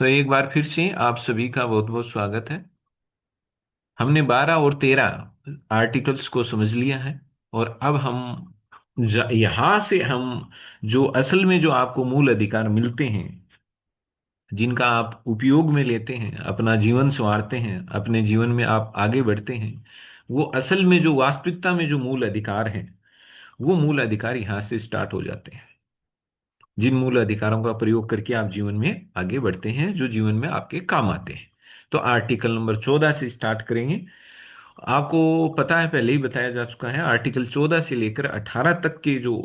तो एक बार फिर से आप सभी का बहुत बहुत स्वागत है। हमने 12 और 13 आर्टिकल्स को समझ लिया है। और अब हम यहां से हम जो असल में जो आपको मूल अधिकार मिलते हैं, जिनका आप उपयोग में लेते हैं, अपना जीवन संवारते हैं, अपने जीवन में आप आगे बढ़ते हैं, वो असल में जो वास्तविकता में जो मूल अधिकार हैं, वो मूल अधिकार यहाँ से स्टार्ट हो जाते हैं। जिन मूल अधिकारों का प्रयोग करके आप जीवन में आगे बढ़ते हैं, जो जीवन में आपके काम आते हैं। तो आर्टिकल नंबर 14 से स्टार्ट करेंगे। आपको पता है, पहले ही बताया जा चुका है, आर्टिकल 14 से लेकर 18 तक के जो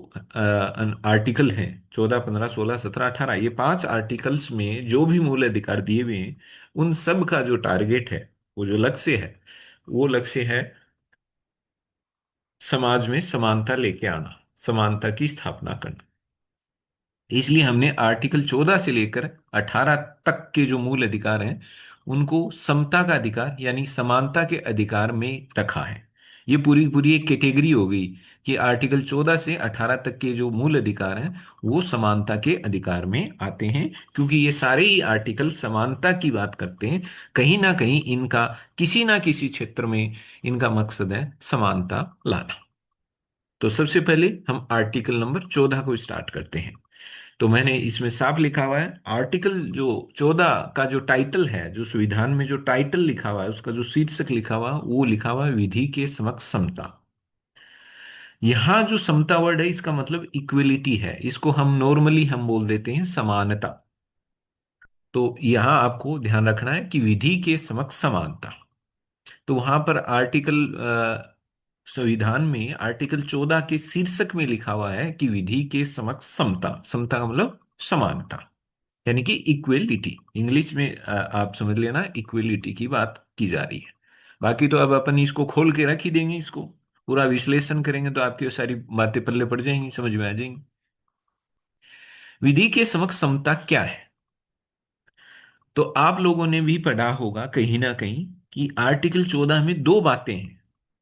आर्टिकल हैं, 14, 15, 16, 17, 18, ये 5 आर्टिकल्स में जो भी मूल अधिकार दिए हुए हैं, उन सब का जो टारगेट है, वो जो लक्ष्य है, वो लक्ष्य है समाज में समानता लेके आना, समानता की स्थापना करना। इसलिए हमने आर्टिकल 14 से लेकर 18 तक के जो मूल अधिकार हैं, उनको समता का अधिकार यानी समानता के अधिकार में रखा है। ये पूरी पूरी एक कैटेगरी हो गई कि आर्टिकल 14 से 18 तक के जो मूल अधिकार हैं, वो समानता के अधिकार में आते हैं, क्योंकि ये सारे ही आर्टिकल समानता की बात करते हैं। कहीं ना कहीं इनका किसी ना किसी क्षेत्र में इनका मकसद है समानता लाना। तो सबसे पहले हम आर्टिकल नंबर 14 को स्टार्ट करते हैं। तो मैंने इसमें साफ लिखा हुआ है, आर्टिकल जो 14 का जो टाइटल है, जो संविधान में जो टाइटल लिखा हुआ है, उसका जो शीर्षक लिखा हुआ है, वो लिखा हुआ है विधि के समक्ष समता। यहाँ जो समता वर्ड है, इसका मतलब इक्वलिटी है। इसको हम नॉर्मली हम बोल देते हैं समानता। तो यहाँ आपको ध्यान रखना है कि विधि के समक्ष समानता। तो वहां पर आर्टिकल संविधान में आर्टिकल 14 के शीर्षक में लिखा हुआ है कि विधि के समक्ष समता। समता का मतलब समानता, यानी कि इक्वलिटी। इंग्लिश में आप समझ लेना, इक्वलिटी की बात की जा रही है। बाकी तो अब अपन इसको खोल के रख ही देंगे, इसको पूरा विश्लेषण करेंगे तो आपकी सारी बातें पल्ले पड़ जाएंगी, समझ में आ जाएंगी। विधि के समक्ष समता क्या है? तो आप लोगों ने भी पढ़ा होगा कहीं ना कहीं कि आर्टिकल 14 में दो बातें हैं।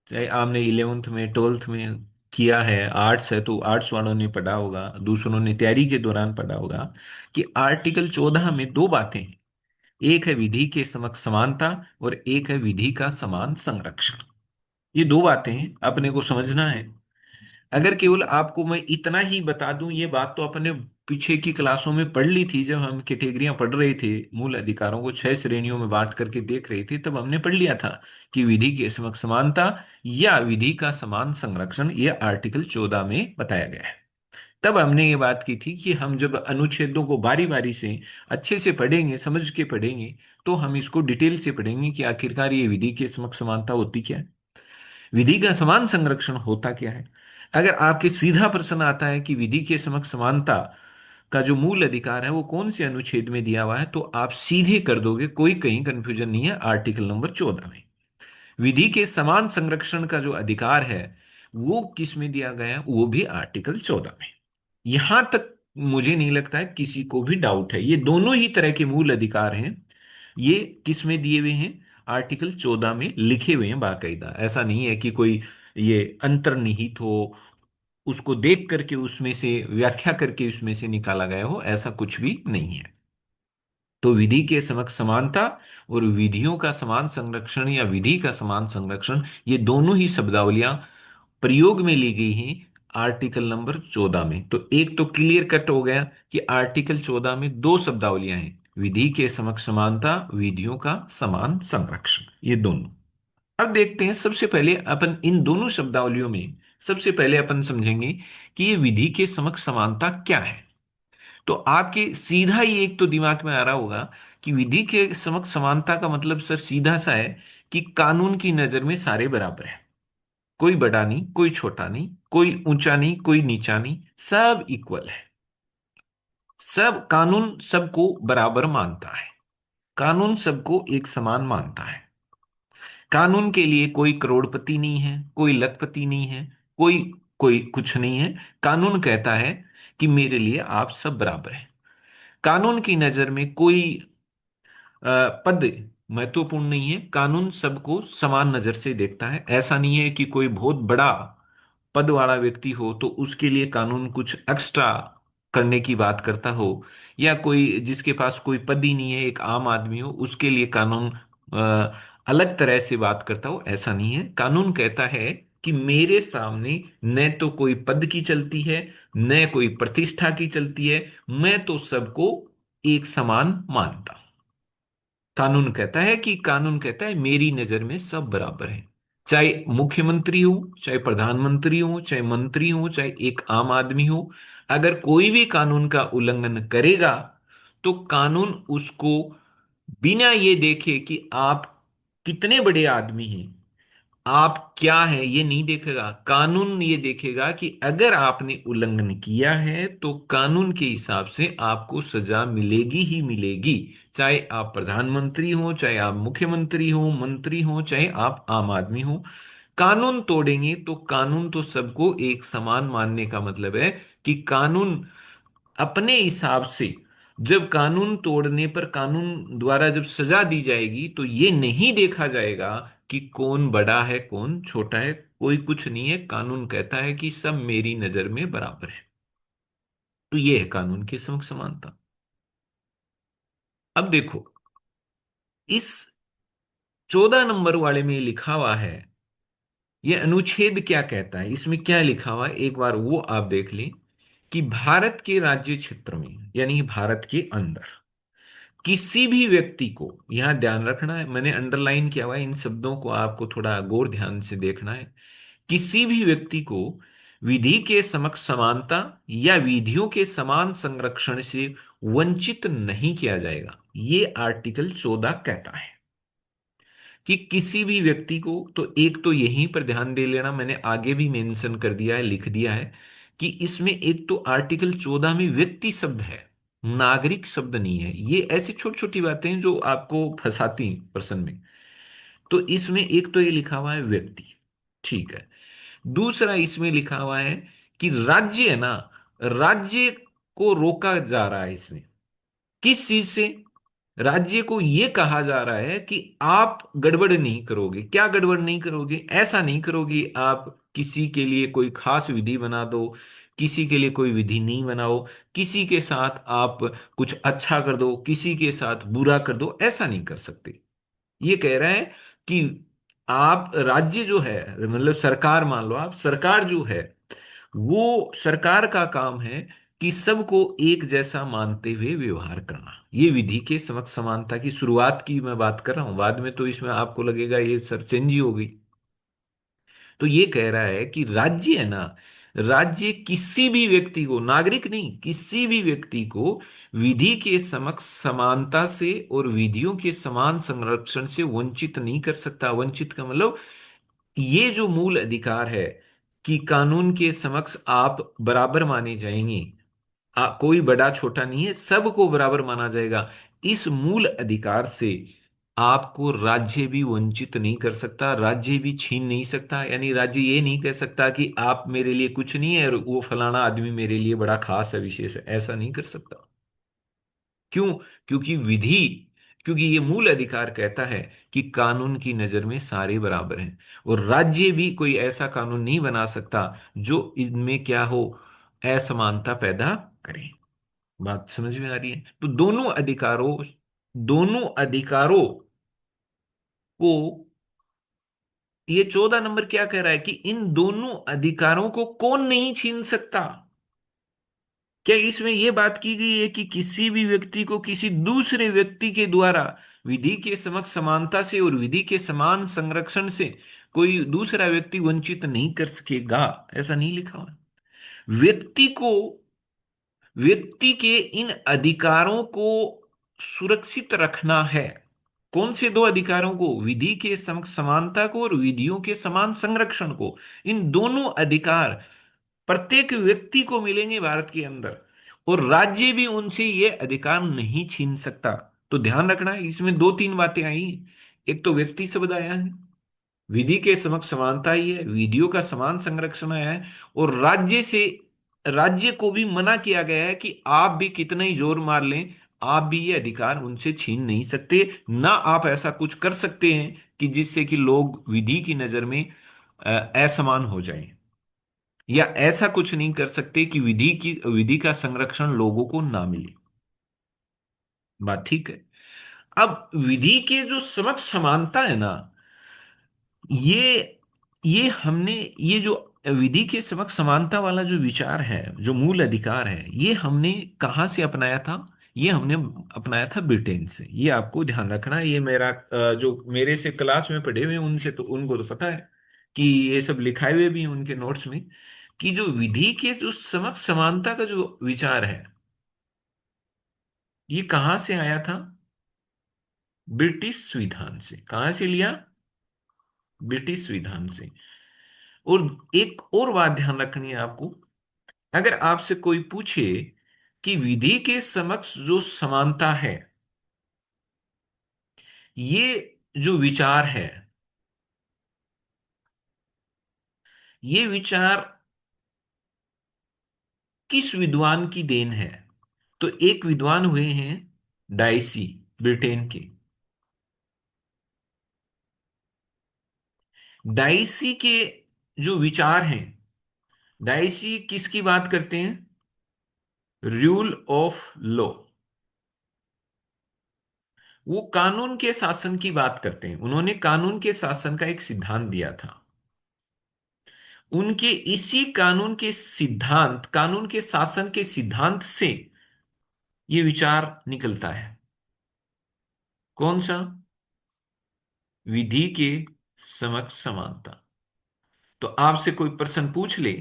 चाहे आपने 11th में 12th में किया है, आर्ट्स है तो आर्ट्स वालों ने पढ़ा होगा, दूसरों ने तैयारी के दौरान पढ़ा होगा कि आर्टिकल 14 में दो बातें हैं। एक है विधि के समक्ष समानता और एक है विधि का समान संरक्षण। ये दो बातें हैं, अपने को समझना है। अगर केवल आपको मैं इतना ही बता दूं, ये बात तो अपने पीछे की क्लासों में पढ़ ली थी, जब हम कैटेगरियां पढ़ रहे थे, मूल अधिकारों को 6 श्रेणियों में बांट करके देख रहे थे, तब हमने पढ़ लिया था कि विधि के समक्ष समानता या विधि का समान संरक्षण ये आर्टिकल 14 में बताया गया है। तब हमने ये बात की थी कि हम जब अनुच्छेदों को बारी बारी से अच्छे से पढ़ेंगे, समझ के पढ़ेंगे, तो हम इसको डिटेल से पढ़ेंगे कि आखिरकार ये विधि के समक्ष समानता होती क्या है, विधि का समान संरक्षण होता क्या है। अगर आपके सीधा प्रश्न आता है कि विधि के समक्ष समानता का जो मूल अधिकार है वो कौन से अनुच्छेद में दिया हुआ है, तो आप सीधे कर दोगे, कोई कहीं कंफ्यूजन नहीं है, आर्टिकल नंबर 14 में। विधि के समान संरक्षण का जो अधिकार है वो किस में दिया गया है, वो भी आर्टिकल 14 में। यहां तक मुझे नहीं लगता है किसी को भी डाउट है। ये दोनों ही तरह के मूल अधिकार हैं। ये किस में दिए हुए हैं? आर्टिकल 14 में लिखे हुए हैं बाकायदा। ऐसा नहीं है कि कोई ये अंतर्निहित हो, उसको देख करके उसमें से व्याख्या करके उसमें से निकाला गया हो, ऐसा कुछ भी नहीं है। तो विधि के समक्ष समानता और विधियों का समान संरक्षण या विधि का समान संरक्षण, ये दोनों ही शब्दावलियां प्रयोग में ली गई हैं आर्टिकल नंबर 14 में। तो एक तो क्लियर कट हो गया कि आर्टिकल 14 में दो शब्दावलियां हैं, विधि के समक्ष समानता, विधियों का समान संरक्षण, ये दोनों। अब देखते हैं, सबसे पहले अपन इन दोनों शब्दावलियों में सबसे पहले अपन समझेंगे कि ये विधि के समक्ष समानता क्या है। तो आपके सीधा ही एक तो दिमाग में आ रहा होगा कि विधि के समक्ष समानता का मतलब सर सीधा सा है कि कानून की नजर में सारे बराबर हैं। कोई बड़ा नहीं, कोई छोटा नहीं, कोई ऊंचा नहीं, कोई नीचा नहीं, सब इक्वल है। सब कानून सबको बराबर मानता है। कानून सबको एक समान मानता है। कानून के लिए कोई करोड़पति नहीं है, कोई लखपति नहीं है, कोई कोई कुछ नहीं है। कानून कहता है कि मेरे लिए आप सब बराबर हैं। कानून की नजर में कोई पद महत्वपूर्ण नहीं है। कानून सबको समान नजर से देखता है। ऐसा नहीं है कि कोई बहुत बड़ा पद वाला व्यक्ति हो तो उसके लिए कानून कुछ एक्स्ट्रा करने की बात करता हो, या कोई जिसके पास कोई पद ही नहीं है, एक आम आदमी हो, उसके लिए कानून अलग तरह से बात करता हो, ऐसा नहीं है। कानून कहता है कि मेरे सामने न तो कोई पद की चलती है, न कोई प्रतिष्ठा की चलती है, मैं तो सबको एक समान मानता हूं। कानून कहता है मेरी नजर में सब बराबर है। चाहे मुख्यमंत्री हो, चाहे प्रधानमंत्री हो, चाहे मंत्री हो, चाहे एक आम आदमी हो, अगर कोई भी कानून का उल्लंघन करेगा तो कानून उसको बिना ये देखे कि आप कितने बड़े आदमी हैं, आप क्या है, ये नहीं देखेगा। कानून ये देखेगा कि अगर आपने उल्लंघन किया है तो कानून के हिसाब से आपको सजा मिलेगी ही मिलेगी। चाहे आप प्रधानमंत्री हो, चाहे आप मुख्यमंत्री हो, मंत्री हो, चाहे आप आम आदमी हो, कानून तोड़ेंगे तो कानून तो सबको एक समान मानने का मतलब है कि कानून अपने हिसाब से, जब कानून तोड़ने पर कानून द्वारा जब सजा दी जाएगी तो ये नहीं देखा जाएगा कि कौन बड़ा है कौन छोटा है, कोई कुछ नहीं है। कानून कहता है कि सब मेरी नजर में बराबर है। तो ये है कानून की समक्ष समानता। अब देखो, इस 14 नंबर वाले में लिखा हुआ है, ये अनुच्छेद क्या कहता है, इसमें क्या लिखा हुआ है, एक बार वो आप देख लें। कि भारत के राज्य क्षेत्र में, यानी भारत के अंदर, किसी भी व्यक्ति को, यहां ध्यान रखना है, मैंने अंडरलाइन किया हुआ है, इन शब्दों को आपको थोड़ा गौर ध्यान से देखना है। किसी भी व्यक्ति को विधि के समक्ष समानता या विधियों के समान संरक्षण से वंचित नहीं किया जाएगा, ये आर्टिकल 14 कहता है। कि किसी भी व्यक्ति को, तो एक तो यहीं पर ध्यान दे लेना, मैंने आगे भी मेंशन कर दिया है, लिख दिया है कि इसमें एक तो आर्टिकल 14 में व्यक्ति शब्द है, नागरिक शब्द नहीं है। ये ऐसी छोटी छोटी बातें हैं जो आपको फंसाती हैं प्रश्न में। तो इसमें एक तो ये लिखा हुआ है व्यक्ति, ठीक है। दूसरा इसमें लिखा हुआ है कि राज्य है ना, राज्य को रोका जा रहा है इसमें। किस चीज से? राज्य को यह कहा जा रहा है कि आप गड़बड़ नहीं करोगे। क्या गड़बड़ नहीं करोगे? ऐसा नहीं करोगे आप किसी के लिए कोई खास विधि बना दो, किसी के लिए कोई विधि नहीं बनाओ, किसी के साथ आप कुछ अच्छा कर दो, किसी के साथ बुरा कर दो, ऐसा नहीं कर सकते। ये कह रहा है कि आप राज्य जो है, मतलब सरकार, मान लो आप सरकार जो है, वो सरकार का काम है कि सबको एक जैसा मानते हुए व्यवहार करना। ये विधि के समक्ष समानता की शुरुआत की मैं बात कर रहा हूं, बाद में तो इसमें आपको लगेगा ये सर चेंज ही हो गई। तो ये कह रहा है कि राज्य है ना, राज्य किसी भी व्यक्ति को, नागरिक नहीं, किसी भी व्यक्ति को विधि के समक्ष समानता से और विधियों के समान संरक्षण से वंचित नहीं कर सकता। वंचित का मतलब, ये जो मूल अधिकार है कि कानून के समक्ष आप बराबर माने जाएंगे, कोई बड़ा छोटा नहीं है, सबको बराबर माना जाएगा, इस मूल अधिकार से आपको राज्य भी वंचित नहीं कर सकता, राज्य भी छीन नहीं सकता। यानी राज्य ये नहीं कह सकता कि आप मेरे लिए कुछ नहीं है और वो फलाना आदमी मेरे लिए बड़ा खास है, विशेष है, ऐसा नहीं कर सकता। क्यों? क्योंकि विधि, क्योंकि ये मूल अधिकार कहता है कि कानून की नजर में सारे बराबर हैं, और राज्य भी कोई ऐसा कानून नहीं बना सकता जो इनमें क्या हो, असमानता पैदा करे। बात समझ में आ रही है? तो दोनों अधिकारों को, ये 14 नंबर क्या कह रहा है कि इन दोनों अधिकारों को कौन नहीं छीन सकता। क्या इसमें यह बात की गई है कि किसी भी व्यक्ति को किसी दूसरे व्यक्ति के द्वारा विधि के समक्ष समानता से और विधि के समान संरक्षण से कोई दूसरा व्यक्ति वंचित नहीं कर सकेगा? ऐसा नहीं लिखा हुआ है। व्यक्ति के इन अधिकारों को सुरक्षित रखना है। कौन से दो अधिकारों को? विधि के समक्ष समानता को और विधियों के समान संरक्षण को। इन दोनों अधिकार प्रत्येक व्यक्ति को मिलेंगे भारत के अंदर, और राज्य भी उनसे ये अधिकार नहीं छीन सकता। तो ध्यान रखना है, इसमें दो तीन बातें आई। एक तो व्यक्ति शब्द आया है, विधि के समक्ष समानता ही है, विधियों का समान संरक्षण है, और राज्य को भी मना किया गया है कि आप भी कितना ही जोर मार लें, आप भी ये अधिकार उनसे छीन नहीं सकते, ना आप ऐसा कुछ कर सकते हैं कि जिससे कि लोग विधि की नजर में असमान हो जाएं। या ऐसा कुछ नहीं कर सकते कि विधि का संरक्षण लोगों को ना मिले। बात ठीक है। अब विधि के जो समक्ष समानता है ना, ये ये हमने, ये जो विधि के समक्ष समानता वाला जो विचार है, जो मूल अधिकार है, ये हमने कहाँ से अपनाया था? ये हमने अपनाया था ब्रिटेन से। ये आपको ध्यान रखना है। ये मेरा जो मेरे से क्लास में पढ़े हुए हैं, उनसे तो उनको तो पता है कि ये सब लिखाए हुए भी हैं उनके नोट्स में, कि जो विधि के जो समक्ष समानता का जो विचार है, ये कहाँ से आया था? ब्रिटिश संविधान से। कहाँ से लिया? ब्रिटिश संविधान से। और एक और बात ध्यान रखनी है आपको। अगर आपसे कोई पूछे कि विधि के समक्ष जो समानता है, ये जो विचार है, ये विचार किस विद्वान की देन है? तो एक विद्वान हुए हैं डाइसी, ब्रिटेन के। डाइसी के जो विचार हैं, डाइसी किसकी बात करते हैं? Rule of law. वो कानून के शासन की बात करते हैं। उन्होंने कानून के शासन का एक सिद्धांत दिया था। उनके इसी कानून के सिद्धांत, कानून के शासन के सिद्धांत से ये विचार निकलता है। कौन सा? विधि के समक्ष समानता। तो आपसे कोई प्रश्न पूछ ले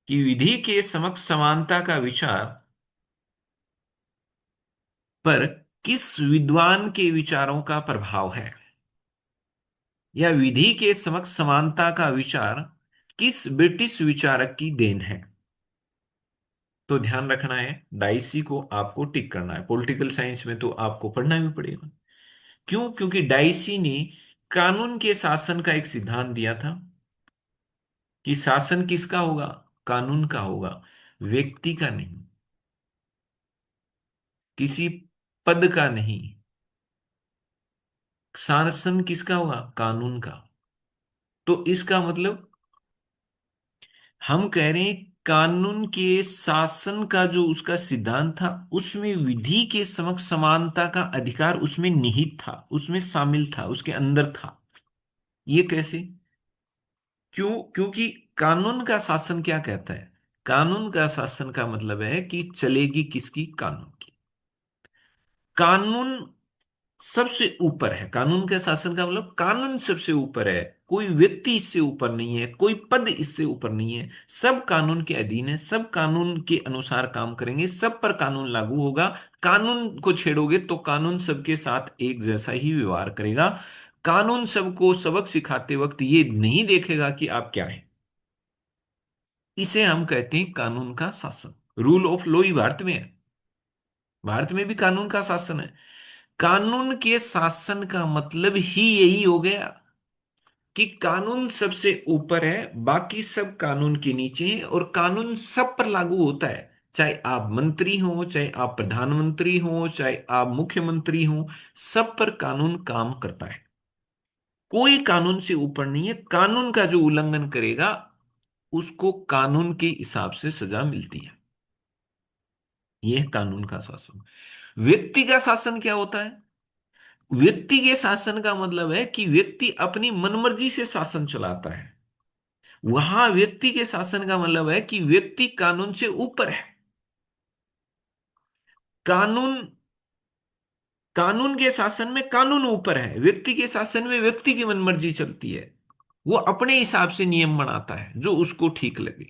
कि विधि के समक्ष समानता का विचार पर किस विद्वान के विचारों का प्रभाव है, या विधि के समक्ष समानता का विचार किस ब्रिटिश विचारक की देन है? तो ध्यान रखना है, डाइसी को आपको टिक करना है। पॉलिटिकल साइंस में तो आपको पढ़ना भी पड़ेगा। क्यों? क्योंकि डाइसी ने कानून के शासन का एक सिद्धांत दिया था कि शासन किसका होगा? कानून का होगा, व्यक्ति का नहीं, किसी पद का नहीं। शासन किसका होगा? कानून का। तो इसका मतलब हम कह रहे हैं कानून के शासन का जो उसका सिद्धांत था, उसमें विधि के समक्ष समानता का अधिकार उसमें निहित था, उसमें शामिल था, उसके अंदर था। ये कैसे? क्यों? क्योंकि कानून का शासन क्या कहता है? कानून का शासन का मतलब है कि चलेगी किसकी? कानून की। कानून सबसे ऊपर है। कानून के शासन का मतलब कानून सबसे ऊपर है। कोई व्यक्ति इससे ऊपर नहीं है, कोई पद इससे ऊपर नहीं है। सब कानून के अधीन है, सब कानून के अनुसार काम करेंगे, सब पर कानून लागू होगा। कानून को छेड़ोगे तो कानून सबके साथ एक जैसा ही व्यवहार करेगा। कानून सबको सबक सिखाते वक्त ये नहीं देखेगा कि आप क्या है। इसे हम कहते हैं कानून का शासन। रूल ऑफ लॉ ही भारत में है। भारत में भी कानून का शासन है। कानून के शासन का मतलब ही यही हो गया कि कानून सबसे ऊपर है, बाकी सब कानून के नीचे है, और कानून सब पर लागू होता है। चाहे आप मंत्री हो, चाहे आप प्रधानमंत्री हो, चाहे आप मुख्यमंत्री हो, सब पर कानून काम करता है। कोई कानून से ऊपर नहीं है। कानून का जो उल्लंघन करेगा, उसको कानून के हिसाब से सजा मिलती है। यह है कानून का शासन। व्यक्ति का शासन क्या होता है? व्यक्ति के शासन का मतलब है कि व्यक्ति अपनी मनमर्जी से शासन चलाता है। वहां व्यक्ति के शासन का मतलब है कि व्यक्ति कानून से ऊपर है। कानून, कानून के शासन में कानून ऊपर है, व्यक्ति के शासन में व्यक्ति की मनमर्जी चलती है। वो अपने हिसाब से नियम बनाता है जो उसको ठीक लगे।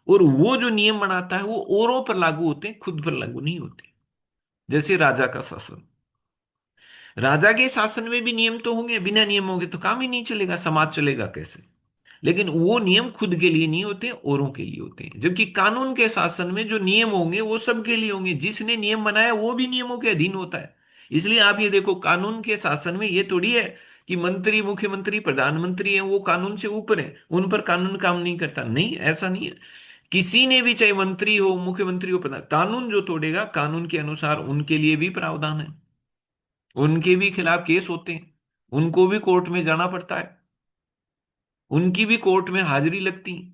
और वो जो नियम बनाता है वो औरों पर लागू होते हैं, खुद पर लागू नहीं होते। जैसे राजा का शासन। राजा के शासन में भी नियम तो होंगे, बिना नियमों के तो काम ही नहीं चलेगा, समाज चलेगा कैसे? लेकिन वो नियम खुद के लिए नहीं होते, औरों के लिए होते हैं। जबकि कानून के शासन में जो नियम होंगे वो सबके लिए होंगे। जिसने नियम बनाया वो भी नियमों के अधीन होता है। इसलिए आप ये देखो, कानून के शासन में ये थोड़ी है कि मंत्री, मुख्यमंत्री, प्रधानमंत्री हैं वो कानून से ऊपर हैं, उन पर कानून काम नहीं करता। नहीं, ऐसा नहीं है। किसी ने भी, चाहे मंत्री हो, मुख्यमंत्री हो, प्रधान, कानून जो तोड़ेगा, कानून के अनुसार उनके लिए भी प्रावधान है। उनके भी खिलाफ केस होते हैं, उनको भी कोर्ट में जाना पड़ता है, उनकी भी कोर्ट में हाजिरी लगती है।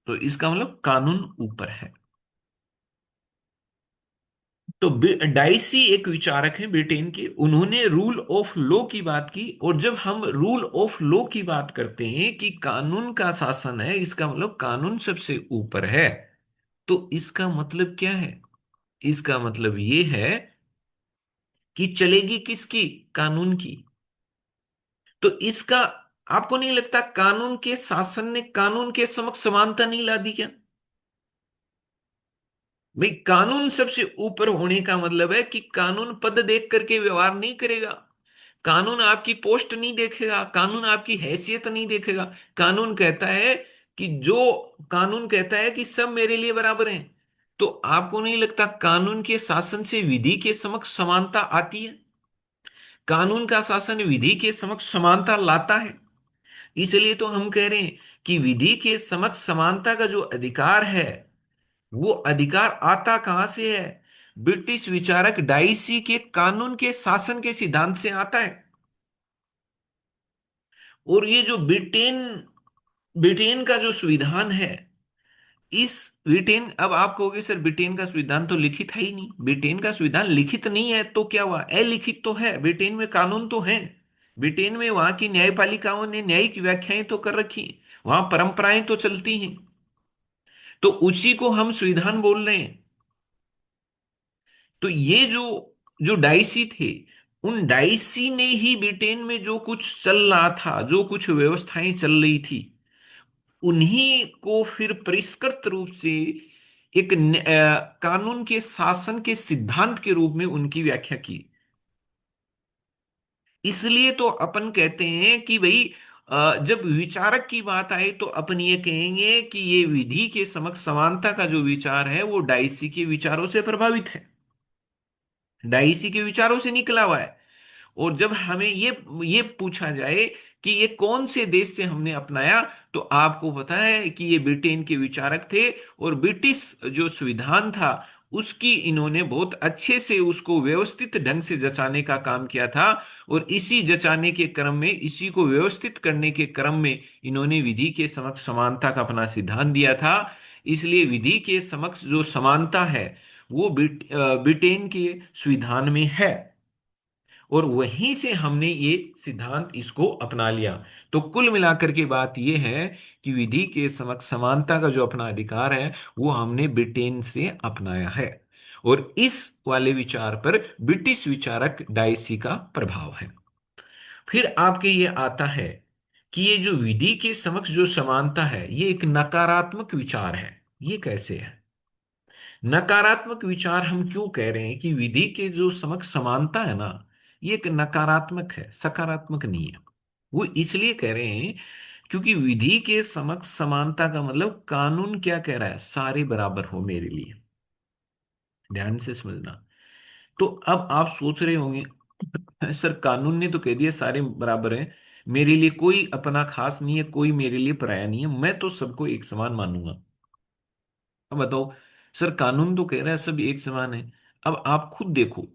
तो इसका मतलब कानून ऊपर है। तो डाइसी एक विचारक हैं ब्रिटेन के, उन्होंने रूल ऑफ लॉ की बात की। और जब हम रूल ऑफ लॉ की बात करते हैं कि कानून का शासन है, इसका मतलब कानून सबसे ऊपर है। तो इसका मतलब क्या है? इसका मतलब ये है कि चलेगी किसकी? कानून की। तो इसका, आपको नहीं लगता कानून के शासन ने कानून के समक्ष समानता नहीं ला दी क्या? भाई, कानून सबसे ऊपर होने का मतलब है कि कानून पद देख करके व्यवहार नहीं करेगा। कानून आपकी पोस्ट नहीं देखेगा, कानून आपकी हैसियत नहीं देखेगा। कानून कहता है कि जो, कानून कहता है कि सब मेरे लिए बराबर हैं। तो आपको नहीं लगता कानून के शासन से विधि के समक्ष समानता आती है? कानून का शासन विधि के समक्ष समानता लाता है। इसलिए तो हम कह रहे हैं कि विधि के समक्ष समानता का जो अधिकार है, वो अधिकार आता कहां से है? ब्रिटिश विचारक डाइसी के कानून के शासन के सिद्धांत से आता है। और ये जो ब्रिटेन ब्रिटेन का जो संविधान है, इस ब्रिटेन, अब आप कहोगे सर ब्रिटेन का संविधान तो लिखित है ही नहीं। ब्रिटेन का संविधान लिखित नहीं है तो क्या हुआ? अलिखित तो है। ब्रिटेन में कानून तो है। ब्रिटेन में वहां की न्यायपालिकाओं ने न्यायिक व्याख्याएं तो कर रखी हैं। वहां परंपराएं तो चलती हैं। तो उसी को हम संविधान बोल रहे हैं। तो ये जो जो डाइसी थे, उन डाइसी ने ही ब्रिटेन में जो कुछ चल रहा था, जो कुछ व्यवस्थाएं चल रही थी, उन्हीं को फिर परिष्कृत रूप से एक कानून के शासन के सिद्धांत के रूप में उनकी व्याख्या की। इसलिए तो अपन कहते हैं कि भाई, जब विचारक की बात आए तो अपन ये कहेंगे कि ये विधि के समक्ष समानता का जो विचार है वो डाइसी के विचारों से प्रभावित है, डाइसी के विचारों से निकला हुआ है। और जब हमें ये पूछा जाए कि ये कौन से देश से हमने अपनाया, तो आपको पता है कि ये ब्रिटेन के विचारक थे। और ब्रिटिश जो संविधान था, उसकी इन्होंने बहुत अच्छे से उसको व्यवस्थित ढंग से जचाने का काम किया था। और इसी जचाने के क्रम में, इसी को व्यवस्थित करने के क्रम में, इन्होंने विधि के समक्ष समानता का अपना सिद्धांत दिया था। इसलिए विधि के समक्ष जो समानता है, वो ब्रिटेन के संविधान में है। और वहीं से हमने ये सिद्धांत इसको अपना लिया। तो कुल मिलाकर के बात ये है कि विधि के समक्ष समानता का जो अपना अधिकार है, वो हमने ब्रिटेन से अपनाया है। और इस वाले विचार पर ब्रिटिश विचारक डाइसी का प्रभाव है। फिर आपके ये आता है कि ये जो विधि के समक्ष जो समानता है, ये एक नकारात्मक विचार है। ये कैसे है? नकारात्मक विचार हम क्यों कह रहे हैं कि विधि के जो समक्ष समानता है ना, ये एक नकारात्मक है, सकारात्मक नहीं है। वो इसलिए कह रहे हैं क्योंकि विधि के समक्ष समानता का मतलब कानून क्या कह रहा है? सारे बराबर हो मेरे लिए। ध्यान से समझना। तो अब आप सोच रहे होंगे सर कानून ने तो कह दिया सारे बराबर हैं, मेरे लिए कोई अपना खास नहीं है, कोई मेरे लिए पराया नहीं है, मैं तो सबको एक समान मानूंगा। अब बताओ, सर कानून तो कह रहा है सब एक समान है। अब आप खुद देखो,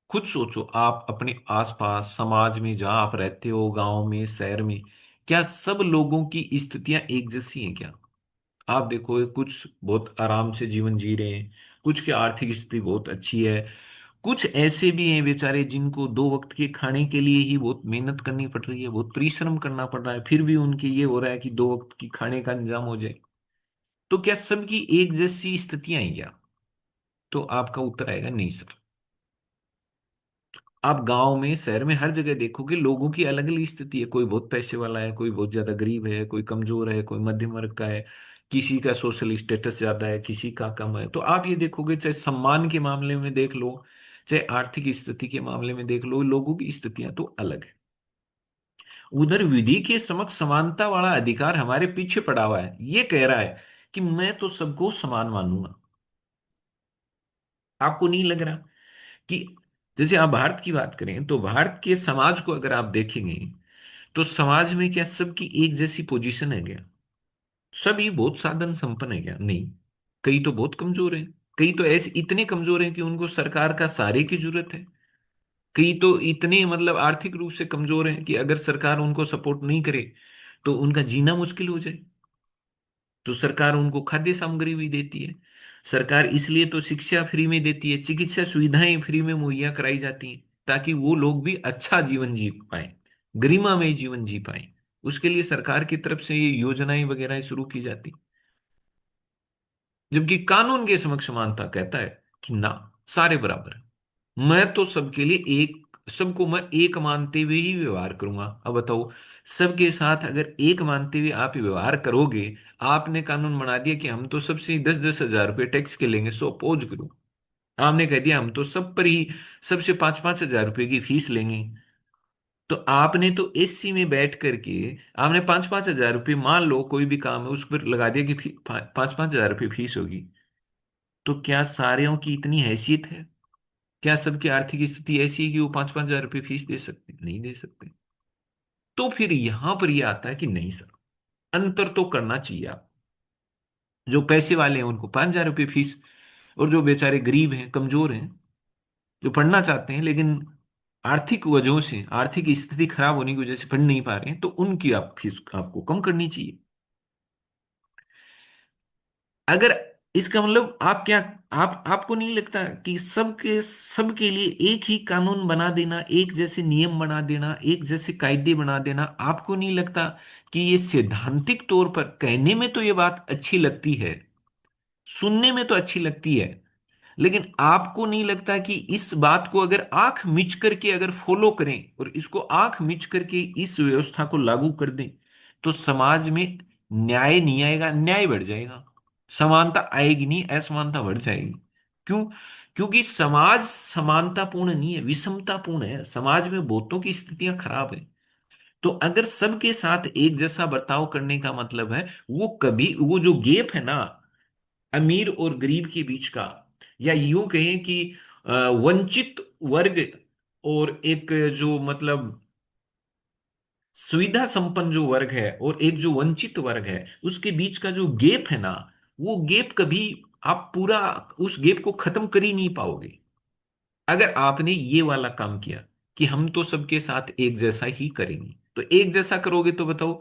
खुद सोचो, आप अपने आसपास समाज में जहां आप रहते हो, गांव में, शहर में, क्या सब लोगों की स्थितियां एक जैसी हैं क्या? आप देखो, कुछ बहुत आराम से जीवन जी रहे हैं, कुछ की आर्थिक स्थिति बहुत अच्छी है, कुछ ऐसे भी हैं बेचारे जिनको दो वक्त के खाने के लिए ही बहुत मेहनत करनी पड़ रही है, बहुत परिश्रम करना पड़ रहा है, फिर भी उनके ये हो रहा है कि दो वक्त की खाने का इंतजाम हो जाए। तो क्या सबकी एक जैसी स्थितियां हैं क्या? तो आपका उत्तर आएगा नहीं सर। आप गांव में, शहर में, हर जगह देखोगे लोगों की अलग अलग स्थिति है। कोई बहुत पैसे वाला है, कोई बहुत ज्यादा गरीब है, कोई कमजोर है, कोई मध्यम वर्ग का है, किसी का सोशल स्टेटस ज्यादा है, किसी का कम है। तो आप ये देखोगे, चाहे सम्मान के मामले में देख लो, चाहे आर्थिक स्थिति के मामले में देख लो, लोगों की स्थितियां तो अलग है। उधर विधि के समक्ष समानता वाला अधिकार हमारे पीछे पड़ा हुआ है, ये कह रहा है कि मैं तो सबको समान मानूंगा। आपको नहीं लग रहा कि, जैसे आप भारत की बात करें तो भारत के समाज को अगर आप देखेंगे, तो समाज में क्या सबकी एक जैसी पोजीशन है क्या? सभी बहुत साधन संपन्न है क्या? नहीं। कई तो बहुत कमजोर हैं। कई तो ऐसे इतने कमजोर हैं कि उनको सरकार का सहारे की जरूरत है। कई तो इतने मतलब आर्थिक रूप से कमजोर हैं कि अगर सरकार उनको सपोर्ट नहीं करे तो उनका जीना मुश्किल हो जाए। तो सरकार उनको खाद्य सामग्री भी देती है। सरकार इसलिए तो शिक्षा फ्री में देती है, चिकित्सा सुविधाएं फ्री में मुहैया कराई जाती हैं, ताकि वो लोग भी अच्छा जीवन जी पाए, गरिमामय जीवन जी पाए। उसके लिए सरकार की तरफ से ये योजनाएं वगैरह शुरू की जाती। जबकि कानून के समक्ष समानता कहता है कि ना, सारे बराबर हैं। मैं तो सबके लिए एक, सबको मैं एक मानते हुए ही व्यवहार करूंगा। अब बताओ, सबके साथ अगर एक मानते हुए आप व्यवहार करोगे, आपने कानून बना दिया कि हम तो सबसे 10-10 हजार रुपये टैक्स के लेंगे, सपोज करो, आपने कह दिया हम तो सब पर ही सबसे 5-5 हजार रुपये की फीस लेंगे, तो आपने तो एसी में बैठ करके आपने 5-5 हजार रुपये, मान लो कोई भी काम है उस पर लगा दिया कि 5-5 हजार रुपये फीस होगी। तो क्या सारों की इतनी हैसियत है? क्या सबकी आर्थिक स्थिति ऐसी है कि वो 5-5 हजार रुपये फीस दे सकते? नहीं दे सकते। तो फिर यहां पर यह आता है कि नहीं सर, अंतर तो करना चाहिए आप। जो पैसे वाले हैं उनको 5 हजार रुपये फीस, और जो बेचारे गरीब हैं, कमजोर हैं, जो पढ़ना चाहते हैं लेकिन आर्थिक वजहों से, आर्थिक स्थिति खराब होने की वजह से पढ़ नहीं पा रहे हैं, तो उनकी आप फीस आपको कम करनी चाहिए। अगर इसका मतलब आप क्या, आप आपको नहीं लगता कि सबके लिए एक ही कानून बना देना, एक जैसे नियम बना देना, एक जैसे कायदे बना देना, आपको नहीं लगता कि ये सैद्धांतिक तौर पर कहने में तो ये बात अच्छी लगती है, सुनने में तो अच्छी लगती है, लेकिन आपको नहीं लगता कि इस बात को अगर आंख मिच करके अगर फॉलो करें और इसको आंख मिच करके इस व्यवस्था को लागू कर दें, तो समाज में न्याय नहीं आएगा, न्याय बढ़ जाएगा। समानता आएगी नहीं, असमानता बढ़ जाएगी। क्यों? क्योंकि समाज समानतापूर्ण नहीं है, विषमतापूर्ण है। समाज में बहुतों की स्थितियां खराब है। तो अगर सबके साथ एक जैसा बर्ताव करने का मतलब है, वो कभी वो जो गेप है ना, अमीर और गरीब के बीच का, या यूं कहें कि वंचित वर्ग और एक जो मतलब सुविधा संपन्न जो वर्ग है और एक जो वंचित वर्ग है, उसके बीच का जो गेप है ना, वो गेप कभी आप पूरा उस गेप को खत्म कर ही नहीं पाओगे। अगर आपने ये वाला काम किया कि हम तो सबके साथ एक जैसा ही करेंगे, तो एक जैसा करोगे तो बताओ,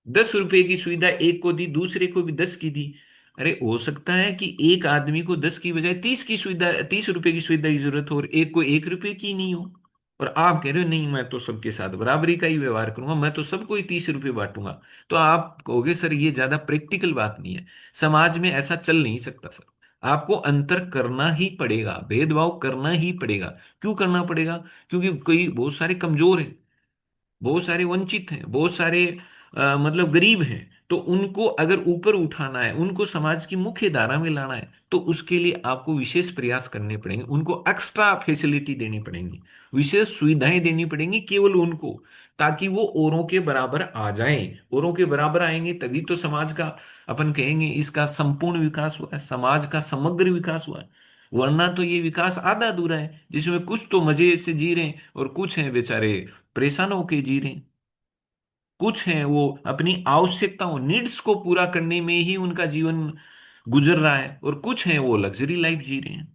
10 रुपए की सुविधा एक को दी, दूसरे को भी 10 की दी। अरे हो सकता है कि एक आदमी को 10 की बजाय 30 की सुविधा, 30 रुपए की सुविधा की जरूरत हो, और एक को 1 रुपए की नहीं हो। और आप कह रहे हो नहीं, मैं तो सबके साथ बराबरी का ही व्यवहार करूंगा, मैं तो सबको ही 30 रुपए बांटूंगा। तो आप कहोगे सर ये ज्यादा प्रैक्टिकल बात नहीं है, समाज में ऐसा चल नहीं सकता सर। आपको अंतर करना ही पड़ेगा, भेदभाव करना ही पड़ेगा। क्यों करना पड़ेगा? क्योंकि कोई बहुत सारे कमजोर हैं, बहुत सारे वंचित हैं, बहुत सारे मतलब गरीब हैं। तो उनको अगर ऊपर उठाना है, उनको समाज की मुख्य धारा में लाना है, तो उसके लिए आपको विशेष प्रयास करने पड़ेंगे, उनको एक्स्ट्रा फैसिलिटी देनी पड़ेंगी, विशेष सुविधाएं देनी पड़ेंगी केवल उनको, ताकि वो औरों के बराबर आ जाएं। औरों के बराबर आएंगे तभी तो समाज का, अपन कहेंगे इसका संपूर्ण विकास हुआ है, समाज का समग्र विकास हुआ है। वरना तो ये विकास आधा अधूरा है, जिसमें कुछ तो मजे से जी रहे हैं और कुछ हैं बेचारे परेशान होके जी रहे हैं। कुछ हैं वो अपनी आवश्यकताओं, नीड्स को पूरा करने में ही उनका जीवन गुजर रहा है, और कुछ हैं वो लग्जरी लाइफ जी रहे हैं।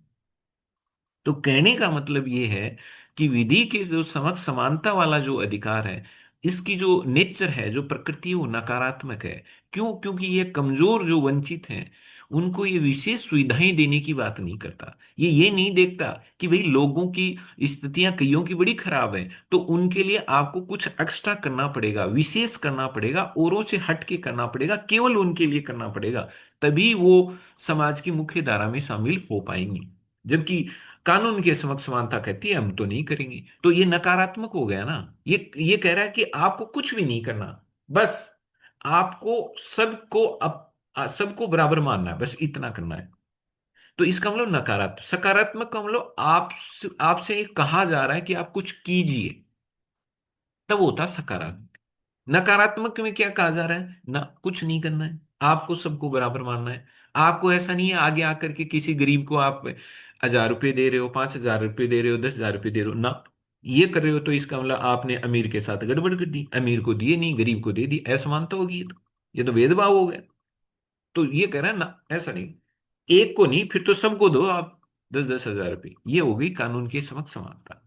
तो कहने का मतलब ये है कि विधि के जो समक्ष समानता वाला जो अधिकार है, इसकी जो नेचर है, जो प्रकृति है, वो नकारात्मक है। क्यों? क्योंकि ये कमजोर जो वंचित हैं, उनको ये विशेष सुविधाएं देने की बात नहीं करता। ये नहीं देखता कि भाई लोगों की स्थितियां कईयों की बड़ी खराब है, तो उनके लिए आपको कुछ एक्स्ट्रा करना पड़ेगा, विशेष करना पड़ेगा, औरों से हट के करना पड़ेगा, केवल उनके लिए करना पड़ेगा। तभी वो समाज की मुख्य धारा में शामिल हो पाएंगे। जबकि कानून के समक्ष समानता कहती है हम तो नहीं करेंगे, तो ये नकारात्मक हो गया ना। ये कह रहा है कि आपको कुछ भी नहीं करना, बस आपको सबको बराबर मानना है, बस इतना करना है। तो इसका मतलब नकारात्मक। सकारात्मक का मतलब आपसे ये कहा जा रहा है कि आप कुछ कीजिए, तब होता सकारात्मक। नकारात्मक में क्या कहा जा रहा है ना, कुछ नहीं करना है, आपको सबको बराबर मानना है। आपको ऐसा नहीं है आगे आकर के किसी गरीब को आप 1,000 रुपये दे रहे हो, 5,000 रुपये दे रहे हो, 10,000 रुपये दे रहे हो ना, ये कर रहे हो तो इसका मतलब आपने अमीर के साथ गड़बड़ कर दी, अमीर को दिए नहीं, गरीब को दे दी, असमानता होगी। ये तो भेदभाव हो गया। तो ये कह रहा है ना, ऐसा नहीं, एक को नहीं, फिर तो सबको दो आप 10-10 हजार रुपये। ये हो गई कानून के समक्ष समानता।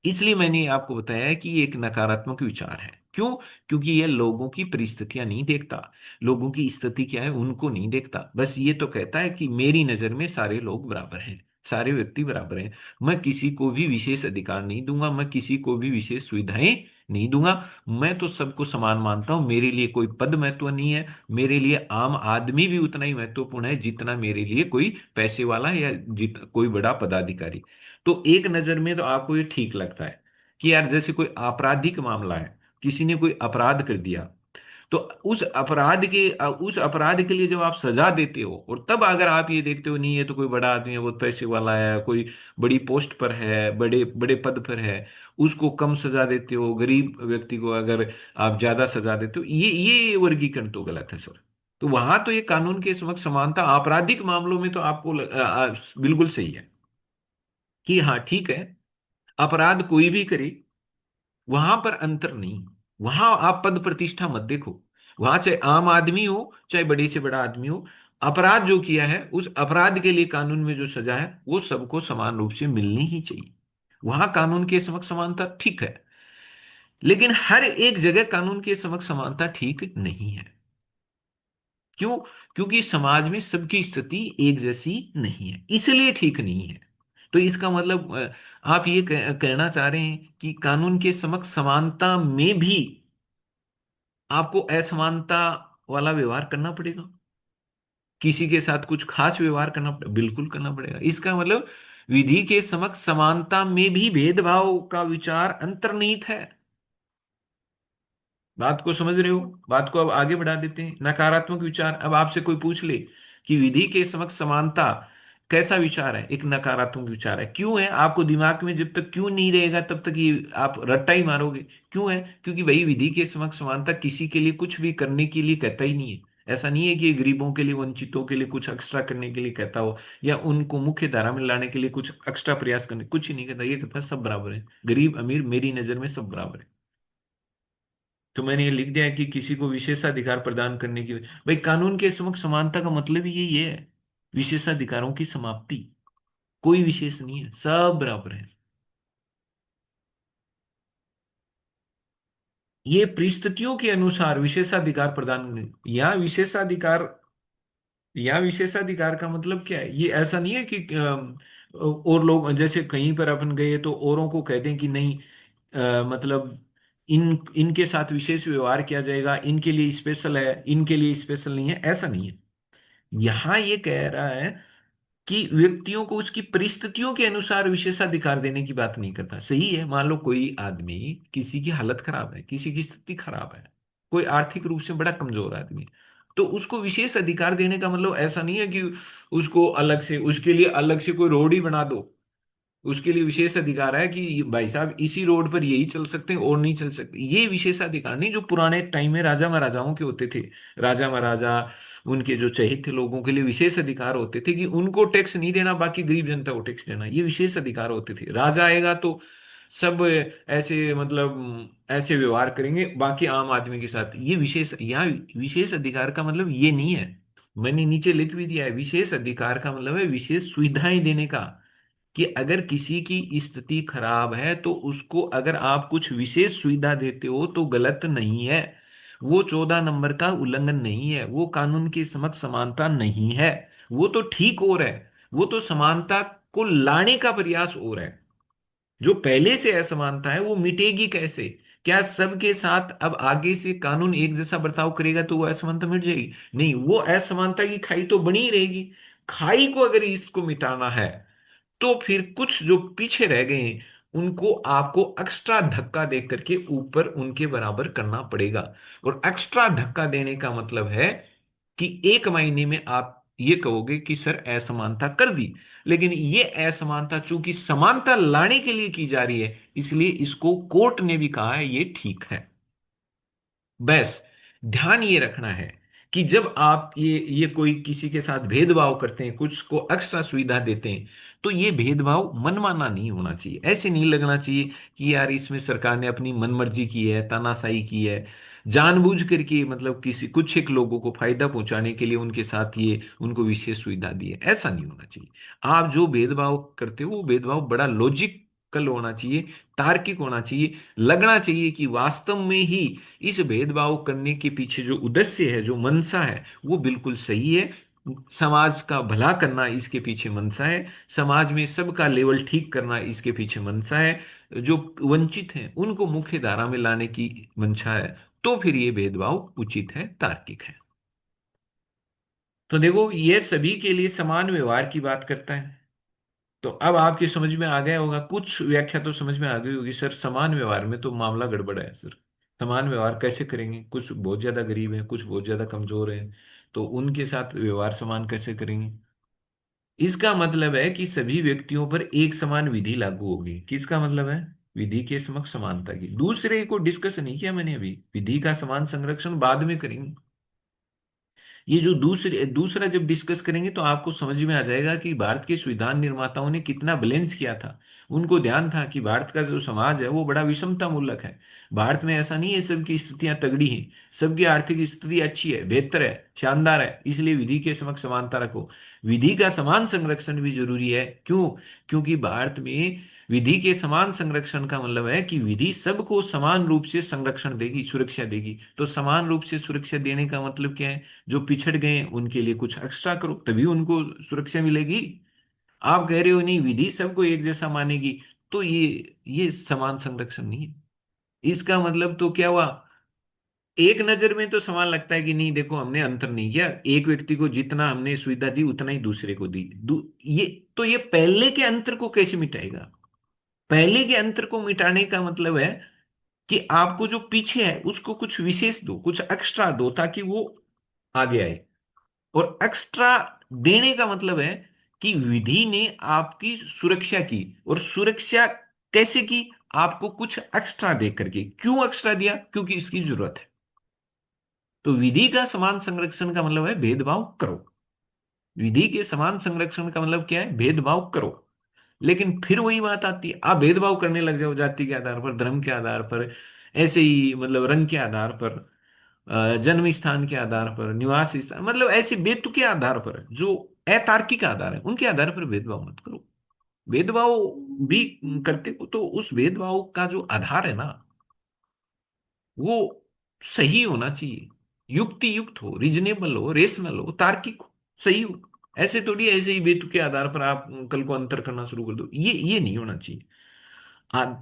इसलिए मैंने आपको बताया है कि ये एक नकारात्मक विचार है। क्यों? क्योंकि ये लोगों की परिस्थितियां नहीं देखता, लोगों की स्थिति क्या है उनको नहीं देखता, बस ये तो कहता है कि मेरी नजर में सारे लोग बराबर हैं, सारे व्यक्ति बराबर हैं, मैं किसी को भी विशेष अधिकार नहीं दूंगा, मैं किसी को भी विशेष सुविधाएं नहीं दूंगा, मैं तो सबको समान मानता हूं, मेरे लिए कोई पद महत्व नहीं है, मेरे लिए आम आदमी भी उतना ही महत्वपूर्ण है जितना मेरे लिए कोई पैसे वाला है या कोई बड़ा पदाधिकारी। तो एक नजर में तो आपको ये ठीक लगता है कि यार जैसे कोई आपराधिक मामला है, किसी ने कोई अपराध कर दिया, तो उस अपराध के लिए जब आप सजा देते हो और तब अगर आप ये देखते हो नहीं ये तो कोई बड़ा आदमी है, बहुत पैसे वाला है, कोई बड़ी पोस्ट पर है, बड़े बड़े पद पर है, उसको कम सजा देते हो, गरीब व्यक्ति को अगर आप ज्यादा सजा देते हो, ये वर्गीकरण तो गलत है सर। तो वहां तो ये कानून के समक्ष समानता आपराधिक मामलों में तो आपको बिल्कुल सही है कि हाँ ठीक है, अपराध कोई भी करे, वहां पर अंतर नहीं, वहां आप पद प्रतिष्ठा मत देखो, वहां चाहे आम आदमी हो चाहे बड़े से बड़ा आदमी हो, अपराध जो किया है उस अपराध के लिए कानून में जो सजा है वो सबको समान रूप से मिलनी ही चाहिए, वहां कानून के समक्ष समानता ठीक है। लेकिन हर एक जगह कानून के समक्ष समानता ठीक नहीं है। क्यों? क्योंकि समाज में सबकी स्थिति एक जैसी नहीं है, इसलिए ठीक नहीं है। तो इसका मतलब आप ये कहना चाह रहे हैं कि कानून के समक्ष समानता में भी आपको असमानता वाला व्यवहार करना पड़ेगा, किसी के साथ कुछ खास व्यवहार करना बिल्कुल करना पड़ेगा, इसका मतलब विधि के समक्ष समानता में भी भेदभाव का विचार अंतर्निहित है। बात को समझ रहे हो? बात को अब आगे बढ़ा देते हैं, नकारात्मक विचार। अब आपसे कोई पूछ ले कि विधि के समक्ष समानता कैसा विचार है, एक नकारात्मक विचार है, क्यों है? आपको दिमाग में जब तक क्यों नहीं रहेगा तब तक ये आप रट्टा ही मारोगे। क्यों है? क्योंकि भाई विधि के समक्ष समानता किसी के लिए कुछ भी करने के लिए कहता ही नहीं है। ऐसा नहीं है कि ये गरीबों के लिए, वंचितों के लिए कुछ एक्स्ट्रा करने के लिए कहता हो, या उनको मुख्य धारा में लाने के लिए कुछ एक्स्ट्रा प्रयास करने, कुछ ही नहीं कहता, ये कहता है सब बराबर है, गरीब अमीर मेरी नजर में सब बराबर है। तो मैंने ये लिख दिया है कि किसी को विशेषाधिकार प्रदान करने की, भाई कानून के समक्ष समानता का मतलब ही यही है, विशेषाधिकारों की समाप्ति, कोई विशेष नहीं है, सब बराबर है। ये परिस्थितियों के अनुसार विशेषाधिकार प्रदान, या विशेषाधिकार, या विशेषाधिकार का मतलब क्या है, ये ऐसा नहीं है कि और लोग जैसे कहीं पर अपन गए तो औरों को कह दें कि नहीं, मतलब इनके साथ विशेष व्यवहार किया जाएगा, इनके लिए स्पेशल है, इनके लिए स्पेशल नहीं है, ऐसा नहीं है। यहां ये कह रहा है कि व्यक्तियों को उसकी परिस्थितियों के अनुसार विशेषाधिकार देने की बात नहीं करता। सही है, मान लो कोई आदमी, किसी की हालत खराब है, किसी की स्थिति खराब है, कोई आर्थिक रूप से बड़ा कमजोर आदमी है, तो उसको विशेष अधिकार देने का मतलब ऐसा नहीं है कि उसको अलग से, उसके लिए अलग से कोई रोड ही बना दो, उसके लिए विशेष अधिकार है कि भाई साहब इसी रोड पर यही चल सकते हैं और नहीं चल सकते, ये विशेष अधिकार नहीं जो पुराने टाइम में राजा महाराजाओं के होते थे। राजा महाराजा, उनके जो चहेते लोगों के लिए विशेष अधिकार होते थे कि उनको टैक्स नहीं देना, बाकी गरीब जनता को टैक्स देना, ये विशेष अधिकार होते थे। राजा आएगा तो सब ऐसे, मतलब ऐसे व्यवहार करेंगे बाकी आम आदमी के साथ, ये विशेष, यहाँ विशेष अधिकार का मतलब ये नहीं है। मैंने नीचे लिख भी दिया है, विशेष अधिकार का मतलब है विशेष सुविधाएं देने का, कि अगर किसी की स्थिति खराब है तो उसको अगर आप कुछ विशेष सुविधा देते हो तो गलत नहीं है, वो 14 नंबर का उल्लंघन नहीं है, वो कानून के समक्ष समानता नहीं है, वो तो ठीक हो रहा है, वो तो समानता को लाने का प्रयास हो रहा है। जो पहले से असमानता है वो मिटेगी कैसे? क्या सबके साथ अब आगे से कानून एक जैसा बर्ताव करेगा तो वो असमानता मिट जाएगी? नहीं, वो असमानता की खाई तो बनी ही रहेगी। खाई को अगर इसको मिटाना है तो फिर कुछ जो पीछे रह गए हैं उनको आपको एक्स्ट्रा धक्का दे करके ऊपर उनके बराबर करना पड़ेगा। और एक्स्ट्रा धक्का देने का मतलब है कि एक महीने में आप ये कहोगे कि सर असमानता कर दी, लेकिन ये असमानता चूंकि समानता लाने के लिए की जा रही है इसलिए इसको कोर्ट ने भी कहा है ये ठीक है। बस ध्यान ये रखना है कि जब आप ये कोई किसी के साथ भेदभाव करते हैं, कुछ को एक्स्ट्रा सुविधा देते हैं, तो ये भेदभाव मनमाना नहीं होना चाहिए, ऐसे नहीं लगना चाहिए कि यार इसमें सरकार ने अपनी मनमर्जी की है, तानाशाही की है, जानबूझ करके, मतलब किसी कुछ एक लोगों को फायदा पहुंचाने के लिए उनके साथ ये उनको विशेष सुविधा दी है, ऐसा नहीं होना चाहिए। आप जो भेदभाव करते हो वो भेदभाव बड़ा लॉजिक लॉजिकल होना चाहिए, तार्किक होना चाहिए, लगना चाहिए कि वास्तव में ही इस भेदभाव करने के पीछे जो उद्देश्य है, जो मंशा है, वो बिल्कुल सही है। समाज का भला करना इसके पीछे मंशा है, समाज में सबका लेवल ठीक करना इसके पीछे मंशा है, जो वंचित हैं उनको मुख्य धारा में लाने की मंशा है। तो फिर ये भेदभाव उचित है, तार्किक है। तो देखो, ये सभी के लिए समान व्यवहार की बात करता है। तो अब आपकी समझ में आ गया होगा, कुछ व्याख्या तो समझ में आ गई होगी, सर समान व्यवहार में तो मामला गड़बड़ है सर। समान व्यवहार कैसे करेंगे, कुछ बहुत ज्यादा गरीब हैं, कुछ बहुत ज्यादा कमजोर हैं, तो उनके साथ व्यवहार समान कैसे करेंगे? इसका मतलब है कि सभी व्यक्तियों पर एक समान विधि लागू होगी। किसका मतलब है? विधि के समक्ष समानता की। दूसरे को डिस्कस नहीं किया मैंने अभी, विधि का समान संरक्षण बाद में करेंगे। ये जो दूसरा जब डिस्कस करेंगे तो आपको समझ में आ जाएगा कि भारत के संविधान निर्माताओं ने कितना बैलेंस किया था। उनको ध्यान था कि भारत का जो समाज है वो बड़ा विषमता मूलक है। भारत में ऐसा नहीं है सबकी स्थितियां तगड़ी हैं, सबकी आर्थिक स्थिति अच्छी है, बेहतर है, शानदार है, इसलिए विधि के समक्ष समानता रखो। विधि का समान संरक्षण भी जरूरी है। क्यों? क्योंकि भारत में विधि के समान संरक्षण का मतलब है कि विधि सबको समान रूप से संरक्षण देगी, सुरक्षा देगी। तो समान रूप से सुरक्षा देने का मतलब क्या है? जो पिछड़ गए हैं, उनके लिए कुछ एक्स्ट्रा करो, तभी उनको सुरक्षा मिलेगी। आप कह रहे हो नहीं विधि सबको एक जैसा मानेगी, तो ये समान संरक्षण नहीं है। इसका मतलब तो क्या हुआ? एक नजर में तो समान लगता है कि नहीं, देखो हमने अंतर नहीं किया, एक व्यक्ति को जितना हमने सुविधा दी उतना ही दूसरे को दी। ये तो ये पहले के अंतर को कैसे मिटाएगा? पहले के अंतर को मिटाने का मतलब है कि आपको जो पीछे है उसको कुछ विशेष दो, कुछ एक्स्ट्रा दो, ताकि वो आगे आए। और एक्स्ट्रा देने का मतलब है कि विधि ने आपकी सुरक्षा की, और सुरक्षा कैसे की? आपको कुछ एक्स्ट्रा दे करके। क्यों एक्स्ट्रा दिया? क्योंकि इसकी जरूरत है। तो विधि का समान संरक्षण का मतलब है भेदभाव करो। विधि के समान संरक्षण का मतलब क्या है? भेदभाव करो। लेकिन फिर वही बात आती है, आप भेदभाव करने लग जाओ जाति के आधार पर, धर्म के आधार पर, ऐसे ही मतलब रंग के आधार पर, जन्म स्थान के आधार पर, निवास स्थान, मतलब ऐसे बेतुके आधार पर जो अतार्किक आधार है उनके आधार पर भेदभाव मत करो। भेदभाव भी करते हो तो उस भेदभाव का जो आधार है ना, वो सही होना चाहिए, युक्ति युक्त हो, रिजनेबल हो, रेशनल हो, तार्किक हो, सही हो। ऐसे थोड़ी ऐसे ही बेतुके आधार पर आप कल को अंतर करना शुरू कर दो, ये नहीं होना चाहिए।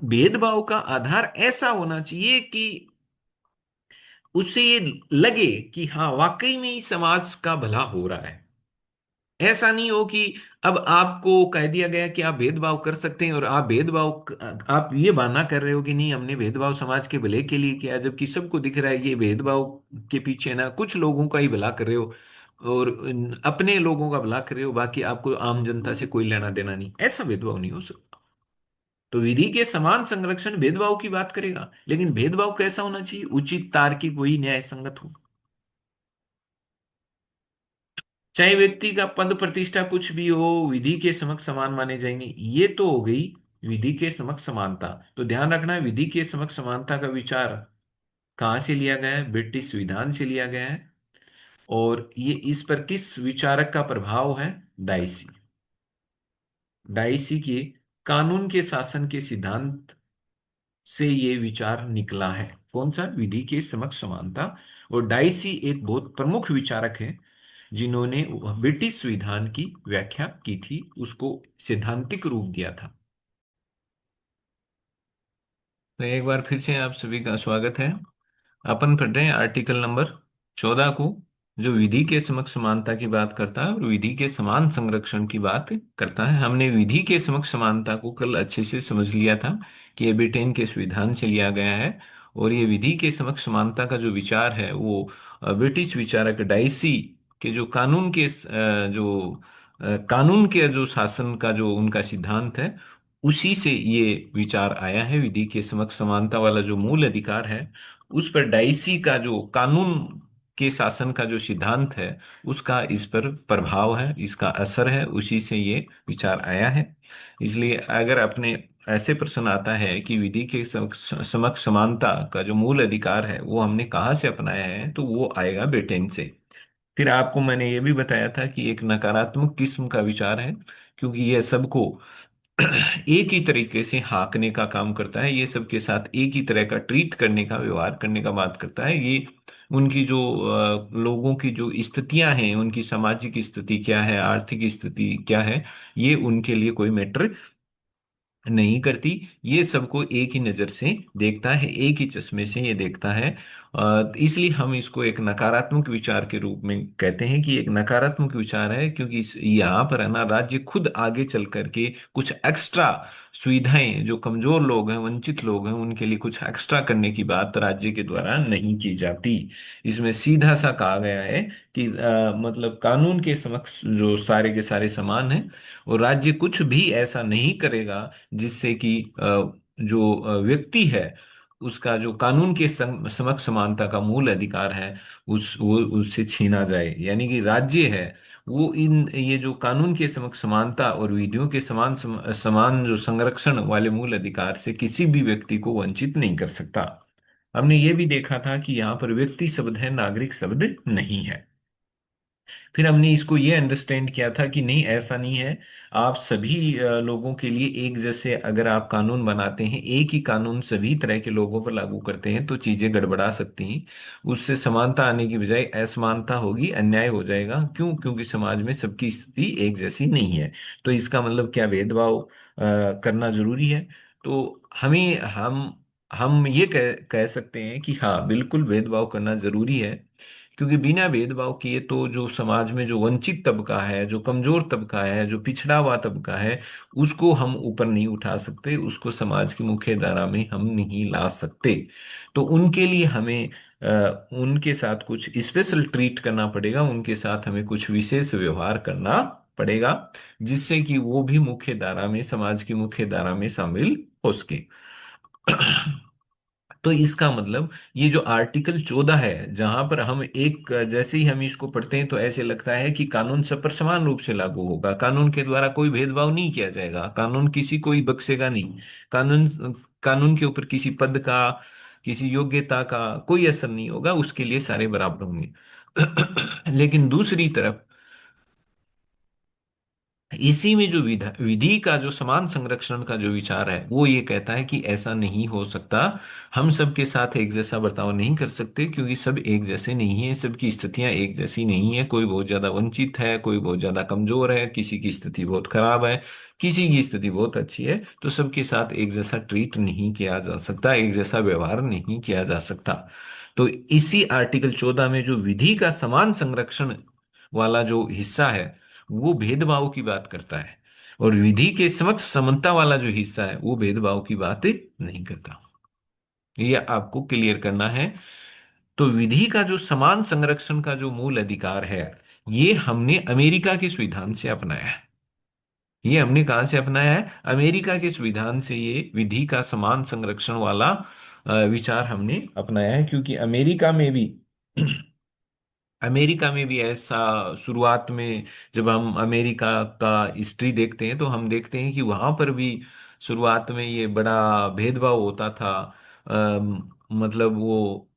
भेदभाव का आधार ऐसा होना चाहिए कि उससे ये लगे कि हाँ वाकई में ही समाज का भला हो रहा है। ऐसा नहीं हो कि अब आपको कह दिया गया कि आप भेदभाव कर सकते हैं, और आप आप ये बहाना कर रहे हो कि नहीं हमने भेदभाव समाज के भले के लिए किया, जबकि सबको दिख रहा है ये भेदभाव के पीछे ना कुछ लोगों का ही भला कर रहे हो, और अपने लोगों का भला कर रहे हो, बाकी आपको आम जनता से कोई लेना देना नहीं। ऐसा भेदभाव नहीं हो सकता। तो विधि के समान संरक्षण भेदभाव की बात करेगा, लेकिन भेदभाव कैसा होना चाहिए? उचित, तार्किक, वही न्याय संगत हो। चाहे व्यक्ति का पद प्रतिष्ठा कुछ भी हो, विधि के समक्ष समान माने जाएंगे। ये तो हो गई विधि के समक्ष समानता। तो ध्यान रखना, विधि के समक्ष समानता का विचार कहाँ से लिया गया है? ब्रिटिश संविधान से लिया गया है। और ये इस पर किस विचारक का प्रभाव है? डाइसी। डाइसी के कानून के शासन के सिद्धांत से ये विचार निकला है। कौन सा? विधि के समक्ष समानता। और डाइसी एक बहुत प्रमुख विचारक है जिन्होंने ब्रिटिश संविधान की व्याख्या की थी, उसको सैद्धांतिक रूप दिया था। तो एक बार फिर से आप सभी का स्वागत है। अपन पढ़ रहे हैं आर्टिकल नंबर 14 को, जो विधि के समक्ष समानता की बात करता है और विधि के समान संरक्षण की बात करता है। हमने विधि के समक्ष समानता को कल अच्छे से समझ लिया था कि ये ब्रिटेन के संविधान से लिया गया है। और ये विधि के समक्ष समानता का जो विचार है वो ब्रिटिश विचारक डाइसी के जो कानून के जो शासन का जो उनका सिद्धांत है, उसी से ये विचार आया है। विधि के समक्ष समानता वाला जो मूल अधिकार है, उस पर डाइसी का जो कानून के शासन का जो सिद्धांत है, उसका इस पर प्रभाव है, इसका असर है, उसी से ये विचार आया है। इसलिए अगर अपने ऐसे प्रश्न आता है कि विधि के समक्ष समानता का जो मूल अधिकार है वो हमने कहाँ से अपनाया है, तो वो आएगा ब्रिटेन से। फिर आपको मैंने ये भी बताया था कि एक नकारात्मक किस्म का विचार है, क्योंकि यह सबको एक ही तरीके से हाँकने का काम करता है, ये सबके साथ एक ही तरह का ट्रीट करने का, व्यवहार करने का बात करता है। ये उनकी जो लोगों की जो स्थितियां हैं, उनकी सामाजिक स्थिति क्या है, आर्थिक स्थिति क्या है, ये उनके लिए कोई मैटर नहीं करती। ये सबको एक ही नजर से देखता है, एक ही चश्मे से ये देखता है। इसलिए हम इसको एक नकारात्मक विचार के रूप में कहते हैं कि एक नकारात्मक विचार है, क्योंकि यहाँ पर है ना, राज्य खुद आगे चल करके कुछ एक्स्ट्रा सुविधाएं, जो कमजोर लोग हैं, वंचित लोग हैं, उनके लिए कुछ एक्स्ट्रा करने की बात राज्य के द्वारा नहीं की जाती। इसमें सीधा सा कहा गया है कि मतलब कानून के समक्ष जो सारे के सारे समान हैं, और राज्य कुछ भी ऐसा नहीं करेगा जिससे कि जो व्यक्ति है, उसका जो कानून के समक्ष समानता का मूल अधिकार है, उस वो उससे छीना जाए। यानी कि राज्य है वो इन ये जो कानून के समक्ष समानता और विधियों के समान जो संरक्षण वाले मूल अधिकार से किसी भी व्यक्ति को वंचित नहीं कर सकता। हमने ये भी देखा था कि यहाँ पर व्यक्ति शब्द है, नागरिक शब्द नहीं है। फिर हमने इसको ये अंडरस्टैंड किया था कि नहीं, ऐसा नहीं है। आप सभी लोगों के लिए एक जैसे अगर आप कानून बनाते हैं, एक ही कानून सभी तरह के लोगों पर लागू करते हैं, तो चीजें गड़बड़ा सकती हैं। उससे समानता आने की बजाय असमानता होगी, अन्याय हो जाएगा। क्यों? क्योंकि समाज में सबकी स्थिति एक जैसी नहीं है। तो इसका मतलब क्या भेदभाव करना जरूरी है? तो हम ये कह सकते हैं कि हाँ, बिल्कुल भेदभाव करना जरूरी है। क्योंकि बिना भेदभाव किए तो जो समाज में जो वंचित तबका है, जो कमजोर तबका है, जो पिछड़ा हुआ तबका है, उसको हम ऊपर नहीं उठा सकते, उसको समाज की मुख्य धारा में हम नहीं ला सकते। तो उनके लिए हमें उनके साथ कुछ स्पेशल ट्रीट करना पड़ेगा, उनके साथ हमें कुछ विशेष व्यवहार करना पड़ेगा, जिससे कि वो भी मुख्य धारा में, समाज की मुख्य धारा में शामिल हो सके। तो इसका मतलब ये जो आर्टिकल 14 है, जहां पर हम एक जैसे ही हम इसको पढ़ते हैं तो ऐसे लगता है कि कानून सब पर समान रूप से लागू होगा, कानून के द्वारा कोई भेदभाव नहीं किया जाएगा, कानून किसी को ही बख्शेगा नहीं, कानून कानून के ऊपर किसी पद का, किसी योग्यता का कोई असर नहीं होगा, उसके लिए सारे बराबर होंगे। लेकिन दूसरी तरफ इसी में जो विधि का जो समान संरक्षण का जो विचार है, वो ये कहता है कि ऐसा नहीं हो सकता। हम सबके साथ एक जैसा बर्ताव नहीं कर सकते, क्योंकि सब एक जैसे नहीं है, सबकी स्थितियां एक जैसी नहीं है। कोई बहुत ज्यादा वंचित है, कोई बहुत ज्यादा कमजोर है, किसी की स्थिति बहुत खराब है, किसी की स्थिति बहुत अच्छी है। तो सबके साथ एक जैसा ट्रीट नहीं किया जा सकता, एक जैसा व्यवहार नहीं किया जा सकता। तो इसी आर्टिकल 14 में जो विधि का समान संरक्षण वाला जो हिस्सा है, वो भेदभाव की बात करता है, और विधि के समक्ष समता वाला जो हिस्सा है, वो भेदभाव की बात नहीं करता। ये आपको क्लियर करना है। तो विधि का जो समान संरक्षण का जो मूल अधिकार है, ये हमने अमेरिका के संविधान से अपनाया है। ये हमने कहाँ से अपनाया है? अमेरिका के संविधान से ये विधि का समान संरक्षण वाला विचार हमने अपनाया है। क्योंकि अमेरिका में भी ऐसा शुरुआत में, जब हम अमेरिका का हिस्ट्री देखते हैं तो हम देखते हैं कि वहां पर भी शुरुआत में ये बड़ा भेदभाव होता था। मतलब वो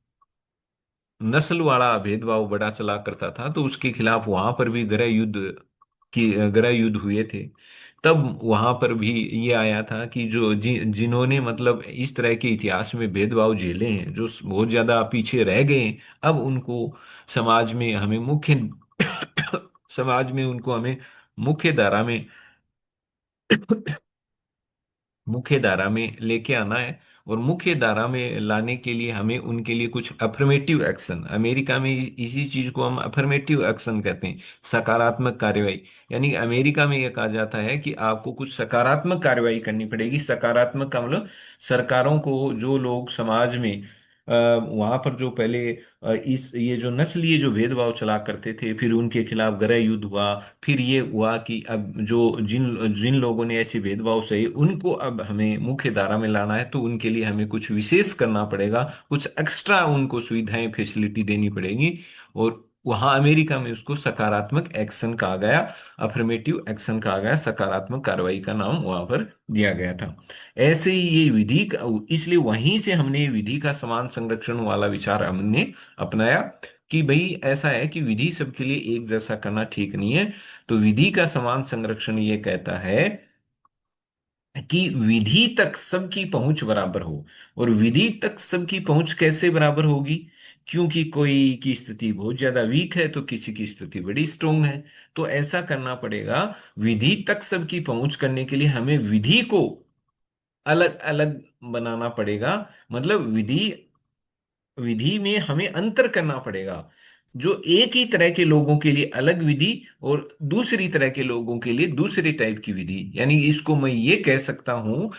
नस्ल वाला भेदभाव बड़ा चला करता था, तो उसके खिलाफ वहां पर भी गृह युद्ध हुए थे। तब वहां पर भी ये आया था कि जिन्होंने मतलब इस तरह के इतिहास में भेदभाव झेले हैं, जो बहुत ज्यादा पीछे रह गए हैं, अब उनको समाज में हमें मुख्य समाज में उनको हमें मुख्य धारा में मुख्य धारा में लेके आना है। और मुख्य धारा में लाने के लिए हमें उनके लिए कुछ अफर्मेटिव एक्शन, अमेरिका में इसी चीज को हम अफर्मेटिव एक्शन कहते हैं, सकारात्मक कार्यवाही। यानी अमेरिका में यह कहा जाता है कि आपको कुछ सकारात्मक कार्यवाही करनी पड़ेगी। सकारात्मक का मतलब सरकारों को, जो लोग समाज में वहां पर जो पहले इस ये जो नस्लीय जो भेदभाव चला करते थे, फिर उनके खिलाफ गृह युद्ध हुआ। फिर ये हुआ कि अब जो जिन जिन लोगों ने ऐसे भेदभाव सहे, उनको अब हमें मुख्य धारा में लाना है, तो उनके लिए हमें कुछ विशेष करना पड़ेगा, कुछ एक्स्ट्रा उनको सुविधाएं, फैसिलिटी देनी पड़ेगी। और वहां अमेरिका में उसको सकारात्मक एक्शन कहा गया, अफर्मेटिव एक्शन कहा गया, सकारात्मक कार्रवाई का नाम वहां पर दिया गया था। ऐसे ही ये इसलिए वहीं से हमने ये विधि का समान संरक्षण वाला विचार हमने अपनाया, कि भाई ऐसा है कि विधि सबके लिए एक जैसा करना ठीक नहीं है। तो विधि का समान संरक्षण ये कहता है कि विधि तक सबकी पहुंच बराबर हो। और विधि तक सबकी पहुंच कैसे बराबर होगी? क्योंकि कोई की स्थिति बहुत ज्यादा वीक है तो किसी की स्थिति बड़ी स्ट्रोंग है। तो ऐसा करना पड़ेगा। विधि तक सबकी पहुंच करने के लिए हमें विधि को अलग अलग बनाना पड़ेगा। मतलब विधि विधि में हमें अंतर करना पड़ेगा। जो एक ही तरह के लोगों के लिए अलग विधि और दूसरी तरह के लोगों के लिए दूसरे टाइप की विधि, यानी इसको मैं ये कह सकता हूं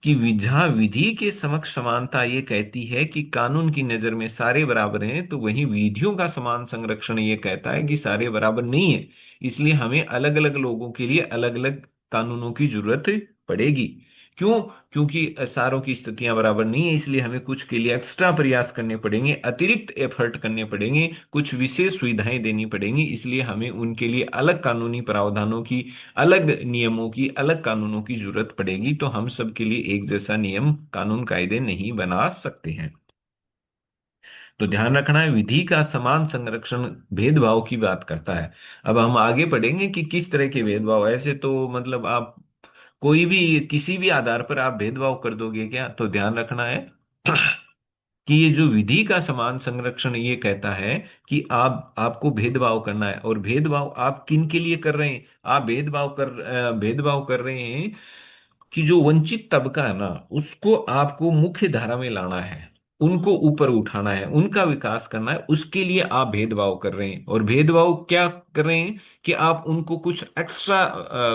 कि जहां विधि के समक्ष समानता ये कहती है कि कानून की नजर में सारे बराबर हैं, तो वहीं विधियों का समान संरक्षण ये कहता है कि सारे बराबर नहीं है। इसलिए हमें अलग अलग लोगों के लिए अलग अलग कानूनों की जरूरत पड़ेगी। क्यों? क्योंकि सारों की स्थितियां बराबर नहीं है, इसलिए हमें कुछ के लिए एक्स्ट्रा प्रयास करने पड़ेंगे, अतिरिक्त एफर्ट करने पड़ेंगे, कुछ विशेष सुविधाएं देनी पड़ेंगी। इसलिए हमें उनके लिए अलग कानूनी प्रावधानों की, अलग नियमों की, अलग कानूनों की जरूरत पड़ेगी। तो हम सब के लिए एक जैसा नियम कानून कायदे नहीं बना सकते हैं। तो ध्यान रखना है, विधि का समान संरक्षण भेदभाव की बात करता है। अब हम आगे पढ़ेंगे कि किस तरह के भेदभाव। ऐसे तो मतलब आप कोई भी किसी भी आधार पर आप भेदभाव कर दोगे क्या? तो ध्यान रखना है कि ये जो विधि का समान संरक्षण ये कहता है कि आप आपको भेदभाव करना है। और भेदभाव आप किन के लिए कर रहे हैं? आप भेदभाव कर रहे हैं कि जो वंचित तबका है ना, उसको आपको मुख्य धारा में लाना है, उनको ऊपर उठाना है, उनका विकास करना है। उसके लिए आप भेदभाव कर रहे हैं। और भेदभाव क्या कर रहे हैं? कि आप उनको कुछ एक्स्ट्रा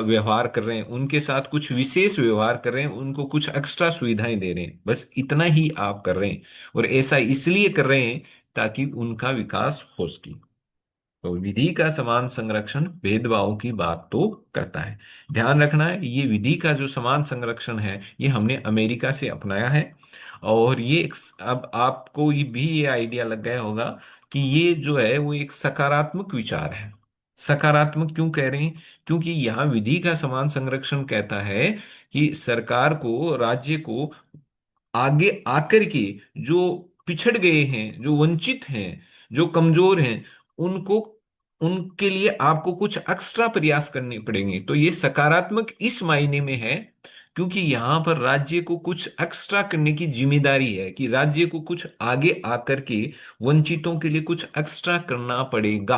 व्यवहार कर रहे हैं, उनके साथ कुछ विशेष व्यवहार कर रहे हैं, उनको कुछ एक्स्ट्रा सुविधाएं दे रहे हैं। बस इतना ही आप कर रहे हैं। और ऐसा इसलिए कर रहे हैं ताकि उनका विकास हो सके। तो विधि का समान संरक्षण भेदभाव की बात तो करता है। ध्यान रखना है, ये विधि का जो समान संरक्षण है ये हमने अमेरिका से अपनाया है। और ये अब आपको ये भी ये आइडिया लग गया होगा कि ये जो है वो एक सकारात्मक विचार है। सकारात्मक क्यों कह रहे हैं? क्योंकि यहाँ विधि का समान संरक्षण कहता है कि सरकार को, राज्य को आगे आकर के जो पिछड़ गए हैं, जो वंचित हैं, जो कमजोर हैं, उनको, उनके लिए आपको कुछ एक्स्ट्रा प्रयास करने पड़ेंगे। तो ये सकारात्मक इस मायने में है क्योंकि यहां पर राज्य को कुछ एक्स्ट्रा करने की जिम्मेदारी है, कि राज्य को कुछ आगे आकर के वंचितों के लिए कुछ एक्स्ट्रा करना पड़ेगा।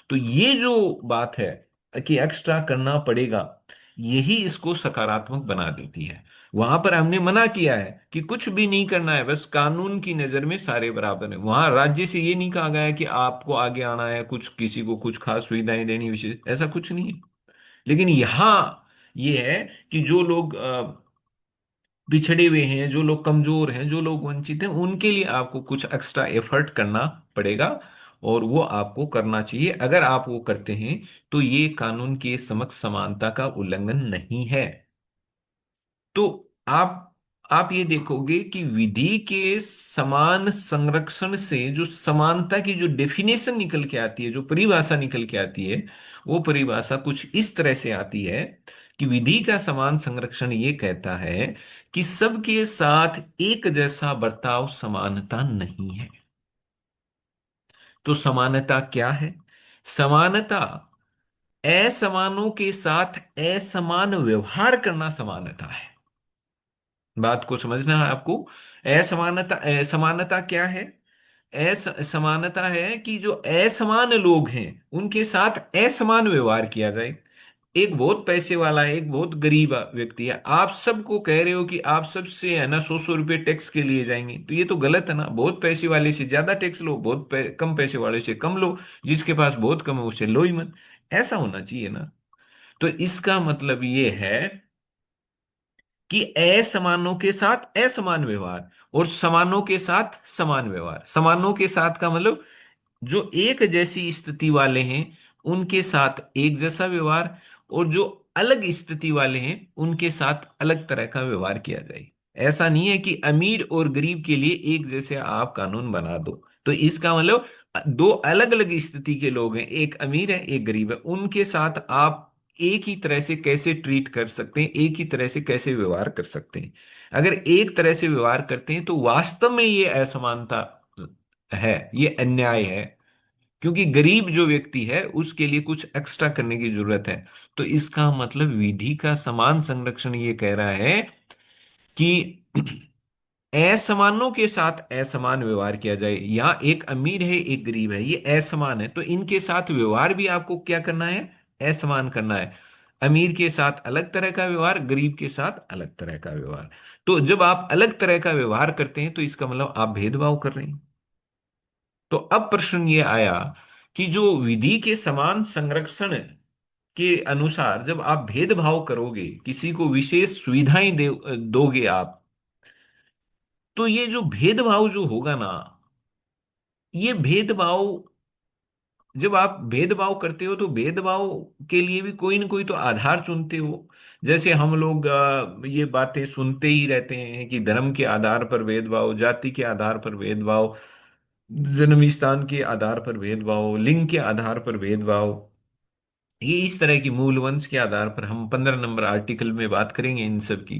तो ये जो बात है कि एक्स्ट्रा करना पड़ेगा, यही इसको सकारात्मक बना देती है। वहां पर हमने मना किया है कि कुछ भी नहीं करना है, बस कानून की नजर में सारे बराबर हैं। वहां राज्य से ये नहीं कहा गया है कि आपको आगे आना है, कुछ किसी को कुछ खास सुविधाएं देनी विशेष, ऐसा कुछ नहीं है। लेकिन यहाँ ये है कि जो लोग पिछड़े हुए हैं, जो लोग कमजोर हैं, जो लोग वंचित हैं, उनके लिए आपको कुछ एक्स्ट्रा एफर्ट करना पड़ेगा। और वो आपको करना चाहिए। अगर आप वो करते हैं तो ये कानून के समक्ष समानता का उल्लंघन नहीं है। तो आप ये देखोगे कि विधि के समान संरक्षण से जो समानता की जो डेफिनेशन निकल के आती है, जो परिभाषा निकल के आती है, वो परिभाषा कुछ इस तरह से आती है कि विधि का समान संरक्षण ये कहता है कि सबके साथ एक जैसा बर्ताव समानता नहीं है। तो समानता क्या है? समानता असमानों के साथ असमान व्यवहार करना समानता है। बात को समझना है आपको। असमानता, असमानता क्या है? असमानता है कि जो असमान लोग हैं उनके साथ असमान व्यवहार किया जाए। एक बहुत पैसे वाला है, एक बहुत गरीब व्यक्ति है, आप सबको कह रहे हो कि आप सबसे है ना 100 100 रुपए टैक्स के लिए जाएंगे, तो ये तो गलत है ना। बहुत पैसे वाले से ज्यादा टैक्स लो, बहुत कम पैसे वाले से कम लो, जिसके पास बहुत कम है उसे लो ही मत। ऐसा होना चाहिए ना। तो इसका मतलब ये है कि असमानों के साथ असमान व्यवहार और समानों के साथ समान व्यवहार। समानों के साथ का मतलब जो एक जैसी स्थिति वाले हैं उनके साथ एक जैसा व्यवहार, और जो अलग स्थिति वाले हैं उनके साथ अलग तरह का व्यवहार किया जाए। ऐसा नहीं है कि अमीर और गरीब के लिए एक जैसे आप कानून बना दो। तो इसका मतलब दो अलग अलग स्थिति के लोग हैं, एक अमीर है एक गरीब है, उनके साथ आप एक ही तरह से कैसे ट्रीट कर सकते हैं, एक ही तरह से कैसे व्यवहार कर सकते हैं। अगर एक तरह से व्यवहार करते हैं तो वास्तव में ये असमानता है, ये अन्याय है। क्योंकि गरीब जो व्यक्ति है उसके लिए कुछ एक्स्ट्रा करने की जरूरत है। तो इसका मतलब विधि का समान संरक्षण ये कह रहा है कि असमानों के साथ असमान व्यवहार किया जाए। यहाँ एक अमीर है एक गरीब है, ये असमान है, तो इनके साथ व्यवहार भी आपको क्या करना है, असमान करना है। अमीर के साथ अलग तरह का व्यवहार, गरीब के साथ अलग तरह का व्यवहार। तो जब आप अलग तरह का व्यवहार करते हैं तो इसका मतलब आप भेदभाव कर रहे हैं। तो अब प्रश्न ये आया कि जो विधि के समान संरक्षण के अनुसार जब आप भेदभाव करोगे, किसी को विशेष सुविधाएं दोगे आप, तो ये जो भेदभाव जो होगा ना, ये भेदभाव, जब आप भेदभाव करते हो तो भेदभाव के लिए भी कोई ना कोई तो आधार चुनते हो। जैसे हम लोग ये बातें सुनते ही रहते हैं कि धर्म के आधार पर भेदभाव, जाति के आधार पर भेदभाव, जन्म स्थान के आधार पर भेदभाव, लिंग के आधार पर भेदभाव, ये इस तरह की मूल वंश के आधार पर। हम 15 नंबर आर्टिकल में बात करेंगे इन सब की।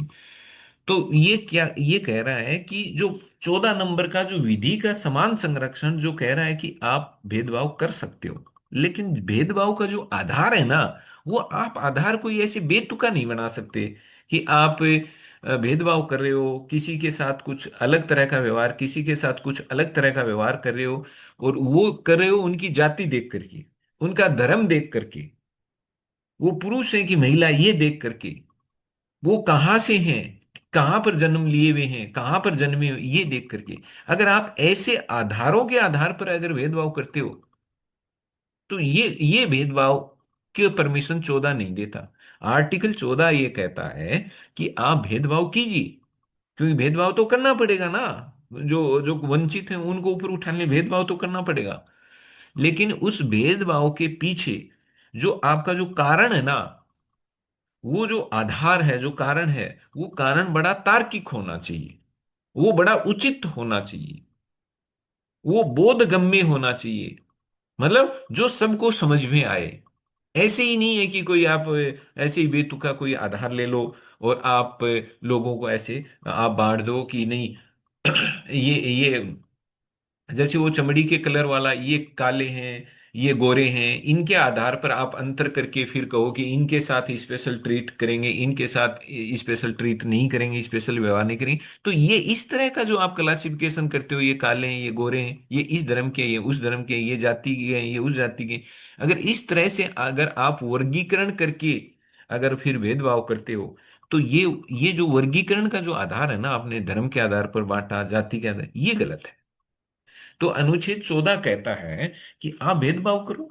तो ये क्या ये कह रहा है कि जो 14 नंबर का जो विधि का समान संरक्षण जो कह रहा है कि आप भेदभाव कर सकते हो, लेकिन भेदभाव का जो आधार है ना, वो आप आधार कोई ऐसे बेतुका नहीं बना सकते कि आप भेदभाव कर रहे हो, किसी के साथ कुछ अलग तरह का व्यवहार, किसी के साथ कुछ अलग तरह का व्यवहार कर रहे हो, और वो कर रहे हो उनकी जाति देख करके, उनका धर्म देख करके, वो पुरुष है कि महिला ये देख करके, वो कहाँ से हैं, कहाँ पर जन्म लिए हुए हैं, कहाँ पर जन्मे हुए, ये देख करके। अगर आप ऐसे आधारों के आधार पर अगर भेदभाव करते हो, तो ये भेदभाव के परमिशन 14 नहीं देता। आर्टिकल 14 ये कहता है कि आप भेदभाव कीजिए, क्योंकि भेदभाव तो करना पड़ेगा ना, जो जो वंचित हैं उनको ऊपर उठाने लिए भेदभाव तो करना पड़ेगा। लेकिन उस भेदभाव के पीछे जो आपका जो कारण है ना, वो जो आधार है, जो कारण है, वो कारण बड़ा तार्किक होना चाहिए, वो बड़ा उचित होना चाहिए, वो बोधगम्य होना चाहिए, मतलब जो सबको समझ में आए। ऐसे ही नहीं है कि कोई आप ऐसे ही बेतुका कोई आधार ले लो और आप लोगों को ऐसे आप बांट दो कि नहीं, ये जैसे वो चमड़ी के कलर वाला, ये काले हैं, ये गोरे हैं, इनके आधार पर आप अंतर करके फिर कहो कि इनके साथ स्पेशल ट्रीट करेंगे, इनके साथ स्पेशल ट्रीट नहीं करेंगे, स्पेशल व्यवहार नहीं करेंगे। तो ये इस तरह का जो आप क्लासिफिकेशन करते हो, ये काले हैं, ये गोरे हैं, ये इस धर्म के, ये उस धर्म के, ये जाति के हैं, ये उस जाति के, अगर इस तरह से अगर आप वर्गीकरण करके अगर फिर भेदभाव करते हो, तो ये जो वर्गीकरण का जो आधार है ना, आपने धर्म के आधार पर बांटा, जाति के आधार, ये गलत है। तो अनुच्छेद 14 कहता है कि आप भेदभाव करो,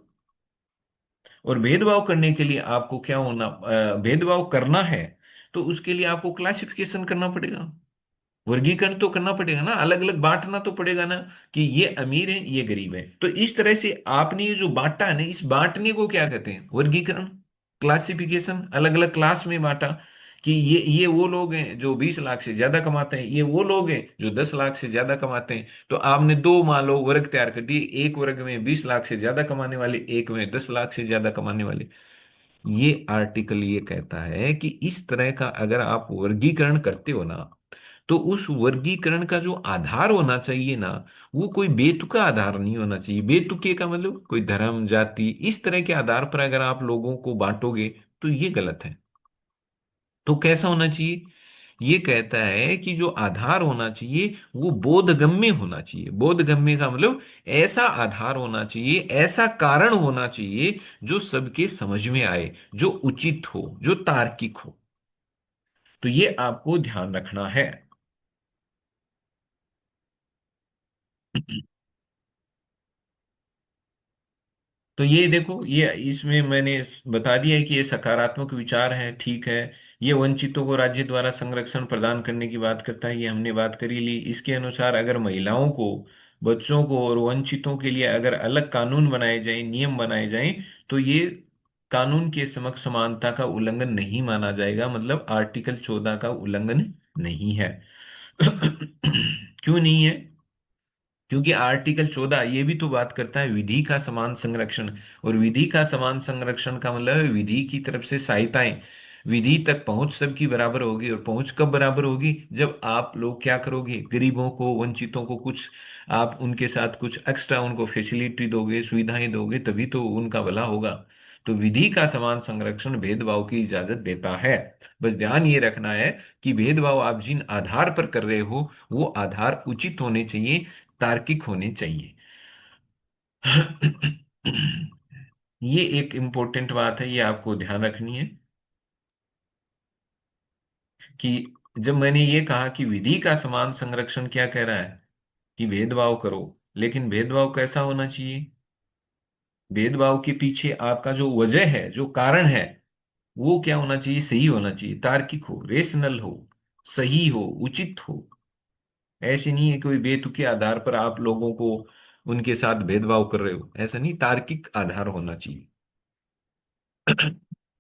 और भेदभाव करने के लिए आपको क्या होना, भेदभाव करना है तो उसके लिए आपको क्लासिफिकेशन करना पड़ेगा, वर्गीकरण तो करना पड़ेगा ना, अलग अलग बांटना तो पड़ेगा ना, कि ये अमीर है ये गरीब है। तो इस तरह से आपने ये जो बांटा है ना, इस बांटने को क्या कहते हैं, वर्गीकरण, क्लासिफिकेशन, अलग अलग क्लास में बांटा, कि ये वो लोग हैं जो 20 लाख से ज्यादा कमाते हैं, ये वो लोग हैं जो 10 लाख से ज्यादा कमाते हैं। तो आपने दो मान लो वर्ग तैयार कर दिए, एक वर्ग में 20 लाख से ज्यादा कमाने वाले, एक में 10 लाख से ज्यादा कमाने वाले। ये आर्टिकल ये कहता है कि इस तरह का अगर आप वर्गीकरण करते हो ना, तो उस वर्गीकरण का जो आधार होना चाहिए ना, वो कोई बेतुका आधार नहीं होना चाहिए। बेतुके का मतलब कोई धर्म, जाति, इस तरह के आधार पर अगर आप लोगों को बांटोगे तो ये गलत है। तो कैसा होना चाहिए, ये कहता है कि जो आधार होना चाहिए वो बोधगम्य होना चाहिए। बोधगम्य का मतलब ऐसा आधार होना चाहिए, ऐसा कारण होना चाहिए जो सबके समझ में आए, जो उचित हो, जो तार्किक हो। तो ये आपको ध्यान रखना है। तो ये देखो, ये इसमें मैंने बता दिया है कि ये सकारात्मक विचार है, ठीक है। ये वंचितों को राज्य द्वारा संरक्षण प्रदान करने की बात करता है, ये हमने बात करी ली। इसके अनुसार अगर महिलाओं को, बच्चों को और वंचितों के लिए अगर अलग कानून बनाए जाएं, नियम बनाए जाएं, तो ये कानून के समक्ष समानता का उल्लंघन नहीं माना जाएगा, मतलब आर्टिकल 14 का उल्लंघन नहीं है। क्यों नहीं है, क्योंकि आर्टिकल 14 ये भी तो बात करता है विधि का समान संरक्षण। और विधि का समान संरक्षण का मतलब है विधि की तरफ से सहायताएं, विधि तक पहुंच सबकी बराबर होगी, और पहुंच कब बराबर होगी? जब आप लोग क्या करोगे, गरीबों को, वंचितों को कुछ, आप उनके साथ कुछ एक्स्ट्रा उनको फैसिलिटी दोगे, सुविधाएं दोगे, तभी तो उनका भला होगा। तो विधि का समान संरक्षण भेदभाव की इजाजत देता है। बस ध्यान ये रखना है कि भेदभाव आप जिन आधार पर कर रहे हो, वो आधार उचित होने चाहिए, तार्किक होने चाहिए। ये एक इम्पोर्टेंट बात है, ये आपको ध्यान रखनी है कि जब मैंने ये कहा कि विधि का समान संरक्षण क्या कह रहा है, कि भेदभाव करो, लेकिन भेदभाव कैसा होना चाहिए? भेदभाव के पीछे आपका जो वजह है, जो कारण है, वो क्या होना चाहिए? सही होना चाहिए, तार्किक हो, रेशनल हो, सही हो, उचित हो। ऐसे नहीं है कोई बेतुके आधार पर आप लोगों को उनके साथ भेदभाव कर रहे हो, ऐसा नहीं, तार्किक आधार होना चाहिए।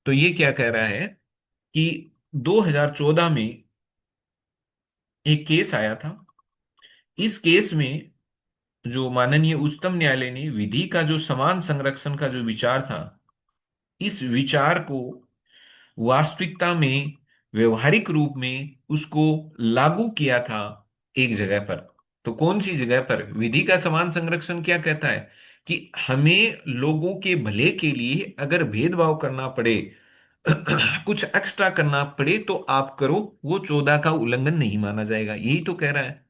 तो ये क्या कह रहा है कि 2014 में एक केस आया था। इस केस में जो माननीय उच्चतम न्यायालय ने विधि का जो समान संरक्षण का जो विचार था, इस विचार को वास्तविकता में, व्यवहारिक रूप में उसको लागू किया था एक जगह पर। तो कौन सी जगह पर? विधि का समान संरक्षण क्या कहता है कि हमें लोगों के भले के लिए अगर भेदभाव करना पड़े, कुछ एक्स्ट्रा करना पड़े, तो आप करो, वो 14 का उल्लंघन नहीं माना जाएगा, यही तो कह रहा है।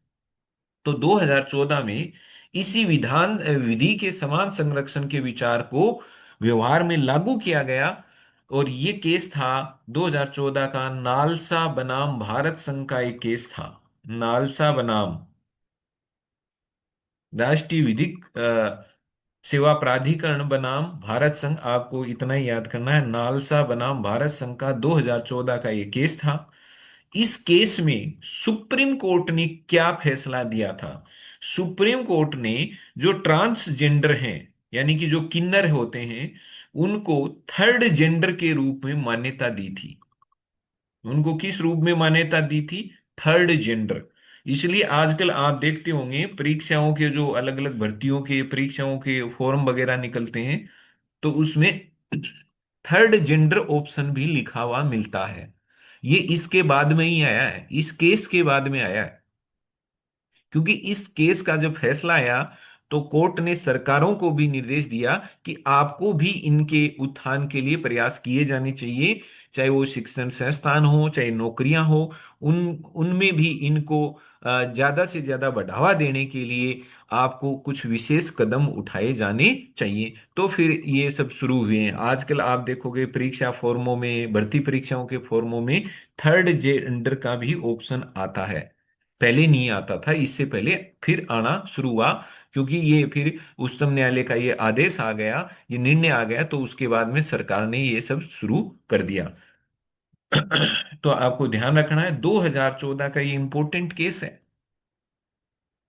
तो 2014 में इसी विधि के समान संरक्षण के विचार को व्यवहार में लागू किया गया। और ये केस था 2014 का, नालसा बनाम भारत संघ का एक केस था। नालसा बनाम राष्ट्रीय विधिक सेवा प्राधिकरण बनाम भारत संघ, आपको इतना ही याद करना है, नालसा बनाम भारत संघ का 2014 का ये केस था। इस केस में सुप्रीम कोर्ट ने क्या फैसला दिया था? सुप्रीम कोर्ट ने जो ट्रांसजेंडर हैं, यानी कि जो किन्नर होते हैं, उनको थर्ड जेंडर के रूप में मान्यता दी थी। उनको किस रूप में मान्यता दी थी? Third gender. इसलिए आजकल आप देखते होंगे परीक्षाओं के जो अलग अलग भर्तियों के परीक्षाओं के फॉर्म वगैरह निकलते हैं, तो उसमें थर्ड जेंडर ऑप्शन भी लिखा हुआ मिलता है। ये इसके बाद में ही आया है, इस केस के बाद में आया है। क्योंकि इस केस का जब फैसला आया, तो कोर्ट ने सरकारों को भी निर्देश दिया कि आपको भी इनके उत्थान के लिए प्रयास किए जाने चाहिए, चाहे वो शिक्षण संस्थान हो, चाहे नौकरियां हो, उन उनमें भी इनको ज्यादा से ज्यादा बढ़ावा देने के लिए आपको कुछ विशेष कदम उठाए जाने चाहिए। तो फिर ये सब शुरू हुए हैं। आजकल आप देखोगे परीक्षा फॉर्मों में, भर्ती परीक्षाओं के फॉर्मों में थर्ड जेंडर का भी ऑप्शन आता है। पहले नहीं आता था, इससे पहले फिर आना शुरू हुआ, क्योंकि ये फिर उच्चतम न्यायालय का ये आदेश आ गया, ये निर्णय आ गया, तो उसके बाद में सरकार ने ये सब शुरू कर दिया। तो आपको ध्यान रखना है, 2014 का ये इंपॉर्टेंट केस है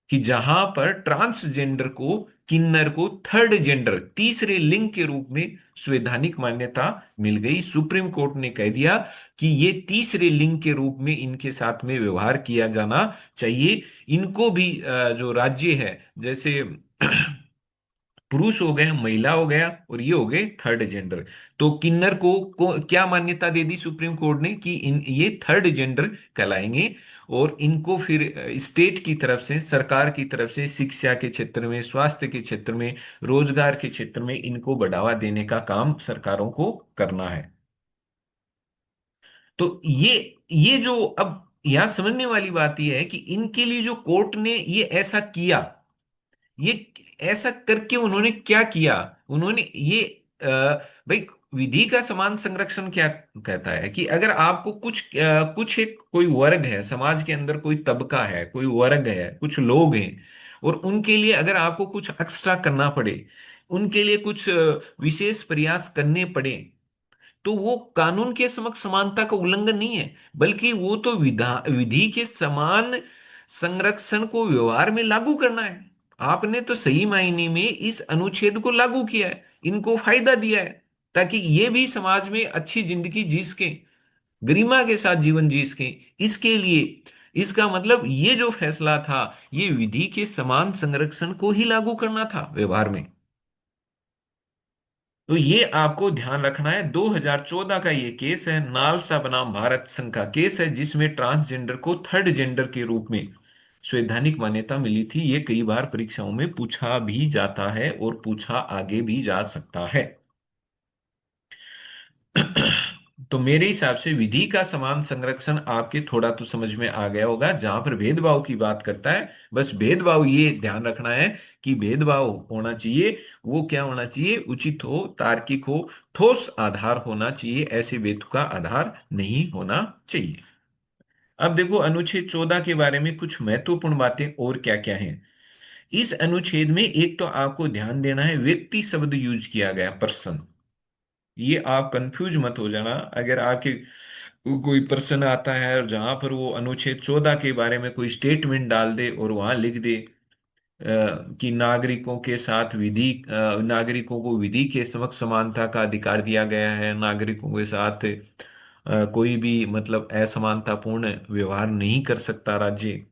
कि जहां पर ट्रांसजेंडर को, किन्नर को थर्ड जेंडर, तीसरे लिंग के रूप में संवैधानिक मान्यता मिल गई। सुप्रीम कोर्ट ने कह दिया कि ये तीसरे लिंग के रूप में इनके साथ में व्यवहार किया जाना चाहिए। इनको भी जो राज्य है, जैसे पुरुष हो गए, महिला हो गया, और ये हो गए थर्ड जेंडर। तो किन्नर को क्या मान्यता दे दी सुप्रीम कोर्ट ने कि इन ये थर्ड जेंडर कहलाएंगे। और इनको फिर स्टेट की तरफ से, सरकार की तरफ से शिक्षा के क्षेत्र में, स्वास्थ्य के क्षेत्र में, रोजगार के क्षेत्र में इनको बढ़ावा देने का काम सरकारों को करना है। तो ये जो अब यहां समझने वाली बात यह है कि इनके लिए जो कोर्ट ने ये ऐसा किया, ये ऐसा करके उन्होंने क्या किया? उन्होंने ये अ, भाई, विधि का समान संरक्षण क्या कहता है कि अगर आपको कुछ एक कोई वर्ग है समाज के अंदर, कोई तबका है, कोई वर्ग है, कुछ लोग हैं, और उनके लिए अगर आपको कुछ एक्स्ट्रा करना पड़े, उनके लिए कुछ विशेष प्रयास करने पड़े, तो वो कानून के समक्ष समानता का उल्लंघन नहीं है, बल्कि वो तो विधि के समान संरक्षण को व्यवहार में लागू करना है। आपने तो सही मायने में इस अनुच्छेद को लागू किया है, इनको फायदा दिया है, ताकि ये भी समाज में अच्छी जिंदगी जी सके, गरिमा के साथ जीवन जी सके। इसके लिए इसका मतलब ये जो फैसला था, ये विधि के समान संरक्षण को ही लागू करना था व्यवहार में। तो ये आपको ध्यान रखना है। 2014 का ये केस है, नालसा बनाम भारत संघ का केस है, जिसमें ट्रांसजेंडर को थर्ड जेंडर के रूप में संवैधानिक मान्यता मिली थी। ये कई बार परीक्षाओं में पूछा भी जाता है और पूछा आगे भी जा सकता है। तो मेरे हिसाब से विधि का समान संरक्षण आपके थोड़ा तो समझ में आ गया होगा। जहां पर भेदभाव की बात करता है, बस भेदभाव ये ध्यान रखना है कि भेदभाव होना चाहिए, वो क्या होना चाहिए, उचित हो, तार्किक हो, ठोस आधार होना चाहिए, ऐसे बेतुका आधार नहीं होना चाहिए। अब देखो अनुच्छेद 14 के बारे में कुछ महत्वपूर्ण बातें और क्या क्या हैं। इस अनुच्छेद में एक तो आपको ध्यान देना है, व्यक्ति शब्द यूज किया गया, पर्सन। ये आप कंफ्यूज मत हो जाना। अगर आपके कोई पर्सन आता है और जहां पर वो अनुच्छेद 14 के बारे में कोई स्टेटमेंट डाल दे और वहां लिख दे कि नागरिकों के साथ विधि, नागरिकों को विधि के समक्ष समानता का अधिकार दिया गया है, नागरिकों के साथ कोई भी मतलब असमानतापूर्ण व्यवहार नहीं कर सकता राज्य,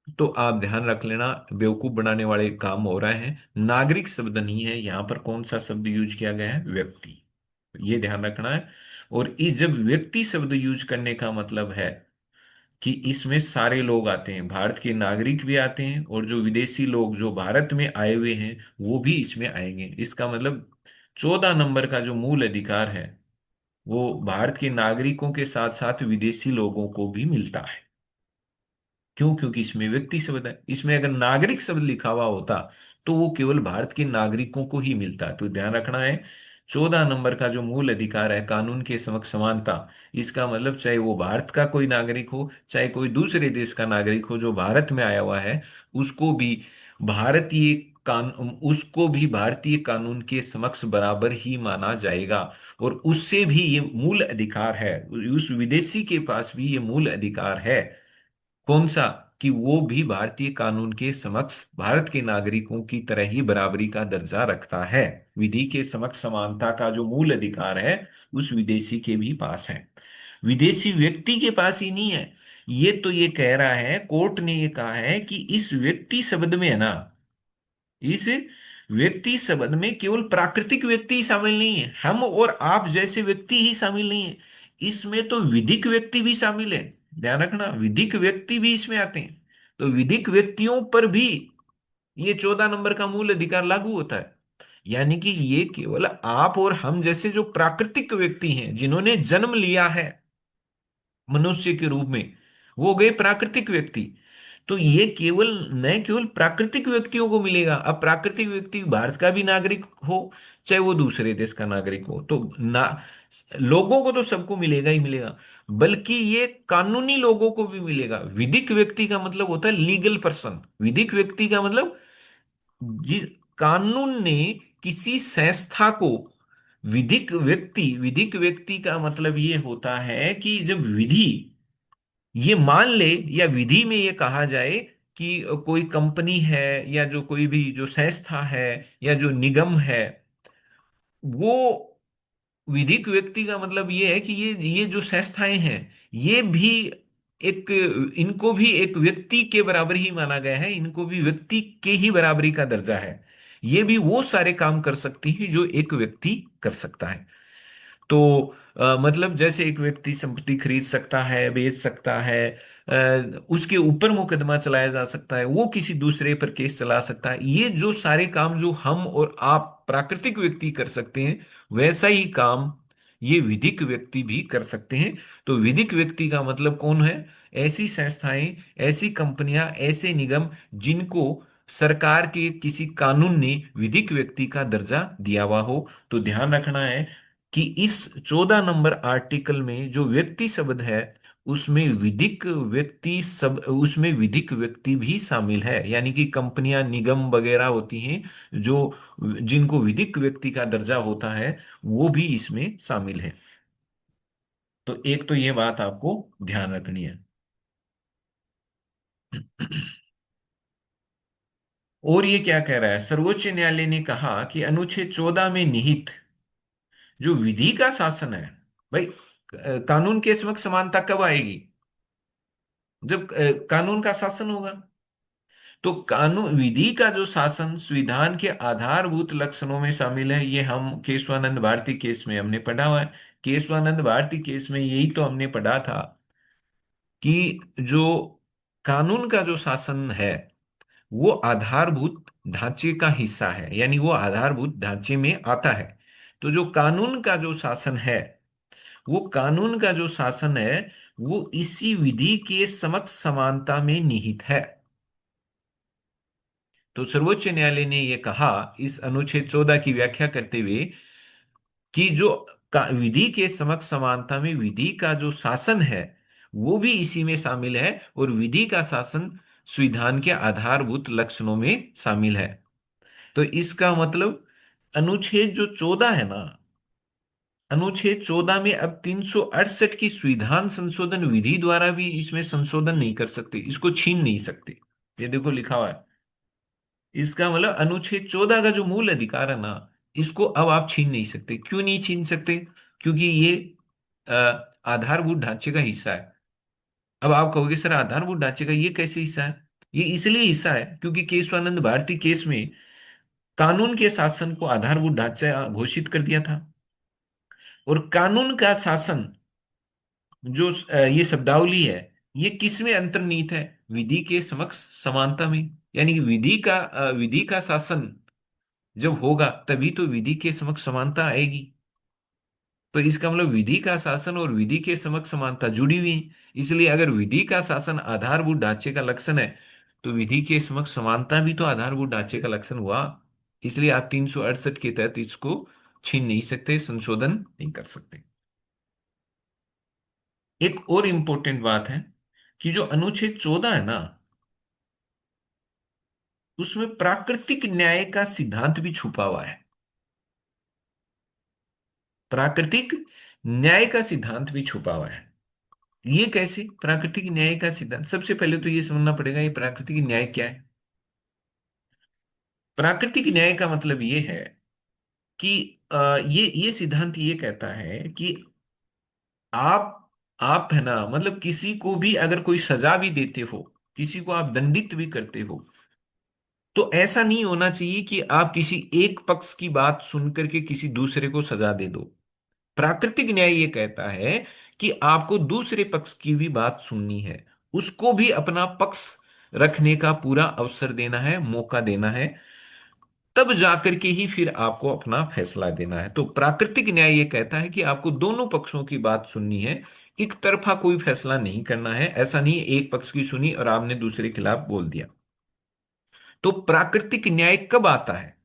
तो आप ध्यान रख लेना, बेवकूफ बनाने वाले काम हो रहा है। नागरिक शब्द नहीं है यहाँ पर, कौन सा शब्द यूज किया गया है, व्यक्ति। ये ध्यान रखना है। और इस जब व्यक्ति शब्द यूज करने का मतलब है कि इसमें सारे लोग आते हैं, भारत के नागरिक भी आते हैं और जो विदेशी लोग जो भारत में आए हुए हैं वो भी इसमें आएंगे। इसका मतलब 14 नंबर का जो मूल अधिकार है वो भारत के नागरिकों के साथ साथ विदेशी लोगों को भी मिलता है। क्यों? क्योंकि इसमें व्यक्ति शब्द है। इसमें अगर नागरिक शब्द लिखा हुआ होता तो वो केवल भारत के नागरिकों को ही मिलता है। तो ध्यान रखना है, 14 नंबर का जो मूल अधिकार है, कानून के समक्ष समानता, इसका मतलब चाहे वो भारत का कोई नागरिक हो, चाहे कोई दूसरे देश का नागरिक हो जो भारत में आया हुआ है, उसको भी भारतीय उसको भी भारतीय कानून के समक्ष बराबर ही माना जाएगा। और उससे भी ये मूल अधिकार है, उस विदेशी के पास भी ये मूल अधिकार है। कौन सा? कि वो भी भारतीय कानून के समक्ष भारत के नागरिकों की तरह ही बराबरी का दर्जा रखता है। विधि के समक्ष समानता का जो मूल अधिकार है उस विदेशी के भी पास है, विदेशी व्यक्ति के पास ही नहीं है। ये तो ये कह रहा है, कोर्ट ने ये कहा है कि इस व्यक्ति शब्द में है ना, इस व्यक्ति शब्द में केवल प्राकृतिक व्यक्ति ही शामिल नहीं है, हम और आप जैसे व्यक्ति ही शामिल नहीं है, इसमें तो विधिक व्यक्ति भी शामिल है। ध्यान रखना, विधिक व्यक्ति भी इसमें आते हैं। तो विधिक व्यक्तियों पर भी ये 14 नंबर का मूल अधिकार लागू होता है। यानी कि ये केवल आप और हम जैसे जो प्राकृतिक व्यक्ति हैं जिन्होंने जन्म लिया है मनुष्य के रूप में, वो गए प्राकृतिक व्यक्ति। तो ये केवल न केवल प्राकृतिक व्यक्तियों को मिलेगा। अब प्राकृतिक व्यक्ति भारत का भी नागरिक हो चाहे वो दूसरे देश का नागरिक हो, तो ना लोगों को तो सबको मिलेगा ही मिलेगा, बल्कि ये कानूनी लोगों को भी मिलेगा। विधिक व्यक्ति का मतलब होता है लीगल पर्सन। विधिक व्यक्ति का मतलब जिस कानून ने किसी संस्था को, विधिक व्यक्ति का मतलब ये होता है कि जब विधि ये मान ले या विधि में ये कहा जाए कि कोई कंपनी है या जो कोई भी जो संस्था है या जो निगम है, वो विधिक व्यक्ति का मतलब ये है कि ये जो संस्थाएं हैं ये भी एक, इनको भी एक व्यक्ति के बराबर ही माना गया है, इनको भी व्यक्ति के ही बराबरी का दर्जा है। ये भी वो सारे काम कर सकती हैं जो एक व्यक्ति कर सकता है। तो मतलब जैसे एक व्यक्ति संपत्ति खरीद सकता है, बेच सकता है, उसके ऊपर मुकदमा चलाया जा सकता है, वो किसी दूसरे पर केस चला सकता है। ये जो सारे काम जो हम और आप प्राकृतिक व्यक्ति कर सकते हैं, वैसा ही काम ये विधिक व्यक्ति भी कर सकते हैं। तो विधिक व्यक्ति का मतलब कौन है? ऐसी संस्थाएं, ऐसी कंपनियां, ऐसे निगम जिनको सरकार के किसी कानून ने विधिक व्यक्ति का दर्जा दिया हुआ हो। तो ध्यान रखना है कि इस 14 नंबर आर्टिकल में जो व्यक्ति शब्द है उसमें विधिक व्यक्ति सब, उसमें विधिक व्यक्ति भी शामिल है। यानी कि कंपनियां, निगम वगैरह होती हैं जो जिनको विधिक व्यक्ति का दर्जा होता है, वो भी इसमें शामिल है। तो एक तो ये बात आपको ध्यान रखनी है। और ये क्या कह रहा है, सर्वोच्च न्यायालय ने कहा कि अनुच्छेद 14 में निहित जो विधि का शासन है, भाई कानून के समक्ष समानता कब आएगी? जब कानून का शासन होगा। तो कानून विधि का जो शासन संविधान के आधारभूत लक्षणों में शामिल है, ये हम केशवानंद भारती केस में हमने पढ़ा हुआ है। केशवानंद भारती केस में यही तो हमने पढ़ा था कि जो कानून का जो शासन है वो आधारभूत ढांचे का हिस्सा है, यानी वो आधारभूत ढांचे में आता है। तो जो कानून का जो शासन है, वो कानून का जो शासन है वो इसी विधि के समक्ष समानता में निहित है। तो सर्वोच्च न्यायालय ने यह कहा इस अनुच्छेद 14 की व्याख्या करते हुए कि जो विधि के समक्ष समानता में विधि का जो शासन है वो भी इसी में शामिल है, और विधि का शासन संविधान के आधारभूत लक्षणों में शामिल है। तो इसका मतलब अनुच्छेद जो 14 है ना, अनुच्छेद 14 में अब 368 की संविधान संशोधन विधि द्वारा भी इसमें संशोधन नहीं कर सकते, इसको छीन नहीं सकते। ये देखो लिखा हुआ है। इसका मतलब अनुच्छेद 14 का जो मूल अधिकार है ना, इसको अब आप छीन नहीं सकते। क्यों नहीं छीन सकते? क्योंकि ये अ, आधारभूत ढांचे का हिस्सा है। अब आप कहोगे सर आधारभूत ढांचे का ये कैसे हिस्सा है? ये इसलिए हिस्सा है क्योंकि केशवानंद भारती केस में कानून के शासन को आधारभूत ढांचा घोषित कर दिया था। और कानून का शासन जो ये शब्दावली है, ये किस में अंतर्निहित है? विधि के समक्ष समानता में। यानी कि विधि का शासन जब होगा तभी तो विधि के समक्ष समानता आएगी। तो इसका मतलब विधि का शासन और विधि के समक्ष समानता जुड़ी हुई है। इसलिए अगर विधि का शासन आधारभूत ढांचे का लक्षण है, तो विधि के समक्ष समानता भी तो आधारभूत ढांचे का लक्षण हुआ। इसलिए आप 368 के तहत इसको छीन नहीं सकते, संशोधन नहीं कर सकते। एक और इंपॉर्टेंट बात है कि जो अनुच्छेद 14 है ना, उसमें प्राकृतिक न्याय का सिद्धांत भी छुपा हुआ है। प्राकृतिक न्याय का सिद्धांत भी छुपा हुआ है। ये कैसे प्राकृतिक न्याय का सिद्धांत? सबसे पहले तो ये समझना पड़ेगा ये प्राकृतिक न्याय क्या है। प्राकृतिक न्याय का मतलब ये है कि ये सिद्धांत ये कहता है कि आप आप है ना, मतलब किसी को भी अगर कोई सजा भी देते हो, किसी को आप दंडित भी करते हो, तो ऐसा नहीं होना चाहिए कि आप किसी एक पक्ष की बात सुन करके किसी दूसरे को सजा दे दो। प्राकृतिक न्याय ये कहता है कि आपको दूसरे पक्ष की भी बात सुननी है, उसको भी अपना पक्ष रखने का पूरा अवसर देना है, मौका देना है, तब जाकर के ही फिर आपको अपना फैसला देना है। तो प्राकृतिक न्याय ये कहता है कि आपको दोनों पक्षों की बात सुननी है, एक तरफा कोई फैसला नहीं करना है। ऐसा नहीं है एक पक्ष की सुनी और आपने दूसरे के खिलाफ बोल दिया। तो प्राकृतिक न्याय कब आता है?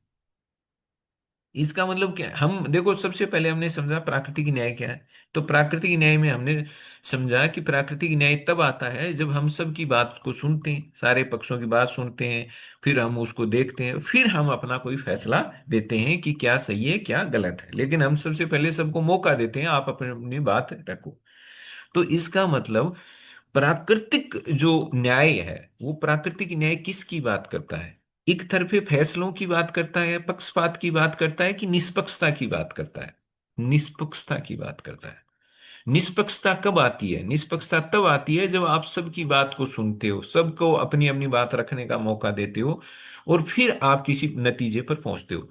इसका मतलब क्या? हम देखो सबसे पहले हमने समझा प्राकृतिक न्याय क्या है। तो प्राकृतिक न्याय में हमने समझा कि प्राकृतिक न्याय तब आता है जब हम सब की बात को सुनते हैं, सारे पक्षों की बात सुनते हैं, फिर हम उसको देखते हैं, फिर हम अपना कोई फैसला देते हैं कि क्या सही है क्या गलत है। लेकिन हम सबसे पहले सबको मौका देते हैं, आप अपनी अपनी बात रखो। तो इसका मतलब प्राकृतिक जो न्याय है, वो प्राकृतिक न्याय किसकी बात करता है? एक तरफे फैसलों की बात करता है, पक्षपात की बात करता है, कि निष्पक्षता की बात करता है? निष्पक्षता की बात करता है। निष्पक्षता कब आती है? निष्पक्षता तब आती है जब आप सबकी बात को सुनते हो, सबको अपनी अपनी बात रखने का मौका देते हो, और फिर आप किसी नतीजे पर पहुंचते हो।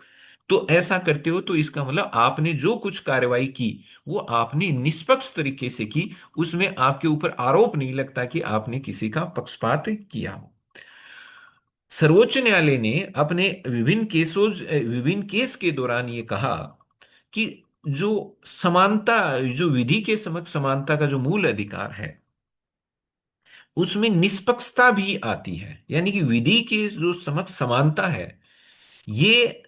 तो ऐसा करते हो तो इसका मतलब आपने जो कुछ कार्रवाई की वो आपने निष्पक्ष तरीके से की, उसमें आपके ऊपर आरोप नहीं लगता कि आपने किसी का पक्षपात किया हो। सर्वोच्च न्यायालय ने अपने विभिन्न केस के दौरान ये कहा कि जो समानता, जो विधि के समक्ष समानता का जो मूल अधिकार है, उसमें निष्पक्षता भी आती है। यानी कि विधि के जो समक्ष समानता है, ये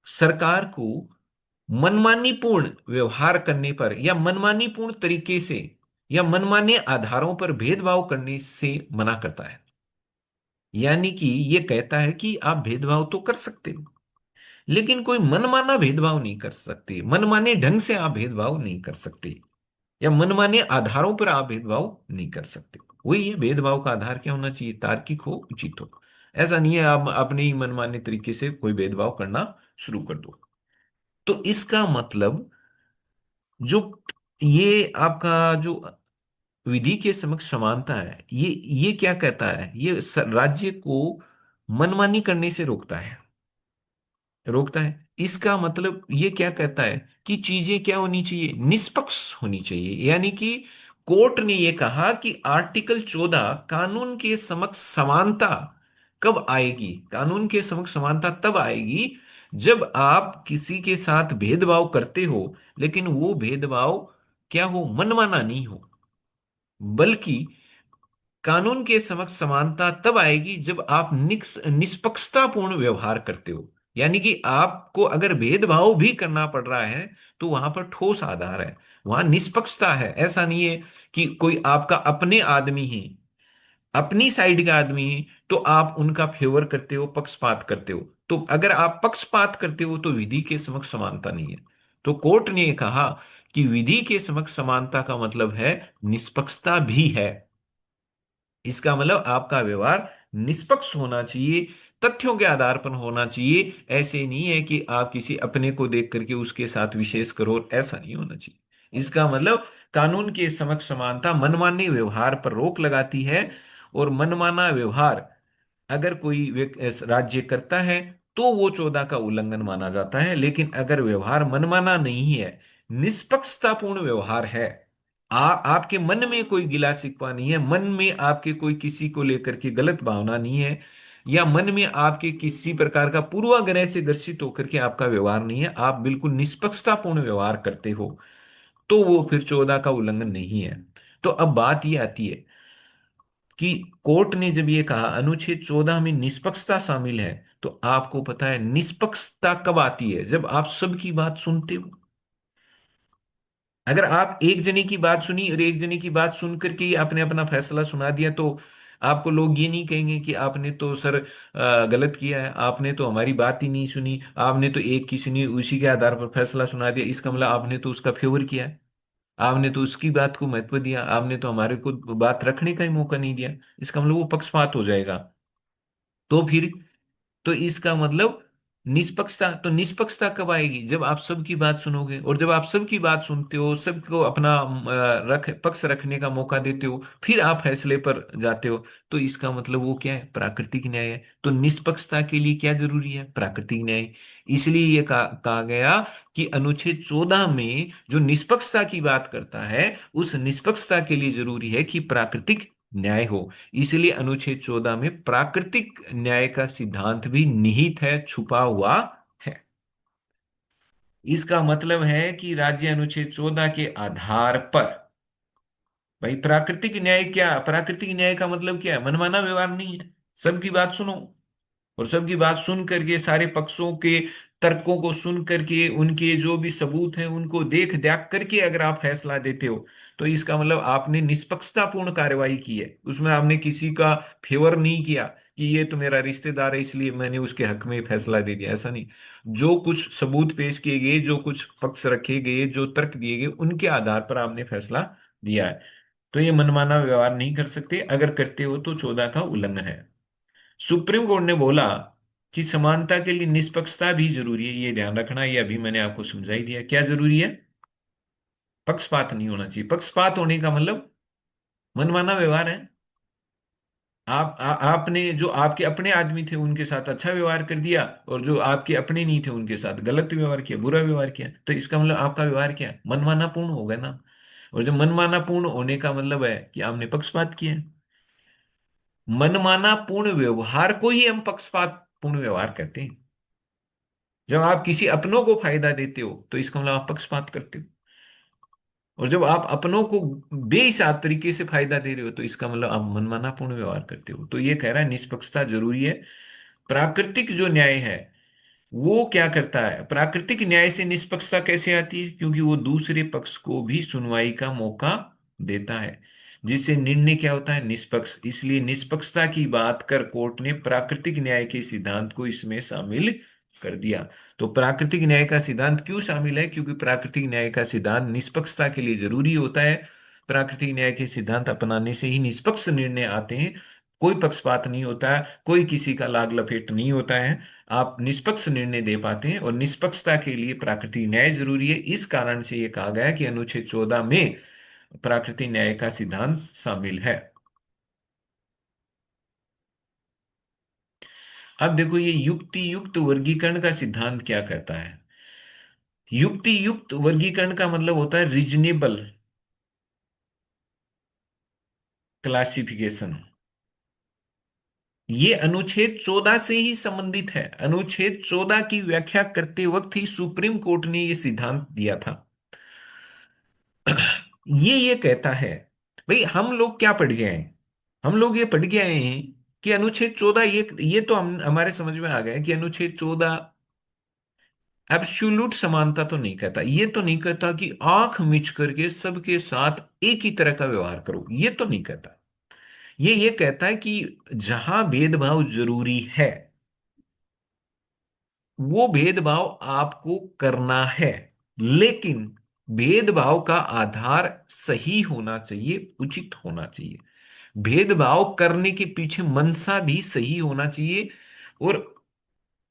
सरकार को मनमानी पूर्ण व्यवहार करने पर या मनमानी पूर्ण तरीके से या मनमाने आधारों पर भेदभाव करने से मना करता है। यानी कि ये कहता है कि आप भेदभाव तो कर सकते हो, लेकिन कोई मनमाना भेदभाव नहीं कर सकते, मनमाने ढंग से आप भेदभाव नहीं कर सकते, या मनमाने आधारों पर आप भेदभाव नहीं कर सकते। वही है, भेदभाव का आधार क्या होना चाहिए? तार्किक हो, उचित हो। ऐसा नहीं है आप अपने ही मनमाने तरीके से कोई भेदभाव करना शुरू कर दो। तो इसका मतलब जो ये आपका जो विधि के समक्ष समानता है, ये क्या कहता है? ये राज्य को मनमानी करने से रोकता है, रोकता है। इसका मतलब ये क्या कहता है कि चीजें क्या होनी चाहिए, निष्पक्ष होनी चाहिए। यानी कि कोर्ट ने ये कहा कि आर्टिकल 14 कानून के समक्ष समानता कब आएगी, कानून के समक्ष समानता तब आएगी जब आप किसी के साथ भेदभाव करते हो, लेकिन वो भेदभाव क्या हो, मनमाना नहीं हो, बल्कि कानून के समक्ष समानता तब आएगी जब आप निष्पक्षतापूर्ण व्यवहार करते हो। यानी कि आपको अगर भेदभाव भी करना पड़ रहा है तो वहां पर ठोस आधार है, वहां निष्पक्षता है। ऐसा नहीं है कि कोई आपका अपने आदमी ही, अपनी साइड का आदमी ही, तो आप उनका फेवर करते हो, पक्षपात करते हो। तो अगर आप पक्षपात करते हो तो विधि के समक्ष समानता नहीं है। तो कोर्ट ने कहा कि विधि के समक्ष समानता का मतलब है निष्पक्षता भी है। इसका मतलब आपका व्यवहार निष्पक्ष होना चाहिए, तथ्यों के आधार पर होना चाहिए। ऐसे नहीं है कि आप किसी अपने को देख करके उसके साथ विशेष करो, ऐसा नहीं होना चाहिए। इसका मतलब कानून के समक्ष समानता मनमाने व्यवहार पर रोक लगाती है, और मनमाना व्यवहार अगर कोई राज्य करता है तो वो 14 का उल्लंघन माना जाता है। लेकिन अगर व्यवहार मनमाना नहीं है, निष्पक्षतापूर्ण व्यवहार है, आपके मन में कोई गिला शिकवा नहीं है, मन में आपके कोई किसी को लेकर के गलत भावना नहीं है, या मन में आपके किसी प्रकार का पूर्वाग्रह से ग्रसित होकर के आपका व्यवहार नहीं है, आप बिल्कुल निष्पक्षतापूर्ण व्यवहार करते हो, तो वो फिर 14 का उल्लंघन नहीं है। तो अब बात ये आती है कि कोर्ट ने जब ये कहा अनुच्छेद 14 में निष्पक्षता शामिल है, तो आपको पता है निष्पक्षता कब आती है, जब आप सबकी बात सुनते हो। अगर आप एक जने की बात सुनी और एक जने की बात सुन करके ही आपने अपना फैसला सुना दिया, तो आपको लोग ये नहीं कहेंगे कि आपने तो सर गलत किया है, आपने तो हमारी बात ही नहीं सुनी, आपने तो एक की सुनी उसी के आधार पर फैसला सुना दिया, इसका मतलब आपने तो उसका फेवर किया है, आपने तो उसकी बात को महत्व दिया, आपने तो हमारे को बात रखने का ही मौका नहीं दिया। इसका मतलब वो पक्षपात हो जाएगा। तो फिर, तो इसका मतलब निष्पक्षता, तो निष्पक्षता कब आएगी, जब आप सबकी बात सुनोगे, और जब आप सबकी बात सुनते हो, सबको अपना पक्ष रखने का मौका देते हो, फिर आप फैसले पर जाते हो, तो इसका मतलब वो क्या है, प्राकृतिक न्याय है। तो निष्पक्षता के लिए क्या जरूरी है, प्राकृतिक न्याय। इसलिए ये कहा गया कि अनुच्छेद 14 में जो निष्पक्षता की बात करता है, उस निष्पक्षता के लिए जरूरी है कि प्राकृतिक न्याय हो। इसलिए अनुच्छेद 14 में प्राकृतिक न्याय का सिद्धांत भी निहित है, छुपा हुआ है। इसका मतलब है कि राज्य अनुच्छेद 14 के आधार पर, भाई प्राकृतिक न्याय क्या, प्राकृतिक न्याय का मतलब क्या है, मनमाना व्यवहार नहीं है, सबकी बात सुनो, और सबकी बात सुन करके सारे पक्षों के तर्कों को सुन करके उनके जो भी सबूत हैं उनको देख दाख करके अगर आप फैसला देते हो, तो इसका मतलब आपने निष्पक्षतापूर्ण कार्यवाही की है, उसमें आपने किसी का फेवर नहीं किया कि ये तो मेरा रिश्तेदार है इसलिए मैंने उसके हक में फैसला दे दिया, ऐसा नहीं। जो कुछ सबूत पेश किए गए, जो कुछ पक्ष रखे गए, जो तर्क दिए गए, उनके आधार पर आपने फैसला दिया है। तो ये मनमाना व्यवहार नहीं कर सकते, अगर करते हो तो 14 का उल्लंघन है। सुप्रीम कोर्ट ने बोला कि समानता के लिए निष्पक्षता भी जरूरी है, ये ध्यान रखना, ये अभी मैंने आपको समझा ही दिया क्या जरूरी है। पक्षपात नहीं होना चाहिए, पक्षपात होने का मतलब मनमाना व्यवहार है। आपने जो आपके अपने आदमी थे उनके साथ अच्छा व्यवहार कर दिया, और जो आपके अपने नहीं थे उनके साथ गलत व्यवहार किया, बुरा व्यवहार किया, तो इसका मतलब आपका व्यवहार क्या है, मनमाना पूर्ण होगा ना। और जब मनमाना पूर्ण होने का मतलब है कि आपने पक्षपात किया है। मनमाना पूर्ण व्यवहार को ही हम पक्षपात पूर्ण व्यवहार कहते हैं। जब आप किसी अपनों को फायदा देते हो तो इसका मतलब आप पक्षपात करते हो, और जब आप अपनों को बेहिसाब तरीके से फायदा दे रहे हो तो इसका मतलब आप मनमाना पूर्ण व्यवहार करते हो। तो ये कह रहा है निष्पक्षता जरूरी है। प्राकृतिक जो न्याय है वो क्या करता है, प्राकृतिक न्याय से निष्पक्षता कैसे आती है, क्योंकि वो दूसरे पक्ष को भी सुनवाई का मौका देता है, जिससे निर्णय क्या होता है, निष्पक्ष। इसलिए निष्पक्षता की बात कर कोर्ट ने प्राकृतिक न्याय के सिद्धांत को इसमें शामिल कर दिया। तो प्राकृतिक न्याय का सिद्धांत क्यों शामिल है, क्योंकि प्राकृतिक न्याय का सिद्धांत निष्पक्षता के लिए जरूरी होता है। प्राकृतिक न्याय के सिद्धांत अपनाने से ही निष्पक्ष निर्णय आते हैं, कोई पक्षपात नहीं होता है, कोई किसी का लाग लपेट नहीं होता है, आप निष्पक्ष निर्णय दे पाते हैं। और निष्पक्षता के लिए प्राकृतिक न्याय जरूरी है। इस कारण से यह कहा गया कि अनुच्छेद 14 में प्राकृतिक न्याय का सिद्धांत शामिल है। अब देखो ये युक्ति युक्त वर्गीकरण का सिद्धांत क्या कहता है। युक्ति युक्त वर्गीकरण का मतलब होता है रीजनेबल क्लासिफिकेशन। ये अनुच्छेद 14 से ही संबंधित है। अनुच्छेद 14 की व्याख्या करते वक्त ही सुप्रीम कोर्ट ने ये सिद्धांत दिया था। ये कहता है, भाई हम लोग क्या पढ़ गए हैं, हम लोग ये पढ़ गए हैं कि अनुच्छेद 14 ये तो हम हमारे समझ में आ गया कि अनुच्छेद 14 एब्सोल्यूट समानता तो नहीं कहता, ये तो नहीं कहता कि आंख मिच करके सबके साथ एक ही तरह का व्यवहार करो, ये तो नहीं कहता। ये कहता है कि जहां भेदभाव जरूरी है वो भेदभाव आपको करना है, लेकिन भेदभाव का आधार सही होना चाहिए, उचित होना चाहिए। भेदभाव करने के पीछे मंशा भी सही होना चाहिए, और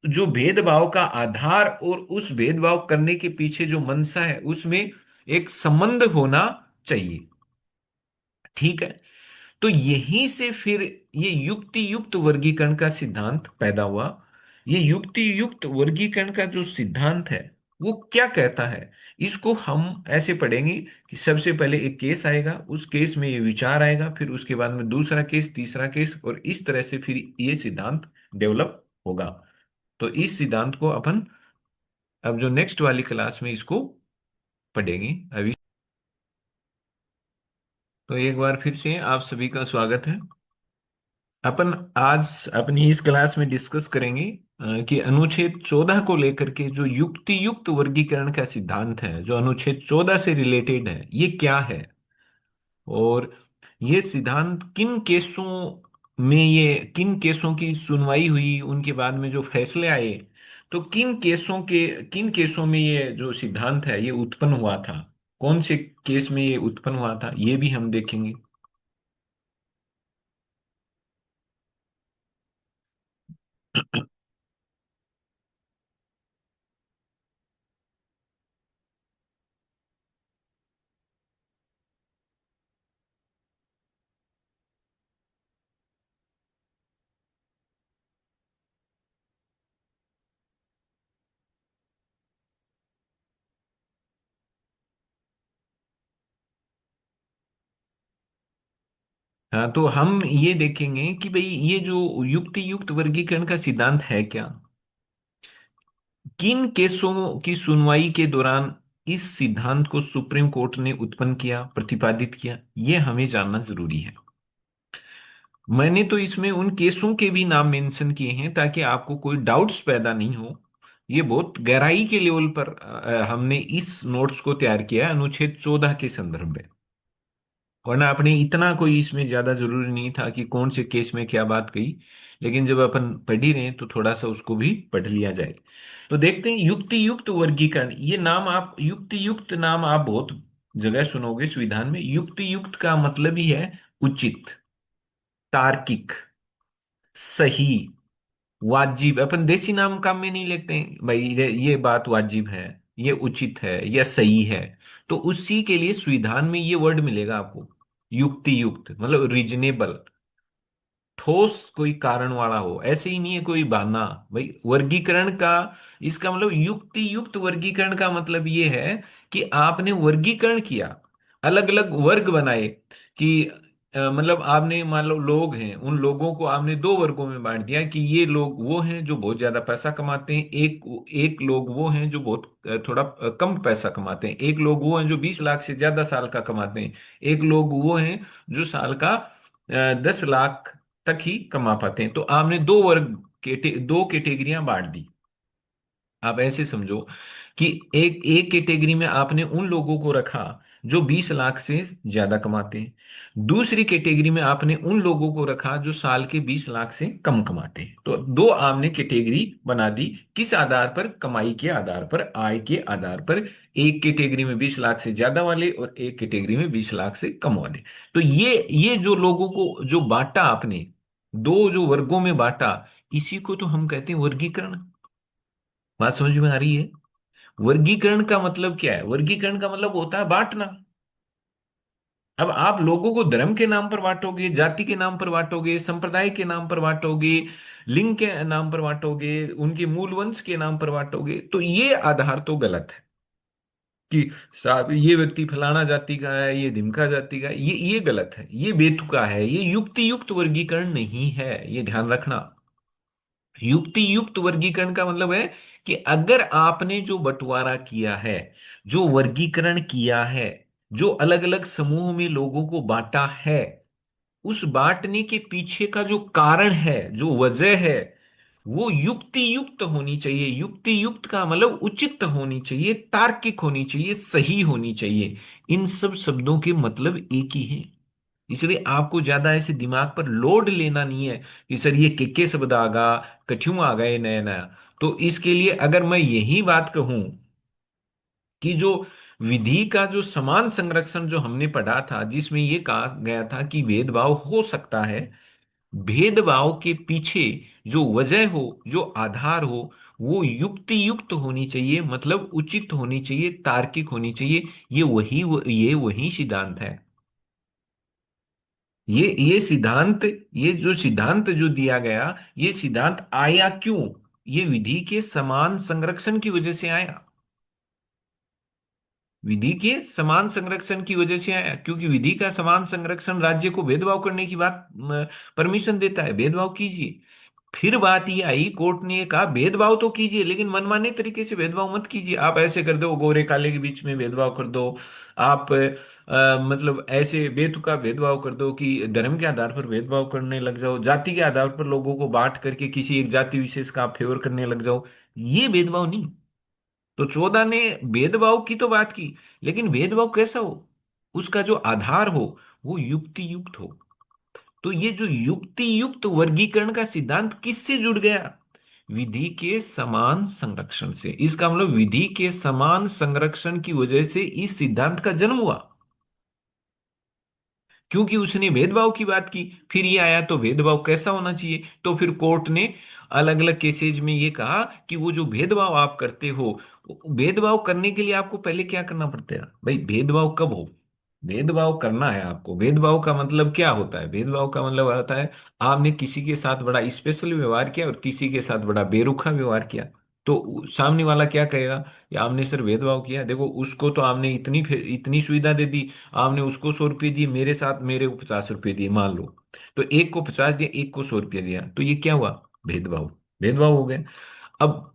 जो भेदभाव का आधार और उस भेदभाव करने के पीछे जो मंशा है उसमें एक संबंध होना चाहिए। ठीक है। तो यहीं से फिर ये युक्ति युक्त वर्गीकरण का सिद्धांत पैदा हुआ। ये युक्ति युक्त वर्गीकरण का जो सिद्धांत है वो क्या कहता है, इसको हम ऐसे पढ़ेंगे कि सबसे पहले एक केस आएगा, उस केस में ये विचार आएगा, फिर उसके बाद में दूसरा केस, तीसरा केस, और इस तरह से फिर ये सिद्धांत डेवलप होगा। तो इस सिद्धांत को अपन अब जो नेक्स्ट वाली क्लास में इसको पढ़ेंगे अभी। तो एक बार फिर से आप सभी का स्वागत है। अपन आज अपनी इस क्लास में डिस्कस करेंगे कि अनुच्छेद 14 को लेकर के जो युक्ति युक्त वर्गीकरण का सिद्धांत है, जो अनुच्छेद 14 से रिलेटेड है, ये क्या है, और ये सिद्धांत किन केसों में, ये किन केसों की सुनवाई हुई, उनके बाद में जो फैसले आए, तो किन केसों में ये जो सिद्धांत है ये उत्पन्न हुआ था, कौन से केस में ये उत्पन्न हुआ था, ये भी हम देखेंगे। हाँ, तो हम ये देखेंगे कि भाई ये जो युक्ति युक्त वर्गीकरण का सिद्धांत है क्या, किन केसों की सुनवाई के दौरान इस सिद्धांत को सुप्रीम कोर्ट ने उत्पन्न किया, प्रतिपादित किया, ये हमें जानना जरूरी है। मैंने तो इसमें उन केसों के भी नाम मेंशन किए हैं ताकि आपको कोई डाउट्स पैदा नहीं हो। ये बहुत गहराई के लेवल पर हमने इस नोट्स को तैयार किया है अनुच्छेद 14 के संदर्भ में, वरना अपने इतना कोई इसमें ज्यादा जरूरी नहीं था कि कौन से केस में क्या बात कही। लेकिन जब अपन पढ़ ही रहे हैं तो थोड़ा सा उसको भी पढ़ लिया जाए। तो देखते हैं युक्ति युक्त वर्गीकरण, ये नाम आप, युक्ति युक्त नाम आप बहुत जगह सुनोगे संविधान में। युक्ति युक्त का मतलब ही है उचित, तार्किक, सही, वाजिब। अपन देसी नाम काम में नहीं लेते हैं भाई, ये बात वाजिब है, ये उचित है, या सही है। तो उसी के लिए संविधान में ये वर्ड मिलेगा आपको, युक्ति युक्त मतलब रीजनेबल, ठोस कोई कारण वाला हो, ऐसे ही नहीं है कोई बहाना। भाई वर्गीकरण का, इसका मतलब युक्ति युक्त वर्गीकरण का मतलब ये है कि आपने वर्गीकरण किया, अलग अलग वर्ग बनाए, कि मतलब आपने मान लो लोग हैं, उन लोगों को आपने दो वर्गों में बांट दिया कि ये लोग वो हैं जो बहुत ज्यादा पैसा कमाते हैं, एक एक लोग वो हैं जो बहुत थोड़ा कम पैसा कमाते हैं, एक लोग वो हैं जो 20 लाख से ज्यादा साल का कमाते हैं, एक लोग वो हैं जो साल का 10 लाख तक ही कमा पाते हैं। तो आपने दो वर्ग, दो कैटेगरियां बांट दी। आप ऐसे समझो कि एक एक कैटेगरी में आपने उन लोगों को रखा जो 20 लाख से ज्यादा कमाते हैं, दूसरी कैटेगरी में आपने उन लोगों को रखा जो साल के 20 लाख से कम कमाते हैं। तो दो आपने कैटेगरी बना दी, किस आधार पर, कमाई के आधार पर, आय के आधार पर। एक कैटेगरी में 20 लाख से ज्यादा वाले और एक कैटेगरी में 20 लाख से कम वाले। तो ये जो लोगों को जो बांटा आपने, दो जो वर्गों में बांटा, इसी को तो हम कहते हैं वर्गीकरण। बात समझ में आ रही है। वर्गीकरण का मतलब क्या है, वर्गीकरण का मतलब होता है बांटना। अब आप लोगों को धर्म के नाम पर बांटोगे, जाति के नाम पर बांटोगे, संप्रदाय के नाम पर बांटोगे, लिंग के नाम पर बांटोगे, उनके मूल वंश के नाम पर बांटोगे, तो ये आधार तो गलत है कि साहब ये व्यक्ति फलाना जाति का है, ये ढिमका जाति का है। ये गलत है, ये बेतुका है, ये युक्ति युक्त वर्गीकरण नहीं है, ये ध्यान रखना। युक्ति युक्त वर्गीकरण का मतलब है कि अगर आपने जो बंटवारा किया है, जो वर्गीकरण किया है, जो अलग अलग समूह में लोगों को बांटा है, उस बांटने के पीछे का जो कारण है, जो वजह है, वो युक्ति युक्त होनी चाहिए। युक्ति युक्त का मतलब उचित होनी चाहिए, तार्किक होनी चाहिए, सही होनी चाहिए। इन सब शब्दों के मतलब एक ही है। इसलिए आपको ज्यादा ऐसे दिमाग पर लोड लेना नहीं है कि सर ये के शब्द आगा, कठियों आ गए नया नया। तो इसके लिए अगर मैं यही बात कहूं कि जो विधि का जो समान संरक्षण जो हमने पढ़ा था, जिसमें ये कहा गया था कि भेदभाव हो सकता है, भेदभाव के पीछे जो वजह हो, जो आधार हो, वो युक्ति युक्त होनी चाहिए, मतलब उचित होनी चाहिए, तार्किक होनी चाहिए। ये वही सिद्धांत है। ये सिद्धांत, ये जो सिद्धांत जो दिया गया, ये सिद्धांत आया क्यों? ये विधि के समान संरक्षण की वजह से आया। विधि के समान संरक्षण की वजह से आया, क्योंकि विधि का समान संरक्षण राज्य को भेदभाव करने की बात परमिशन देता है, भेदभाव कीजिए। फिर बात ये आई, कोर्ट ने ये कहा भेदभाव तो कीजिए, लेकिन मनमाने तरीके से भेदभाव मत कीजिए। आप ऐसे कर दो, गोरे काले के बीच में भेदभाव कर दो। आप मतलब ऐसे बेतुका भेदभाव कर दो कि धर्म के आधार पर भेदभाव करने लग जाओ, जाति के आधार पर लोगों को बांट करके किसी एक जाति विशेष का आप फेवर करने लग जाओ। ये भेदभाव नहीं। तो 14 ने भेदभाव की तो बात की, लेकिन भेदभाव कैसा हो, उसका जो आधार हो वो युक्ति युक्त हो। तो ये जो युक्ति युक्त वर्गीकरण का सिद्धांत किससे जुड़ गया? विधि के समान संरक्षण से। इसका मतलब विधि के समान संरक्षण की वजह से इस सिद्धांत का जन्म हुआ, क्योंकि उसने भेदभाव की बात की। फिर ये आया तो भेदभाव कैसा होना चाहिए, तो फिर कोर्ट ने अलग अलग केसेज में ये कहा कि वो जो भेदभाव आप करते हो, भेदभाव करने के लिए आपको पहले क्या करना पड़ता है भाई? भेदभाव कब हो? भेदभाव करना है आपको। भेदभाव का मतलब क्या होता है? भेदभाव का मतलब होता है आपने किसी के साथ बड़ा स्पेशल व्यवहार किया और किसी के साथ बड़ा बेरुखा व्यवहार किया। तो सामने वाला क्या कहेगा? या आपने सर भेदभाव किया, देखो उसको तो आपने इतनी सुविधा दे दी, आपने उसको 100 रुपये दिए, मेरे साथ मेरे को 50 रुपये दिए, मान लो। तो एक को 50 दिया, एक को 100 रुपया दिया, तो ये क्या हुआ? भेदभाव। भेदभाव हो गया। अब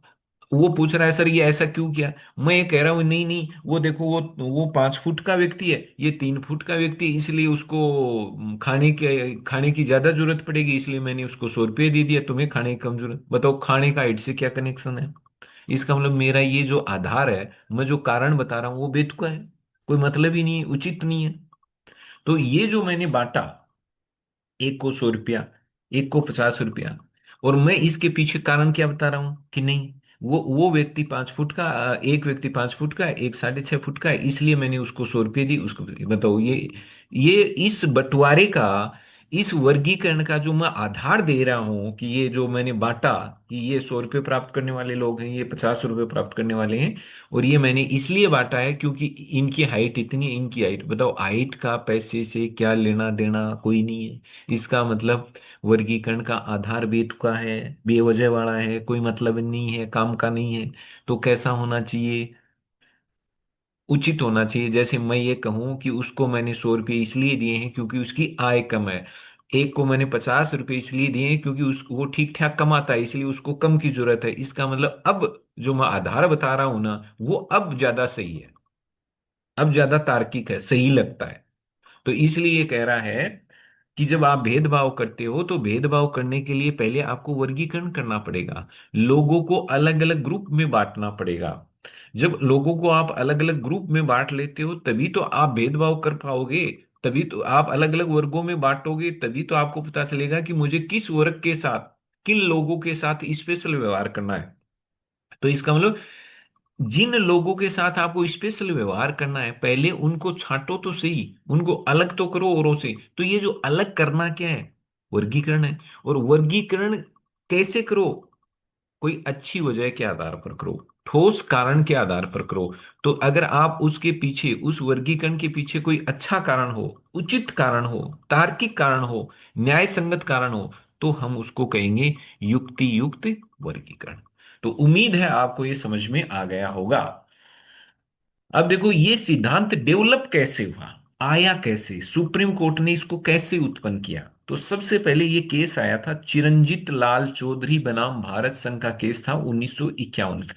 वो पूछ रहा है सर ये ऐसा क्यों किया? मैं ये कह रहा हूँ नहीं नहीं, वो देखो वो 5 फुट का व्यक्ति है, ये 3 फुट का व्यक्ति है, इसलिए उसको खाने की ज्यादा जरूरत पड़ेगी, इसलिए मैंने उसको 100 रुपये दे दिया, तुम्हें खाने की कम जरूरत। बताओ खाने का हाइट से क्या कनेक्शन है? इसका मतलब मेरा ये जो आधार है, मैं जो कारण बता रहा हूँ वो बेतुका है, कोई मतलब ही नहीं है, उचित नहीं है। तो ये जो मैंने बांटा, एक को 100 रुपया, एक को 50 रुपया, और मैं इसके पीछे कारण क्या बता रहा हूं कि नहीं, वो व्यक्ति 5 फुट का, एक व्यक्ति 5 फुट का है, एक 6.5 फुट का है, इसलिए मैंने उसको 100 रुपये दी, उसको। बताओ ये इस बंटवारे का, इस वर्गीकरण का जो मैं आधार दे रहा हूं कि ये जो मैंने बांटा कि ये 100 रुपये प्राप्त करने वाले लोग हैं, ये 50 रुपये प्राप्त करने वाले हैं, और ये मैंने इसलिए बांटा है क्योंकि इनकी हाइट इतनी है, इनकी हाइट। बताओ हाइट का पैसे से क्या लेना देना? कोई नहीं है। इसका मतलब वर्गीकरण का आधार बेतुका है, बेवजह वाला है, कोई मतलब नहीं है, काम का नहीं है। तो कैसा होना चाहिए? उचित होना चाहिए। जैसे मैं ये कहूं कि उसको मैंने 100 रुपये इसलिए दिए हैं क्योंकि उसकी आय कम है, एक को मैंने 50 रुपये इसलिए दिए हैं क्योंकि वो ठीक ठाक कमाता है, इसलिए उसको कम की जरूरत है। इसका मतलब अब जो मैं आधार बता रहा हूं ना, वो अब ज्यादा सही है, अब ज्यादा तार्किक है, सही लगता है। तो इसलिए ये कह रहा है कि जब आप भेदभाव करते हो तो भेदभाव करने के लिए पहले आपको वर्गीकरण करना पड़ेगा, लोगों को अलग अलग ग्रुप में बांटना पड़ेगा। जब लोगों को आप अलग अलग ग्रुप में बांट लेते हो तभी तो आप भेदभाव कर पाओगे। तभी तो आप अलग अलग वर्गों में बांटोगे, तभी तो आपको पता चलेगा कि मुझे किस वर्ग के साथ, किन लोगों के साथ स्पेशल व्यवहार करना है। तो इसका मतलब जिन लोगों के साथ आपको स्पेशल व्यवहार करना है, पहले उनको छांटो तो सही, उनको अलग तो करो औरों से। तो ये जो अलग करना क्या है? वर्गीकरण है। और वर्गीकरण कैसे करो? कोई अच्छी वजह के आधार पर करो, ठोस कारण के आधार पर करो। तो अगर आप उसके पीछे, उस वर्गीकरण के पीछे कोई अच्छा कारण हो, उचित कारण हो, तार्किक कारण हो, न्याय संगत कारण हो, तो हम उसको कहेंगे युक्ति युक्त वर्गीकरण। तो उम्मीद है आपको ये समझ में आ गया होगा। अब देखो ये सिद्धांत डेवलप कैसे हुआ, आया कैसे, सुप्रीम कोर्ट ने इसको कैसे उत्पन्न किया। तो सबसे पहले ये केस आया था चिरंजीत लाल चौधरी बनाम भारत संघ का केस था 1951 का।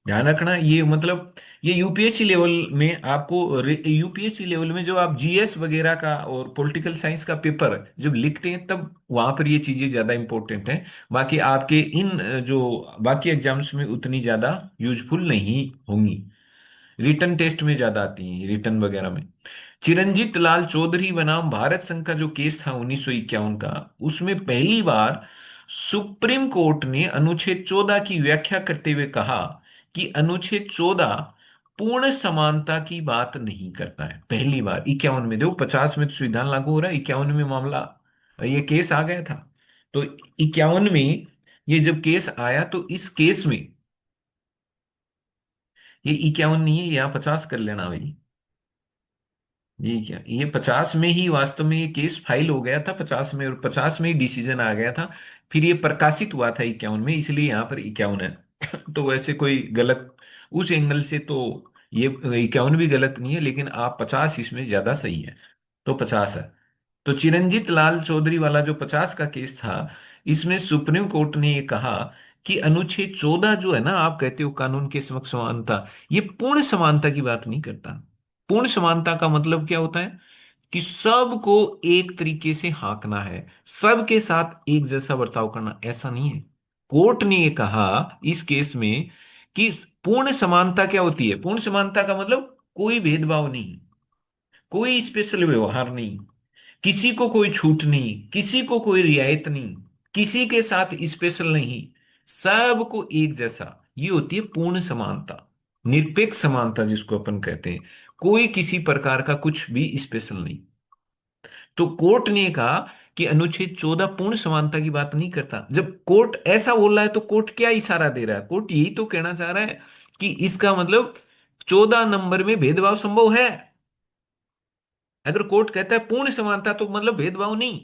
ध्यान रखना ये मतलब, ये यूपीएससी लेवल में आपको, यूपीएससी लेवल में जो आप जीएस वगैरह का और पॉलिटिकल साइंस का पेपर जब लिखते हैं तब वहां पर ये चीजें ज्यादा इंपॉर्टेंट हैं। बाकी आपके इन जो बाकी एग्जाम्स में उतनी ज्यादा यूजफुल नहीं होंगी, रिटर्न टेस्ट में ज्यादा आती हैं, रिटर्न वगैरह में। चिरंजीत लाल चौधरी बनाम भारत संघ का जो केस था 1951 का, उसमें पहली बार सुप्रीम कोर्ट ने अनुच्छेद 14 की व्याख्या करते हुए कहा कि अनुच्छेद 14 पूर्ण समानता की बात नहीं करता है। पहली बार 51 में, देखो 50 में तो संविधान लागू हो रहा है, 51 में मामला, ये केस आ गया था। तो 51 में ये जब केस आया तो इस केस में, ये 51 नहीं है, यहाँ 50 कर लेना भाई। ये क्या, ये 50 में ही वास्तव में ये केस फाइल हो गया था, 50 में, और 50 में ही डिसीजन आ गया था। फिर ये प्रकाशित हुआ था 51 में, इसलिए यहाँ पर 51 है। तो वैसे कोई गलत उस एंगल से तो ये 51 भी गलत नहीं है, लेकिन आप 50 इसमें ज्यादा सही है। तो 50 है। तो चिरंजीत लाल चौधरी वाला जो 50 का केस था, इसमें सुप्रीम कोर्ट ने ये कहा कि अनुच्छेद 14 जो है ना, आप कहते हो कानून के समक्ष समानता, ये पूर्ण समानता की बात नहीं करता। पूर्ण समानता का मतलब क्या होता है कि सबको एक तरीके से हांकना है, सबके साथ एक जैसा बर्ताव करना, ऐसा नहीं है। कोर्ट ने ये कहा इस केस में कि पूर्ण समानता क्या होती है, पूर्ण समानता का मतलब कोई भेदभाव नहीं, कोई स्पेशल व्यवहार नहीं, किसी को कोई छूट नहीं, किसी को कोई रियायत नहीं, किसी के साथ स्पेशल नहीं, सबको एक जैसा, ये होती है पूर्ण समानता। निरपेक्ष समानता जिसको अपन कहते हैं, कोई किसी प्रकार का कुछ भी स्पेशल नहीं। तो कोर्ट ने कहा कि अनुच्छेद 14 पूर्ण समानता की बात नहीं करता। जब कोर्ट ऐसा बोल रहा है तो कोर्ट क्या इशारा दे रहा है, कोर्ट यही तो कहना चाह रहा है कि इसका मतलब 14 नंबर में भेदभाव संभव है। अगर कोर्ट कहता है पूर्ण समानता तो मतलब भेदभाव नहीं,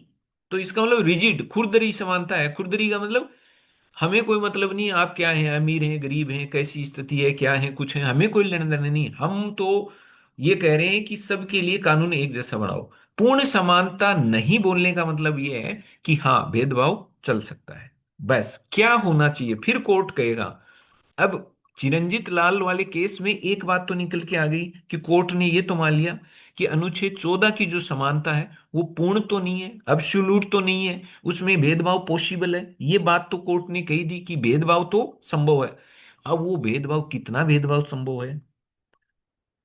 तो इसका मतलब रिजिड खुरदरी समानता है। खुरदरी का मतलब हमें कोई मतलब नहीं आप क्या हैं, अमीर हैं, गरीब हैं, कैसी स्थिति है, क्या है, कुछ है, हमें कोई लेना देना नहीं। हम तो ये कह रहे हैं कि सबके लिए कानून एक जैसा बनाओ। पूर्ण समानता नहीं बोलने का मतलब ये है कि हाँ भेदभाव चल सकता है। बस क्या होना चाहिए, फिर कोर्ट कहेगा। अब चिरंजीत लाल वाले केस में एक बात तो निकल के आ गई कि कोर्ट ने ये तो मान लिया कि अनुच्छेद 14 की जो समानता है वो पूर्ण तो नहीं है, अब्सोल्यूट तो नहीं है, उसमें भेदभाव पॉसिबल है। ये बात तो कोर्ट ने कही दी कि भेदभाव तो संभव है। अब वो भेदभाव, कितना भेदभाव संभव है,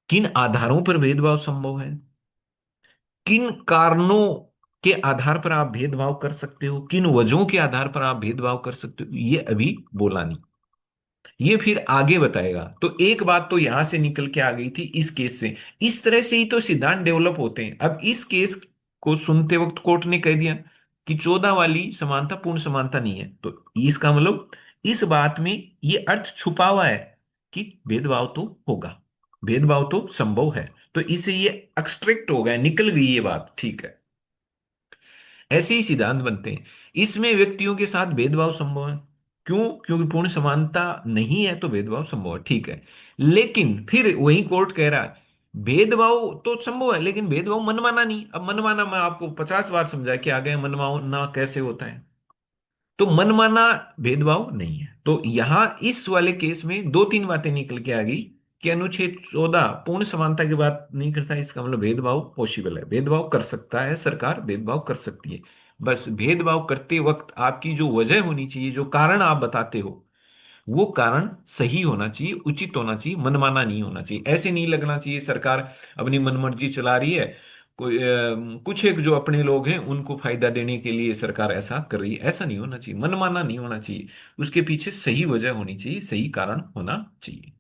किन आधारों पर भेदभाव संभव है, किन कारणों के आधार पर आप भेदभाव कर सकते हो, किन वजहों के आधार पर आप भेदभाव कर सकते हो, ये अभी बोला नहीं, ये फिर आगे बताएगा। तो एक बात तो यहां से निकल के आ गई थी इस केस से। इस तरह से ही तो सिद्धांत डेवलप होते हैं। अब इस केस को सुनते वक्त कोर्ट ने कह दिया कि 14 वाली समानता पूर्ण समानता नहीं है, तो इसका मतलब इस बात में ये अर्थ छुपा हुआ है कि भेदभाव तो होगा, भेदभाव तो संभव है। तो इसे ये एक्सट्रैक्ट हो गया, निकल गई ये बात, ठीक है। ऐसे ही सिद्धांत बनते हैं। इसमें व्यक्तियों के साथ भेदभाव संभव है, क्यों, क्योंकि पूर्ण समानता नहीं है तो भेदभाव संभव है, ठीक है। लेकिन फिर वही कोर्ट कह रहा है भेदभाव तो संभव है लेकिन भेदभाव मनमाना नहीं। अब मनमाना मैं आपको 50 बार समझा के आ गया, मनमाना कैसे होता है। तो मनमाना भेदभाव नहीं है। तो यहां इस वाले केस में दो तीन बातें निकल के आ गई कि अनुच्छेद 14 पूर्ण समानता की बात नहीं करता, इसका मतलब भेदभाव पॉसिबल है, भेदभाव कर सकता है, सरकार भेदभाव कर सकती है। बस भेदभाव करते वक्त आपकी जो वजह होनी चाहिए, जो कारण आप बताते हो, वो कारण सही होना चाहिए, उचित होना चाहिए, मनमाना नहीं होना चाहिए। ऐसे नहीं लगना चाहिए सरकार अपनी मनमर्जी चला रही है, कोई कुछ एक जो अपने लोग हैं उनको फायदा देने के लिए सरकार ऐसा कर रही है, ऐसा नहीं होना चाहिए, मनमाना नहीं होना चाहिए। उसके पीछे सही वजह होनी चाहिए, सही कारण होना चाहिए।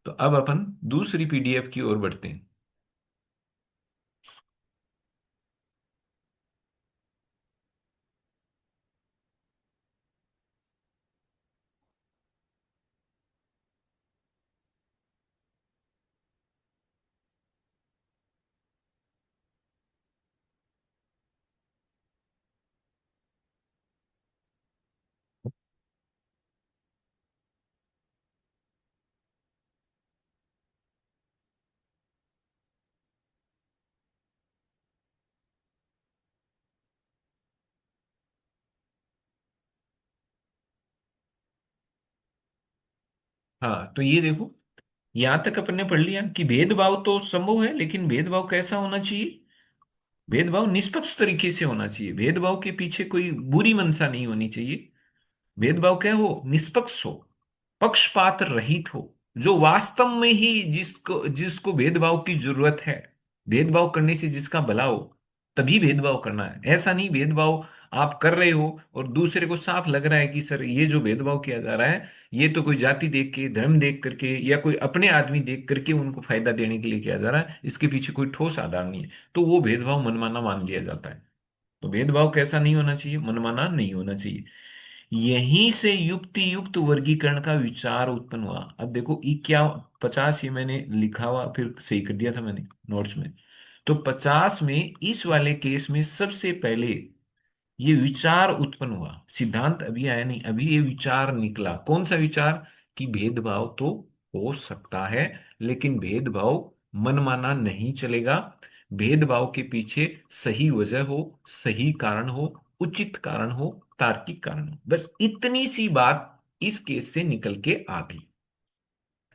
तो अब अपन दूसरी पीडीएफ की ओर बढ़ते हैं। हाँ, तो ये देखो, यहां तक अपन ने पढ़ लिया कि भेदभाव तो संभव है, लेकिन भेदभाव कैसा होना चाहिए? भेदभाव निष्पक्ष तरीके से होना चाहिए, भेदभाव के पीछे कोई बुरी मंशा नहीं होनी चाहिए। भेदभाव क्या हो? निष्पक्ष हो, पक्षपात रहित हो, जो वास्तव में ही जिसको जिसको भेदभाव की जरूरत है, भेदभाव करने से जिसका भला हो, तभी भेदभाव करना है। ऐसा नहीं भेदभाव आप कर रहे हो और दूसरे को साफ लग रहा है कि सर ये जो भेदभाव किया जा रहा है, ये तो कोई जाति देख के, धर्म देख करके, या कोई अपने आदमी देख करके उनको फायदा देने के लिए किया जा रहा है, इसके पीछे कोई ठोस आधार नहीं है, तो वो भेदभाव मनमाना मान लिया जाता है। तो भेदभाव कैसा नहीं होना चाहिए? मनमाना नहीं होना चाहिए। यहीं से युक्ति युक्त वर्गीकरण का विचार उत्पन्न हुआ। अब देखो ये क्या, 50 ये मैंने लिखा हुआ, फिर सही कर दिया था मैंने नोट्स में। तो 50 में इस वाले केस में सबसे पहले ये विचार उत्पन्न हुआ, सिद्धांत अभी आया नहीं, अभी ये विचार निकला। कौन सा विचार? कि भेदभाव तो हो सकता है, लेकिन भेदभाव मनमाना नहीं चलेगा। भेदभाव के पीछे सही वजह हो, सही कारण हो, उचित कारण हो, तार्किक कारण हो, बस इतनी सी बात इस केस से निकल के आ गई।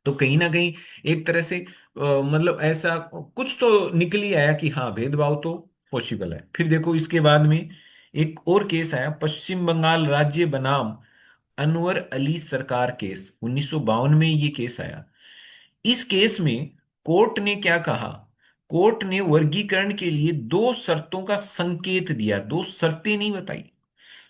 तो कहीं ना कहीं एक तरह से मतलब ऐसा कुछ तो निकल ही आया कि हाँ भेदभाव तो पॉसिबल है। फिर देखो इसके बाद में एक और केस आया, पश्चिम बंगाल राज्य बनाम अनवर अली सरकार केस, 1952 में ये केस आया। इस केस में कोर्ट ने क्या कहा? कोर्ट ने वर्गीकरण के लिए दो शर्तों का संकेत दिया, दो शर्तें नहीं बताई।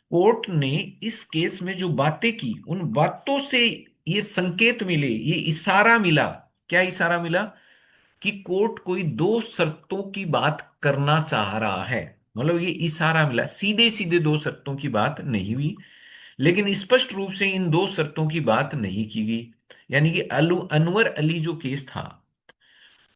कोर्ट ने इस केस में जो बातें की, उन बातों से ये संकेत मिले, ये इशारा मिला। क्या इशारा मिला? कि कोर्ट कोई दो शर्तों की बात करना चाह रहा है। मतलब ये इशारा मिला, सीधे सीधे दो शर्तों की बात नहीं हुई, लेकिन स्पष्ट रूप से इन दो शर्तों की बात नहीं की गई। यानी कि अनवर अली जो केस था,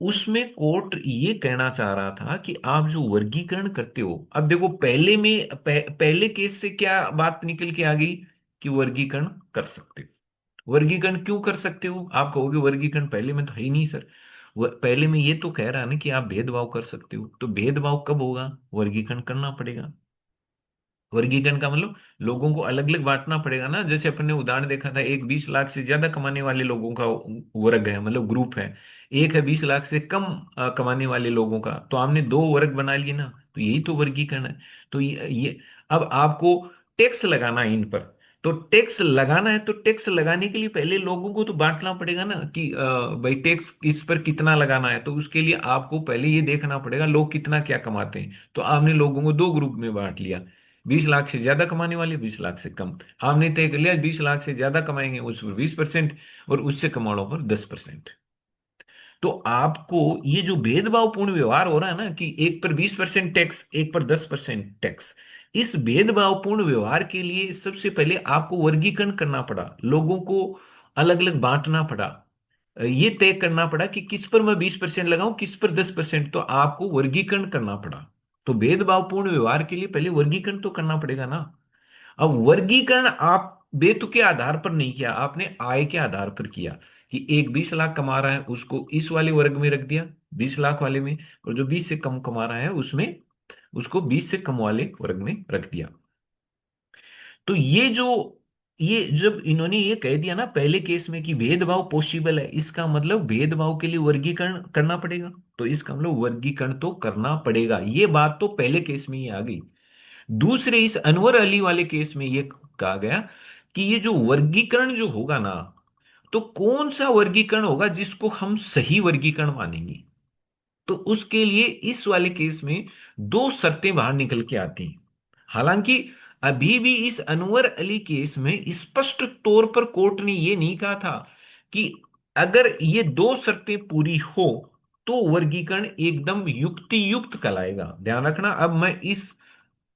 उसमें कोर्ट ये कहना चाह रहा था कि आप जो वर्गीकरण करते हो, अब देखो पहले में पहले केस से क्या बात निकल के आ गई? कि वर्गीकरण कर सकते हो। वर्गीकरण क्यों कर सकते हो? आप कहोगे वर्गीकरण पहले में तो है ही नहीं सर। पहले में ये तो कह रहा है ना कि आप भेदभाव कर सकते हो, तो भेदभाव कब होगा? वर्गीकरण करना पड़ेगा। वर्गीकरण का मतलब लोगों को अलग अलग बांटना पड़ेगा ना। जैसे अपन ने उदाहरण देखा था, एक 20 लाख से ज्यादा कमाने वाले लोगों का वर्ग है, मतलब ग्रुप है। एक है 20 लाख से कम कमाने वाले लोगों का, तो हमने दो वर्ग बना लिए ना। तो यही तो वर्गीकरण है। तो ये अब आपको टैक्स लगाना है इन पर। तो टैक्स लगाना है, तो टैक्स लगाने के लिए पहले लोगों को तो बांटना पड़ेगा ना कि भाई टैक्स किस पर कितना लगाना है। तो उसके लिए आपको पहले ये देखना पड़ेगा लोग कितना क्या कमाते हैं। तो आपने लोगों को दो ग्रुप में बांट लिया, 20 लाख से ज्यादा कमाने वाले, 20 लाख से कम। आपने तय कर लिया 20 लाख से ज्यादा कमाएंगे उस पर 20%, और उससे कम वालों पर 10%। तो आपको ये जो भेदभावपूर्ण व्यवहार हो रहा है ना, कि एक पर 20% टैक्स, एक पर 10% टैक्स, इस भेदभावपूर्ण व्यवहार के लिए सबसे पहले आपको वर्गीकरण करना पड़ा, लोगों को अलग अलग बांटना पड़ा। ये तय करना पड़ा कि किस पर मैं 20% लगाऊं, किस पर 10%। तो आपको वर्गीकरण करना पड़ा। तो भेदभावपूर्ण व्यवहार के लिए पहले वर्गीकरण तो करना पड़ेगा ना। अब वर्गीकरण आप बेतुके आधार पर नहीं किया, आपने आय के आधार पर किया। कि एक 20 लाख कमा रहा है उसको इस वाले वर्ग में रख दिया, 20 लाख वाले में, और जो 20 से कम कमा रहा है उसमें, उसको 20 से कम वाले वर्ग में रख दिया। तो ये जब इन्होंने ये कह दिया ना पहले केस में कि भेदभाव पॉसिबल है, इसका मतलब भेदभाव के लिए वर्गीकरण करना पड़ेगा। तो इसका मतलब वर्गीकरण तो करना पड़ेगा, ये बात तो पहले केस में ही आ गई। दूसरे इस अनवर अली वाले केस में ये कहा गया कि ये जो वर्गीकरण जो होगा ना, तो कौन सा वर्गीकरण होगा जिसको हम सही वर्गीकरण मानेंगे? तो उसके लिए इस वाले केस में दो शर्तें बाहर निकल के आती हैं। हालांकि अभी भी इस अनवर अली केस में स्पष्ट तौर पर कोर्ट ने यह नहीं कहा था कि अगर ये दो शर्तें पूरी हो तो वर्गीकरण एकदम युक्ति युक्त कहलाएगा। ध्यान रखना, अब मैं इस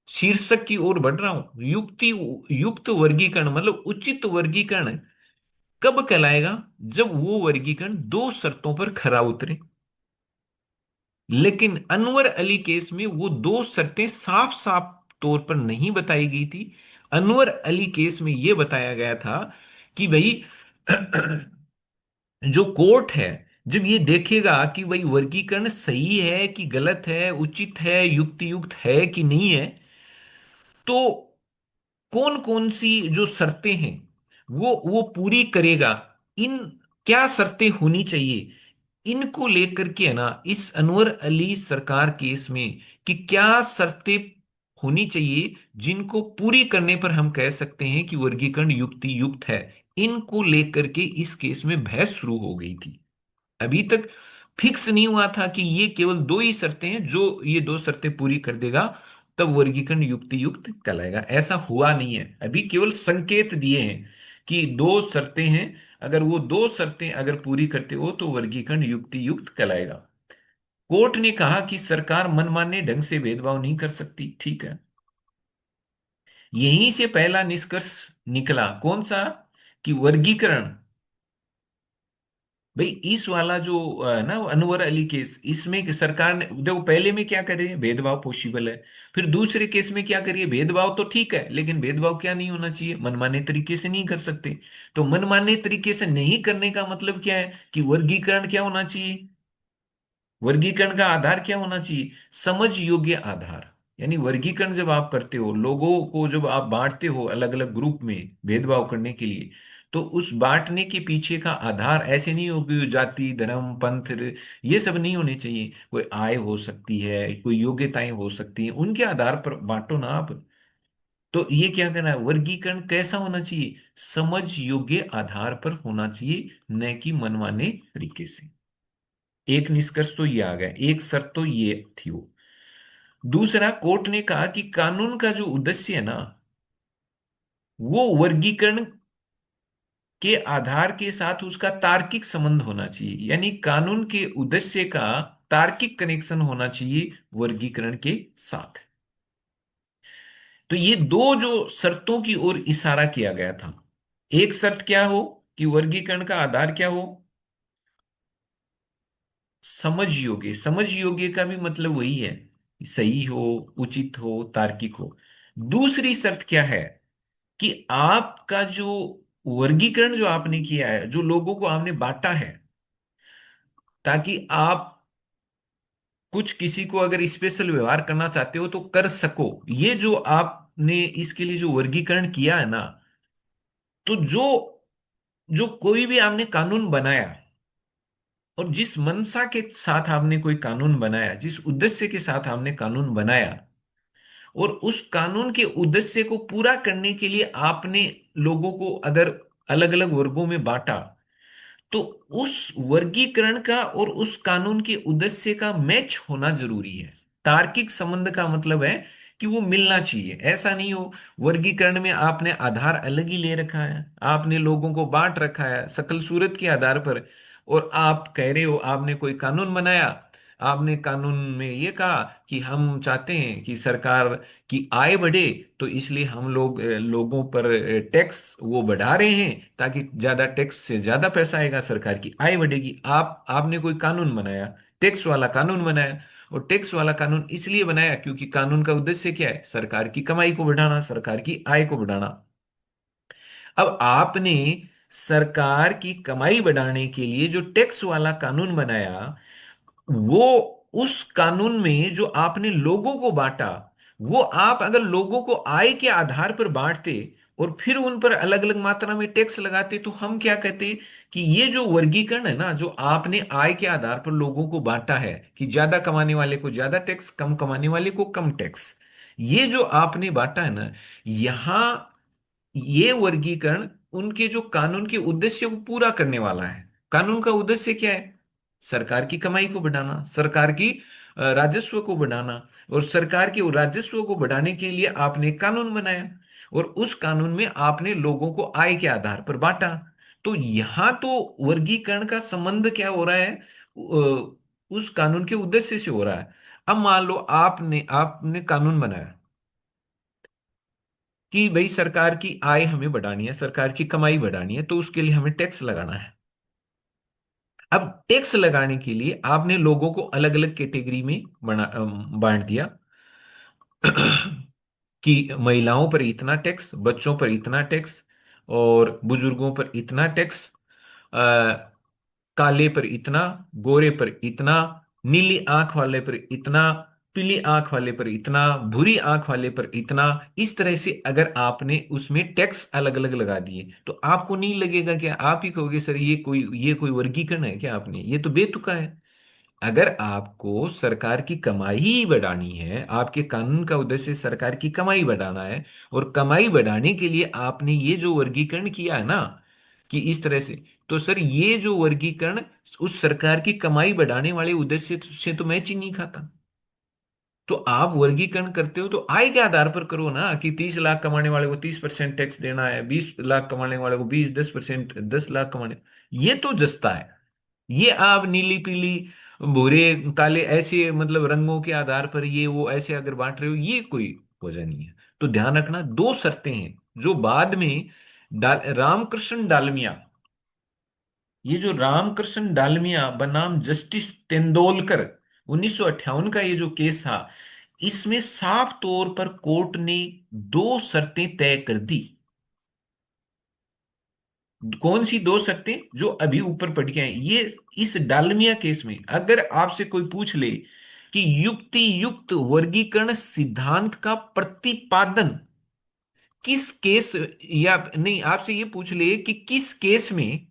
शीर्षक की ओर बढ़ रहा हूं। युक्ति युक्त वर्गीकरण मतलब उचित वर्गीकरण कब कहलाएगा? जब वो वर्गीकरण दो शर्तों पर खरा उतरे। लेकिन अनवर अली केस में वो दो शर्तें साफ साफ तौर पर नहीं बताई गई थी। अनवर अली केस में यह बताया गया था कि भाई जो कोर्ट है जब ये देखेगा कि भाई वर्गीकरण सही है कि गलत है, उचित है, युक्ति युक्त है कि नहीं है, तो कौन कौन सी जो शर्तें हैं वो पूरी करेगा, इन क्या शर्तें होनी चाहिए, इनको लेकर के है ना, इस अनवर अली सरकार केस में, कि क्या शर्तें होनी चाहिए जिनको पूरी करने पर हम कह सकते हैं कि वर्गीकरण युक्ति युक्त है। इनको लेकर के इस केस में बहस शुरू हो गई थी। अभी तक फिक्स नहीं हुआ था कि ये केवल दो ही शर्तें हैं, जो ये दो शर्तें पूरी कर देगा तब वर्गीकरण युक्ति युक्त कहलाएगा। ऐसा हुआ नहीं है, अभी केवल संकेत दिए हैं कि दो शर्तें हैं, अगर वो दो शर्तें अगर पूरी करते हो तो वर्गीकरण युक्ति युक्त कहलाएगा। कोर्ट ने कहा कि सरकार मनमाने ढंग से भेदभाव नहीं कर सकती, ठीक है। यहीं से पहला निष्कर्ष निकला, कौन सा? कि वर्गीकरण, भाई इस वाला जो ना अनवर अली केस, इसमें कि सरकार ने देखो पहले में क्या करे, भेदभाव पॉसिबल है। फिर दूसरे केस में क्या करिए, भेदभाव तो ठीक है लेकिन भेदभाव क्या नहीं होना चाहिए, मनमाने तरीके से नहीं कर सकते। तो मनमाने तरीके से नहीं करने का मतलब क्या है कि वर्गीकरण क्या होना चाहिए, वर्गीकरण का आधार क्या होना चाहिए, समझ योग्य आधार। यानी वर्गीकरण जब आप करते हो, लोगों को जब आप बांटते हो अलग अलग ग्रुप में भेदभाव करने के लिए, तो उस बांटने के पीछे का आधार ऐसे नहीं हो कि जाति धर्म पंथ, ये सब नहीं होने चाहिए। कोई आय हो सकती है, कोई योग्यताएं हो सकती हैं, उनके आधार पर बांटो ना आप। तो ये क्या करना है, वर्गीकरण कैसा होना चाहिए, समझ योग्य आधार पर होना चाहिए, न कि मनमाने तरीके से। एक निष्कर्ष तो ये आ गया, एक शर्त तो ये थी वो। दूसरा, कोर्ट ने कहा कि कानून का जो उद्देश्य है ना, वो वर्गीकरण के आधार के साथ उसका तार्किक संबंध होना चाहिए। यानी कानून के उद्देश्य का तार्किक कनेक्शन होना चाहिए वर्गीकरण के साथ। तो ये दो जो शर्तों की ओर इशारा किया गया था, एक शर्त क्या हो कि वर्गीकरण का आधार क्या हो, समझ योग्य। समझ योग्य का भी मतलब वही है, सही हो, उचित हो, तार्किक हो। दूसरी शर्त क्या है कि आपका जो वर्गीकरण जो आपने किया है, जो लोगों को आपने बांटा है, ताकि आप कुछ किसी को अगर स्पेशल व्यवहार करना चाहते हो तो कर सको। ये जो आपने इसके लिए जो वर्गीकरण किया है ना, तो जो जो कोई भी आपने कानून बनाया, और जिस मंशा के साथ आपने कोई कानून बनाया, जिस उद्देश्य के साथ आपने कानून बनाया, और उस कानून के उद्देश्य को पूरा करने के लिए आपने लोगों को अगर अलग अलग वर्गों में बांटा, तो उस वर्गीकरण का और उस कानून के उद्देश्य का मैच होना जरूरी है। तार्किक संबंध का मतलब है कि वो मिलना चाहिए। ऐसा नहीं हो वर्गीकरण में आपने आधार अलग ही ले रखा है, आपने लोगों को बांट रखा है शकल सूरत के आधार पर, और आप कह रहे हो आपने कोई कानून बनाया, आपने कानून में ये कहा कि हम चाहते हैं कि सरकार की आय बढ़े, तो इसलिए हम लोग लोगों पर टैक्स वो बढ़ा रहे हैं, ताकि ज्यादा टैक्स से ज्यादा पैसा आएगा, सरकार की आय बढ़ेगी। आपने कोई कानून बनाया, टैक्स वाला कानून बनाया, और टैक्स वाला कानून इसलिए बनाया क्योंकि कानून का उद्देश्य क्या है, सरकार की कमाई को बढ़ाना, सरकार की आय को बढ़ाना। अब आपने सरकार की कमाई बढ़ाने के लिए जो टैक्स वाला कानून बनाया, वो उस कानून में जो आपने लोगों को बांटा, वो आप अगर लोगों को आय के आधार पर बांटते और फिर उन पर अलग अलग मात्रा में टैक्स लगाते, तो हम क्या कहते कि ये जो वर्गीकरण है ना, जो आपने आय के आधार पर लोगों को बांटा है कि ज्यादा कमाने वाले को ज्यादा टैक्स, कम कमाने वाले को कम टैक्स, ये जो आपने बांटा है ना, यहां ये वर्गीकरण उनके जो कानून के उद्देश्य को पूरा करने वाला है। कानून का उद्देश्य क्या है, सरकार की कमाई को बढ़ाना, सरकार की राजस्व को बढ़ाना, और सरकार के राजस्व को बढ़ाने के लिए आपने एक कानून बनाया, और उस कानून में आपने लोगों को आय के आधार पर बांटा। तो यहां तो वर्गीकरण का संबंध क्या हो रहा है, उस कानून के उद्देश्य से हो रहा है। अब मान लो आपने आपने कानून बनाया कि भाई सरकार की आय हमें बढ़ानी है, सरकार की कमाई बढ़ानी है, तो उसके लिए हमें टैक्स लगाना है। अब टैक्स लगाने के लिए आपने लोगों को अलग अलग कैटेगरी में बांट दिया कि महिलाओं पर इतना टैक्स, बच्चों पर इतना टैक्स, और बुजुर्गों पर इतना टैक्स, काले पर इतना, गोरे पर इतना, नीली आंख वाले पर इतना, पीली आंख वाले पर इतना, भूरी आंख वाले पर इतना, इस तरह से अगर आपने उसमें टैक्स अलग अलग लगा दिए तो आपको नहीं लगेगा क्या, आप ही कहोगे सर ये कोई वर्गीकरण है क्या, आपने ये तो बेतुका है। अगर आपको सरकार की कमाई ही बढ़ानी है, आपके कानून का उद्देश्य सरकार की कमाई बढ़ाना है, और कमाई बढ़ाने के लिए आपने ये जो वर्गीकरण किया है ना, कि इस तरह से, तो सर ये जो वर्गीकरण उस सरकार की कमाई बढ़ाने वाले उद्देश्य से तो मैच ही नहीं खाता। तो आप वर्गीकरण करते हो तो आय के आधार पर करो ना, कि 30 लाख कमाने वाले को 30% टैक्स देना है, 20 लाख कमाने वाले को 10%, 10 लाख कमाने, ये तो जस्ता है। ये आप नीली पीली भूरे काले ऐसे मतलब रंगों के आधार पर ये वो ऐसे अगर बांट रहे हो, ये कोई वजह नहीं है। तो ध्यान रखना, दो शर्तें हैं जो बाद में रामकृष्ण डालमिया, ये जो रामकृष्ण डालमिया बनाम जस्टिस तेंदुलकर 1958 का ये जो केस था, इसमें साफ तौर पर कोर्ट ने दो शर्तें तय कर दी। कौन सी दो शर्तें, जो अभी ऊपर पढ़ के आए ये, इस डालमिया केस में अगर आपसे कोई पूछ ले कि युक्ति युक्त वर्गीकरण सिद्धांत का प्रतिपादन किस केस, या नहीं आपसे ये पूछ ले कि किस केस में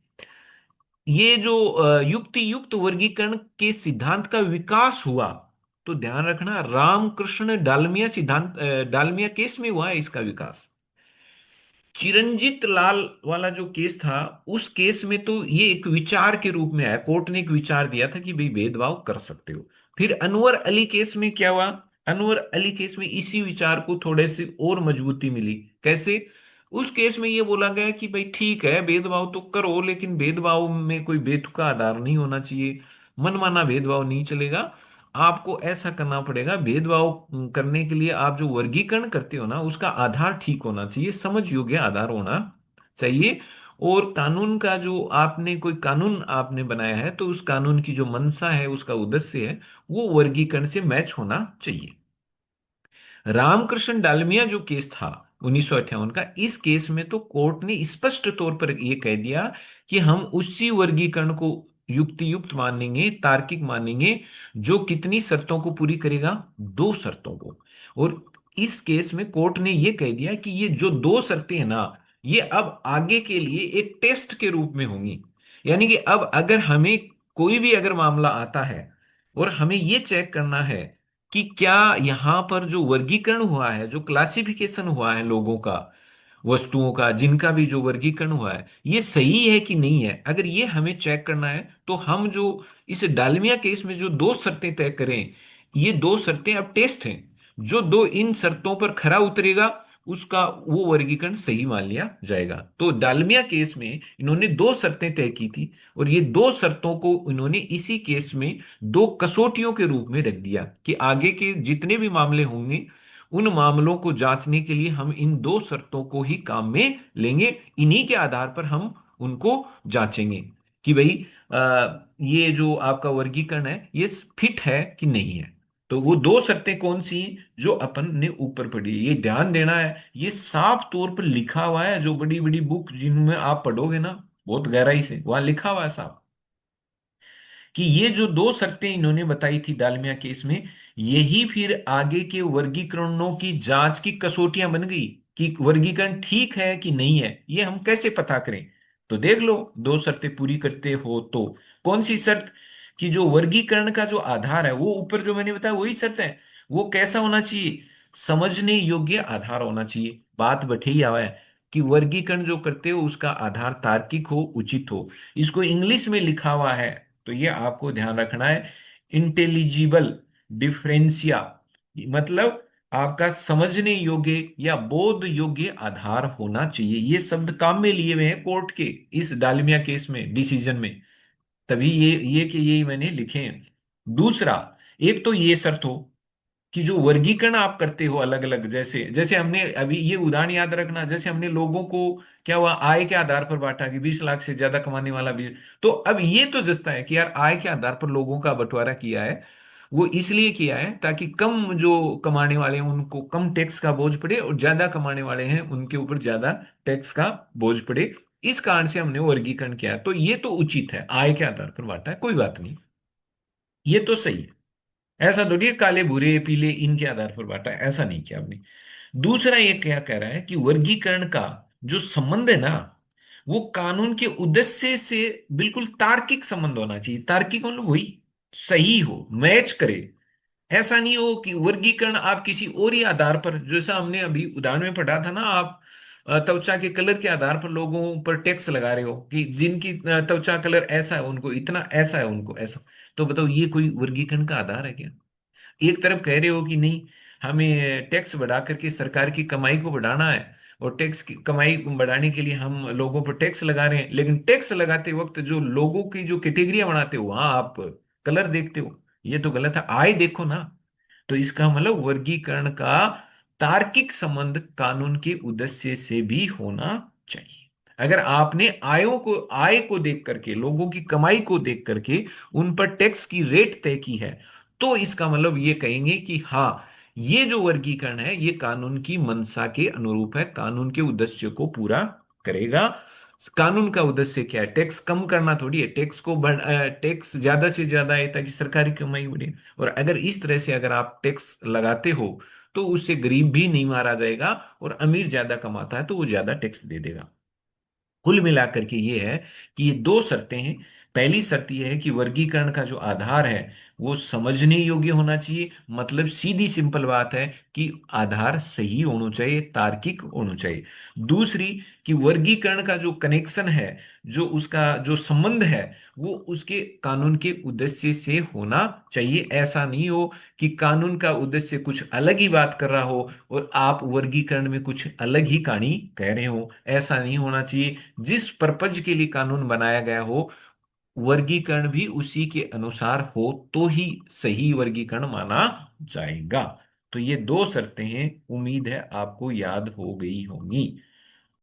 ये जो युक्ति युक्त वर्गीकरण के सिद्धांत का विकास हुआ, तो ध्यान रखना रामकृष्ण डालमिया सिद्धांत डालमिया केस में हुआ है इसका विकास। चिरंजीत लाल वाला जो केस था, उस केस में तो ये एक विचार के रूप में आया, कोर्ट ने एक विचार दिया था कि भाई भेदभाव कर सकते हो। फिर अनवर अली केस में क्या हुआ, अनवर अली केस में इसी विचार को थोड़े से और मजबूती मिली। कैसे, उस केस में ये बोला गया कि भाई ठीक है भेदभाव तो करो, लेकिन भेदभाव में कोई बेतुका आधार नहीं होना चाहिए, मनमाना भेदभाव नहीं चलेगा। आपको ऐसा करना पड़ेगा, भेदभाव करने के लिए आप जो वर्गीकरण करते हो ना, उसका आधार ठीक होना चाहिए, समझ योग्य आधार होना चाहिए। और कानून का जो आपने कोई कानून आपने बनाया है, तो उस कानून की जो मंशा है, उसका उद्देश्य है, वो वर्गीकरण से मैच होना चाहिए। रामकृष्ण डालमिया जो केस था 1958 का, इस केस में तो कोर्ट ने स्पष्ट तौर पर यह कह दिया कि हम उसी वर्गीकरण को युक्ति युक्त मानेंगे, तार्किक मानेंगे, जो कितनी शर्तों को पूरी करेगा, दो शर्तों को। और इस केस में कोर्ट ने यह कह दिया कि ये जो दो शर्तें हैं ना, ये अब आगे के लिए एक टेस्ट के रूप में होंगी। यानी कि अब अगर हमें कोई भी अगर मामला आता है और हमें ये चेक करना है कि क्या यहां पर जो वर्गीकरण हुआ है, जो क्लासिफिकेशन हुआ है लोगों का, वस्तुओं का, जिनका भी जो वर्गीकरण हुआ है, ये सही है कि नहीं है, अगर ये हमें चेक करना है, तो हम जो इस डालमिया केस में जो दो शर्तें तय करें, ये दो शर्तें अब टेस्ट हैं। जो दो इन शर्तों पर खरा उतरेगा, उसका वो वर्गीकरण सही मान लिया जाएगा। तो डालमिया केस में इन्होंने दो शर्तें तय की थी, और ये दो शर्तों को इन्होंने इसी केस में दो कसौटियों के रूप में रख दिया कि आगे के जितने भी मामले होंगे, उन मामलों को जांचने के लिए हम इन दो शर्तों को ही काम में लेंगे, इन्हीं के आधार पर हम उनको जांचेंगे कि भाई ये जो आपका वर्गीकरण है ये फिट है कि नहीं है। तो वो दो शर्तें कौन सी हैं जो अपन ने ऊपर पढ़ी, ये ध्यान देना है, ये साफ तौर पर लिखा हुआ है, जो बड़ी बड़ी बुक जिनमें आप पढ़ोगे ना बहुत गहराई से, वहां लिखा हुआ है साफ, कि ये जो दो शर्तें इन्होंने बताई थी डालमिया केस में, यही फिर आगे के वर्गीकरणों की जांच की कसौटियां बन गई, कि वर्गीकरण ठीक है कि नहीं है, ये हम कैसे पता करें। तो देख लो, दो शर्तें पूरी करते हो तो। कौन सी शर्त, कि जो वर्गीकरण का जो आधार है, वो ऊपर जो मैंने बताया वही शर्त है, वो कैसा होना चाहिए, समझने योग्य आधार होना चाहिए। बात बैठी हुआ है कि वर्गीकरण जो करते हो उसका आधार तार्किक हो, उचित हो। इसको इंग्लिश में लिखा हुआ है, तो ये आपको ध्यान रखना है, इंटेलिजिबल डिफरेंशिया, मतलब आपका समझने योग्य या बोध योग्य आधार होना चाहिए। ये शब्द काम में लिए हुए हैं कोर्ट के इस डालमिया केस में डिसीजन में, तभी ये कि ये मैंने लिखे हैं। दूसरा, एक तो ये शर्त हो कि जो वर्गीकरण आप करते हो अलग अलग, जैसे जैसे हमने अभी ये उदाहरण याद रखना, जैसे हमने लोगों को क्या हुआ, आय के आधार पर बांटा कि 20 लाख से ज्यादा कमाने वाला भी, तो अब ये तो जस्ता है कि यार आय के आधार पर लोगों का बंटवारा किया है, वो इसलिए किया है ताकि कम जो कमाने वाले हैं उनको कम टैक्स का बोझ पड़े, और ज्यादा कमाने वाले हैं उनके ऊपर ज्यादा टैक्स का बोझ पड़े। इस कारण से हमने वर्गीकरण किया, तो ये तो उचित है, आय के आधार पर बांटा है, कोई बात नहीं, ये तो सही है। ऐसा थोड़ी है काले भूरे पीले इनके आधार पर बांटा है, ऐसा नहीं किया आपने। दूसरा ये क्या कह रहा है कि वर्गीकरण का जो संबंध है ना, वो कानून के उद्देश्य से बिल्कुल तार्किक संबंध होना चाहिए। तार्किक मतलब वही सही हो, मैच करे। ऐसा नहीं हो कि वर्गीकरण आप किसी और ही आधार पर, जैसा हमने अभी उदाहरण में पढ़ा था ना, आप त्वचा के कलर के आधार पर लोगों पर टैक्स लगा रहे हो कि जिनकी त्वचा कलर ऐसा है उनको इतना, ऐसा है उनको ऐसा। तो बताओ ये कोई वर्गीकरण का आधार है क्या? एक तरफ कह रहे हो कि नहीं, हमें टैक्स बढ़ा करके सरकार की कमाई को बढ़ाना है, और टैक्स की कमाई को बढ़ाने के लिए हम लोगों पर टैक्स लगा रहे हैं, लेकिन टैक्स लगाते वक्त जो लोगों की जो कैटेगरिया बनाते हो वहां आप कलर देखते हो। ये तो गलत है, आय देखो ना। तो इसका मतलब वर्गीकरण का तार्किक संबंध कानून के उद्देश्य से भी होना चाहिए। अगर आपने आय को देख करके, लोगों की कमाई को देख करके उन पर टैक्स की रेट तय की है, तो इसका मतलब ये कहेंगे कि हाँ, ये जो वर्गीकरण है ये कानून की मंशा के अनुरूप है, कानून के उद्देश्य को पूरा करेगा। कानून का उद्देश्य क्या है? टैक्स कम करना थोड़ी है, टैक्स ज्यादा से ज्यादा है ताकि सरकारी कमाई बढ़े। और अगर इस तरह से अगर आप टैक्स लगाते हो, तो उससे गरीब भी नहीं मारा जाएगा, और अमीर ज्यादा कमाता है तो वो ज्यादा टैक्स दे देगा। कुल मिलाकर के ये है कि ये दो शर्तें हैं। पहली शर्त ये है कि वर्गीकरण का जो आधार है वो समझने योग्य होना चाहिए, मतलब सीधी सिंपल बात है कि आधार सही होना चाहिए, तार्किक होना चाहिए। दूसरी, कि वर्गीकरण का जो कनेक्शन है, जो उसका जो संबंध है, वो उसके कानून के उद्देश्य से होना चाहिए। ऐसा नहीं हो कि कानून का उद्देश्य कुछ अलग ही बात कर रहा हो और आप वर्गीकरण में कुछ अलग ही कहानी कह रहे हो। ऐसा नहीं होना चाहिए। जिस पर्पज के लिए कानून बनाया गया हो, वर्गीकरण भी उसी के अनुसार हो तो ही सही वर्गीकरण माना जाएगा। तो ये दो शर्तें हैं, उम्मीद है आपको याद हो गई होंगी।